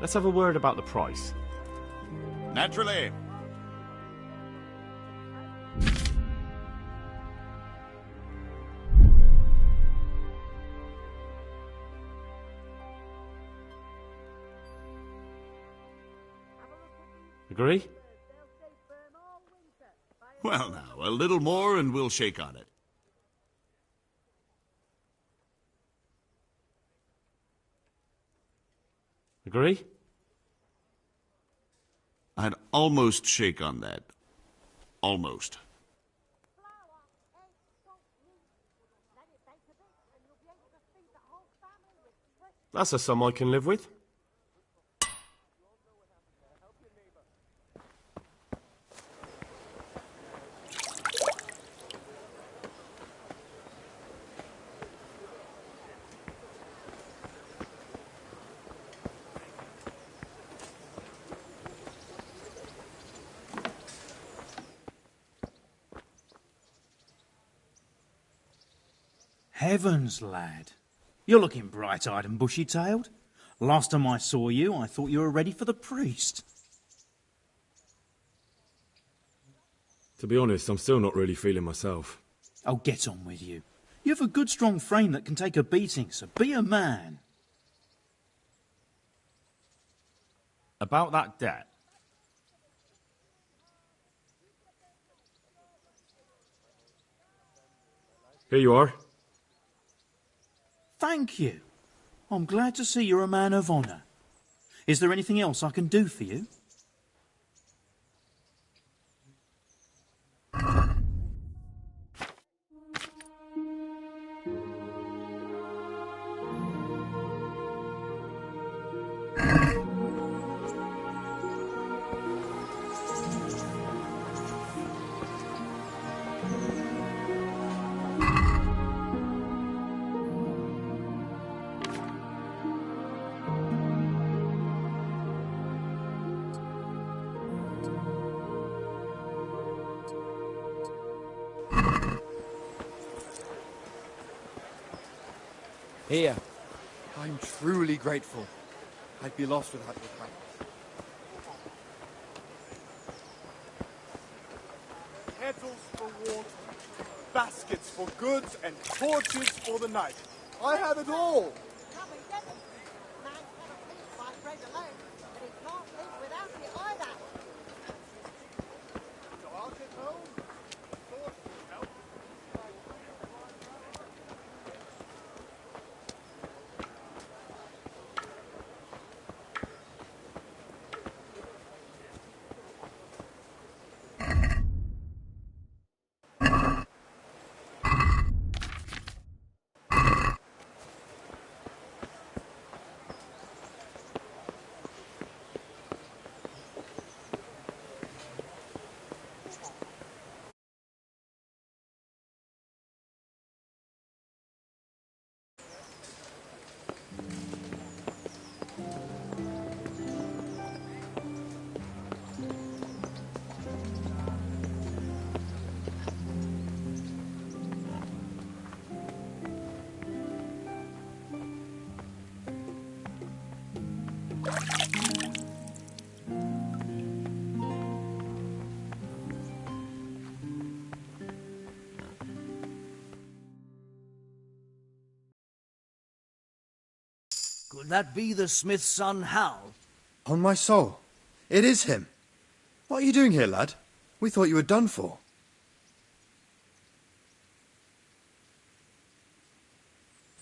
Let's have a word about the price. Naturally. Agree? Well now, a little more and we'll shake on it. Agree? I'd almost shake on that. Almost. That's a sum I can live with. Heavens, lad. You're looking bright-eyed and bushy-tailed. Last time I saw you, I thought you were ready for the priest. To be honest, I'm still not really feeling myself. Oh, get on with you. You have a good, strong frame that can take a beating, so be a man. About that debt. Here you are. Thank you. I'm glad to see you're a man of honour. Is there anything else I can do for you? Here. I'm truly grateful. I'd be lost without your help. Kettles for water, baskets for goods, and torches for the night. I have it all. Come and get it. Man cannot live by bread alone, but he can't live without it either. So I'll get home. Torches will help. Could that be the smith's son, Hal? On my soul. It is him. What are you doing here, lad? We thought you were done for.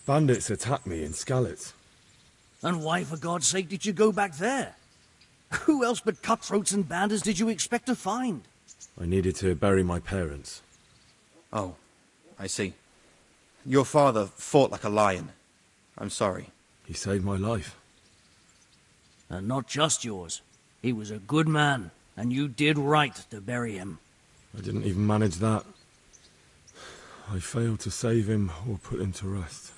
Bandits attacked me in Skalitz. And why, for God's sake, did you go back there? Who else but cutthroats and bandits did you expect to find? I needed to bury my parents. Oh, I see. Your father fought like a lion. I'm sorry. He saved my life. And not just yours. He was a good man, and you did right to bury him. I didn't even manage that. I failed to save him or put him to rest.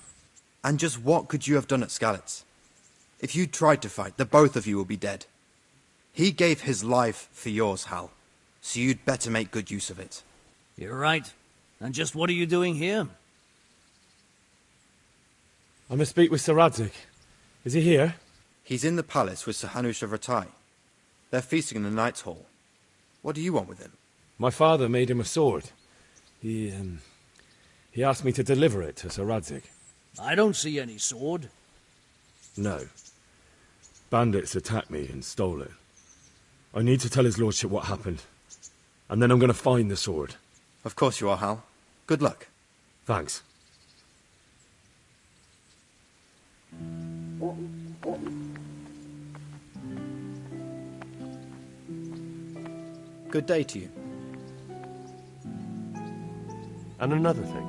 And just what could you have done at Skalitz? If you tried to fight, the both of you will be dead. He gave his life for yours, Hal. So you'd better make good use of it. You're right. And just what are you doing here? I must speak with Sir Radzig. Is he here? He's in the palace with Sir Hanush of Ratai. They're feasting in the Knight's Hall. What do you want with him? My father made him a sword. He asked me to deliver it to Sir Radzig. I don't see any sword. No. Bandits attacked me and stole it. I need to tell his lordship what happened. And then I'm going to find the sword. Of course you are, Hal. Good luck. Thanks. Good day to you. And another thing.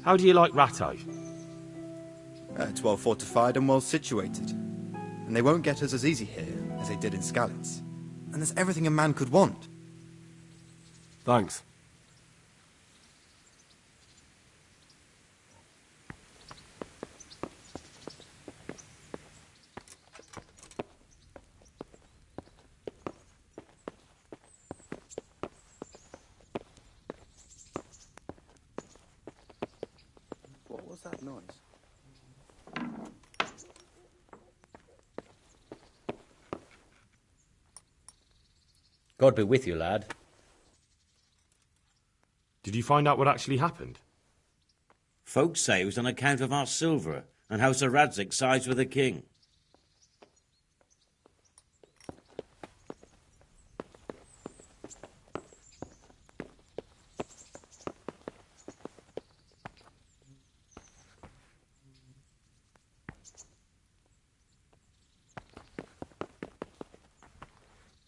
How do you like Ratto? It's well fortified and well situated. And they won't get us as easy here as they did in Skalitz. And there's everything a man could want. Thanks. What was that noise? God be with you, lad. Did you find out what actually happened? Folks say it was on account of our silver and how Sir Radzig sides with the king.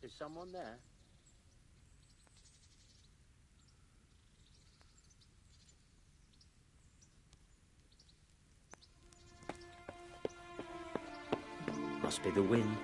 Is someone there? Must be the wind.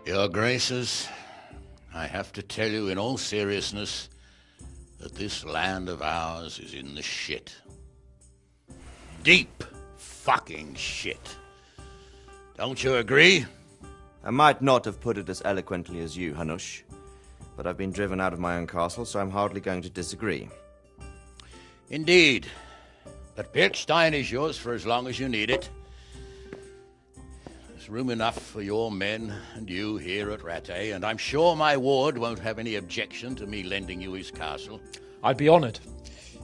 Your Graces, I have to tell you in all seriousness that this land of ours is in the shit. Deep fucking shit. Don't you agree? I might not have put it as eloquently as you, Hanush, but I've been driven out of my own castle, so I'm hardly going to disagree. Indeed. But Birkstein is yours for as long as you need it. There's room enough for your men and you here at Rattay, and I'm sure my ward won't have any objection to me lending you his castle. I'd be honoured.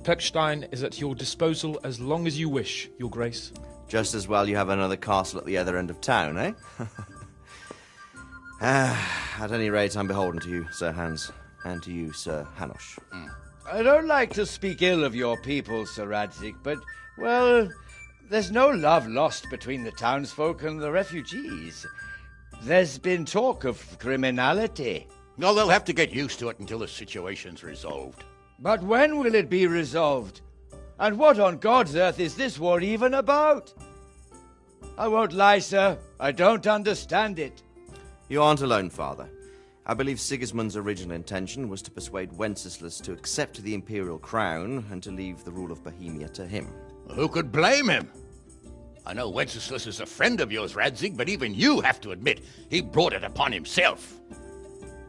Pechstein is at your disposal as long as you wish, Your Grace. Just as well you have another castle at the other end of town, eh? At any rate, I'm beholden to you, Sir Hans, and to you, Sir Hanush. I don't like to speak ill of your people, Sir Radzig, but, well, there's no love lost between the townsfolk and the refugees. There's been talk of criminality. No, they'll have to get used to it until the situation's resolved. But when will it be resolved? And what on God's earth is this war even about? I won't lie, sir. I don't understand it. You aren't alone, Father. I believe Sigismund's original intention was to persuade Wenceslas to accept the imperial crown and to leave the rule of Bohemia to him. Who could blame him? I know Wenceslas is a friend of yours, Radzig, but even you have to admit he brought it upon himself.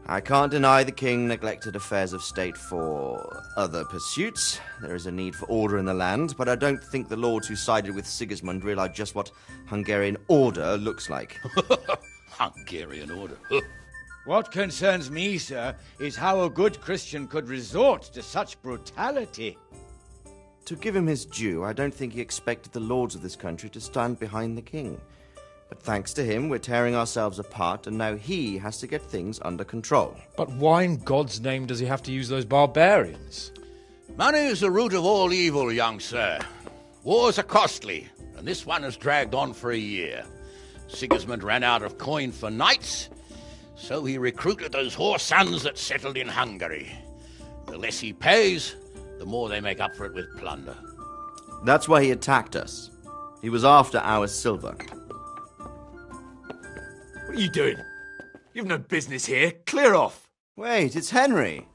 I can't deny the king neglected affairs of state for other pursuits. There is a need for order in the land, but I don't think the lords who sided with Sigismund realized just what Hungarian order looks like. Hungarian order? What concerns me, sir, is how a good Christian could resort to such brutality. To give him his due, I don't think he expected the lords of this country to stand behind the king. But thanks to him, we're tearing ourselves apart, and now he has to get things under control. But why in God's name does he have to use those barbarians? Money is the root of all evil, young sir. Wars are costly, and this one has dragged on for a year. Sigismund ran out of coin for knights, so he recruited those whore sons that settled in Hungary. The less he pays, the more they make up for it with plunder. That's why he attacked us. He was after our silver. What are you doing? You've no business here. Clear off. Wait, it's Henry.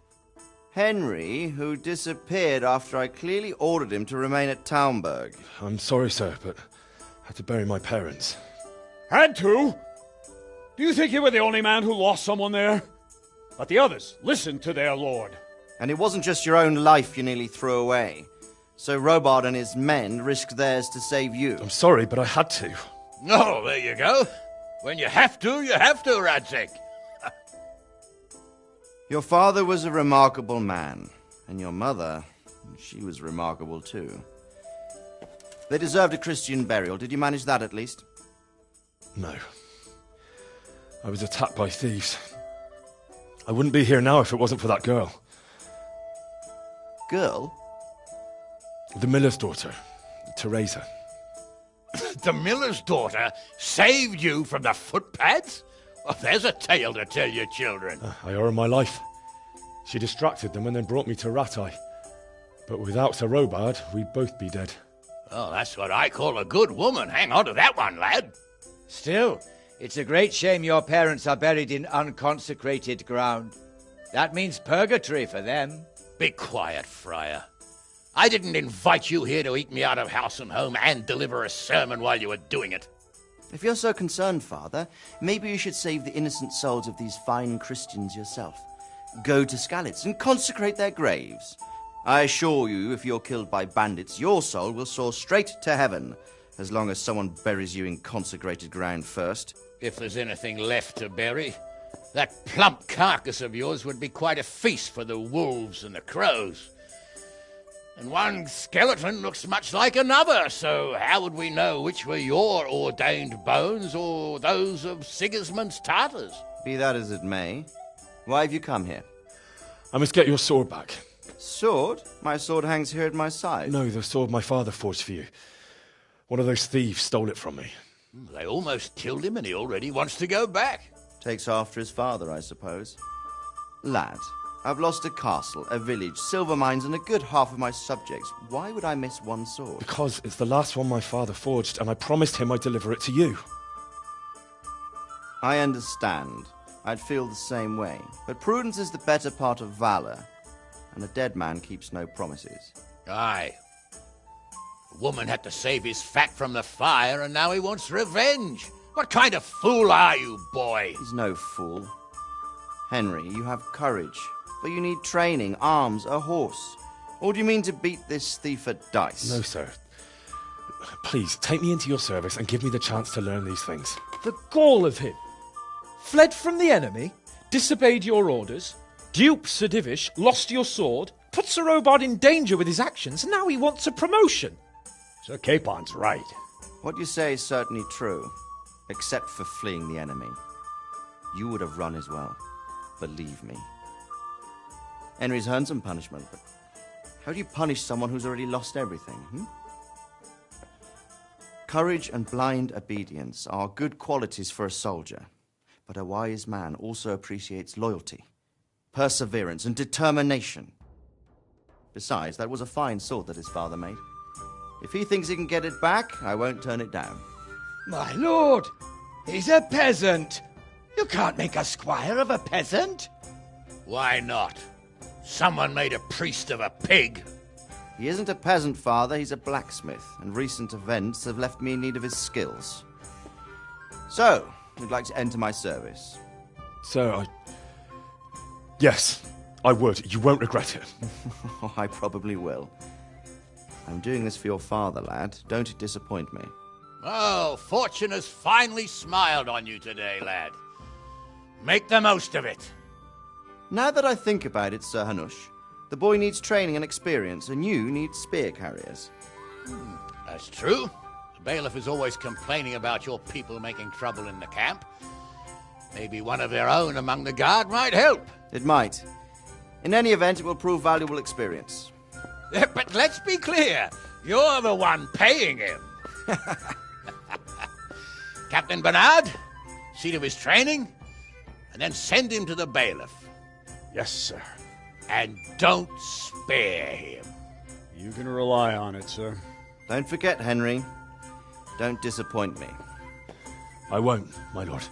Henry, who disappeared after I clearly ordered him to remain at Taunberg. I'm sorry, sir, but I had to bury my parents. Had to? Do you think you were the only man who lost someone there? But the others listened to their lord. And it wasn't just your own life you nearly threw away. So Robard and his men risked theirs to save you. I'm sorry, but I had to. Oh, there you go. When you have to, Radzig. Your father was a remarkable man, and your mother, she was remarkable too. They deserved a Christian burial. Did you manage that at least? No. I was attacked by thieves. I wouldn't be here now if it wasn't for that girl. Girl? The miller's daughter, Teresa. The miller's daughter saved you from the footpads? Well, there's a tale to tell your children. I owe her my life. She distracted them and then brought me to Ratai. But without Sir Robard, we'd both be dead. Oh, that's what I call a good woman. Hang on to that one, lad. Still, it's a great shame your parents are buried in unconsecrated ground. That means purgatory for them. Be quiet, Friar. I didn't invite you here to eat me out of house and home and deliver a sermon while you were doing it. If you're so concerned, Father, maybe you should save the innocent souls of these fine Christians yourself. Go to Skalitz and consecrate their graves. I assure you, if you're killed by bandits, your soul will soar straight to heaven, as long as someone buries you in consecrated ground first. If there's anything left to bury, that plump carcass of yours would be quite a feast for the wolves and the crows. And one skeleton looks much like another, so how would we know which were your ordained bones or those of Sigismund's Tartars? Be that as it may, why have you come here? I must get your sword back. Sword? My sword hangs here at my side. No, the sword my father forged for you. One of those thieves stole it from me. They almost killed him and he already wants to go back. Takes after his father, I suppose. Lad, I've lost a castle, a village, silver mines, and a good half of my subjects. Why would I miss one sword? Because it's the last one my father forged, and I promised him I'd deliver it to you. I understand. I'd feel the same way. But prudence is the better part of valor, and a dead man keeps no promises. Aye. The woman had to save his fat from the fire, and now he wants revenge. What kind of fool are you, boy? He's no fool. Henry, you have courage, but you need training, arms, a horse. Or do you mean to beat this thief at dice? No, sir. Please, take me into your service and give me the chance to learn these things. The gall of him. Fled from the enemy, disobeyed your orders, duped Sir Divish, lost your sword, put Sir Robard in danger with his actions, and now he wants a promotion. Sir Capon's right. What you say is certainly true, except for fleeing the enemy. You would have run as well, believe me. Henry's earned some punishment, but how do you punish someone who's already lost everything, Courage and blind obedience are good qualities for a soldier, but a wise man also appreciates loyalty, perseverance, and determination. Besides, that was a fine sword that his father made. If he thinks he can get it back, I won't turn it down. My lord, he's a peasant. You can't make a squire of a peasant. Why not? Someone made a priest of a pig. He isn't a peasant, Father. He's a blacksmith, and recent events have left me in need of his skills. So, you'd like to enter my service? Sir, Yes, I would. You won't regret it. I probably will. I'm doing this for your father, lad. Don't disappoint me. Oh, fortune has finally smiled on you today, lad. Make the most of it. Now that I think about it, Sir Hanush, the boy needs training and experience, and you need spear carriers. That's true. The bailiff is always complaining about your people making trouble in the camp. Maybe one of their own among the guard might help. It might. In any event, it will prove valuable experience. But let's be clear. You're the one paying him. Captain Bernard, see to his training, and then send him to the bailiff. Yes, sir. And don't spare him. You can rely on it, sir. Don't forget, Henry. Don't disappoint me. I won't, my lord.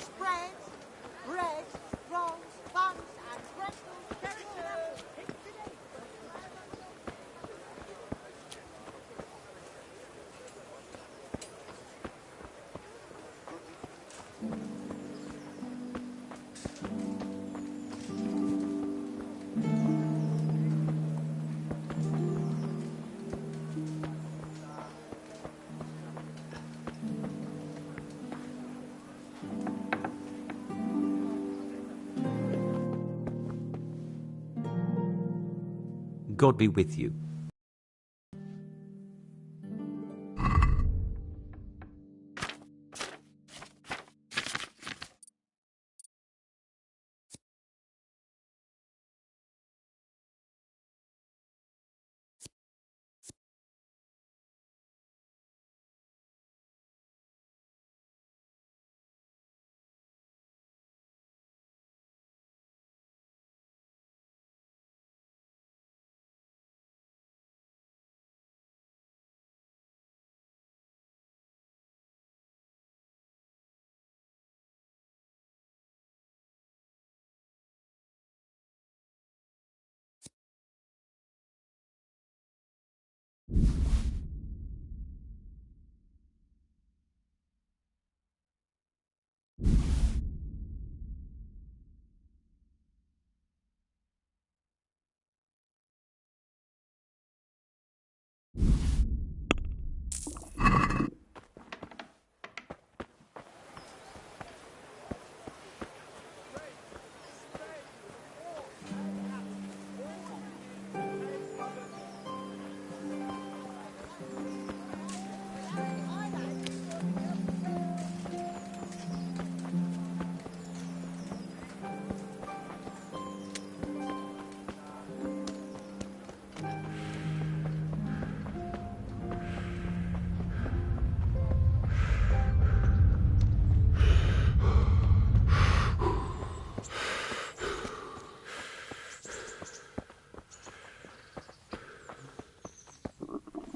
spread, bread, rolls, buns, and pretzels. God be with you.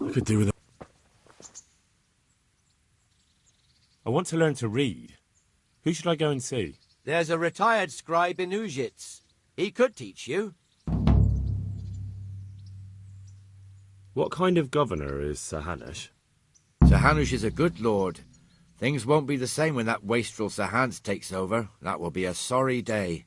I could do with it. I want to learn to read. Who should I go and see? There's a retired scribe in Uzhitz. He could teach you. What kind of governor is Sir Hanush? Sir Hanush is a good lord. Things won't be the same when that wastrel Sir Hans takes over. That will be a sorry day.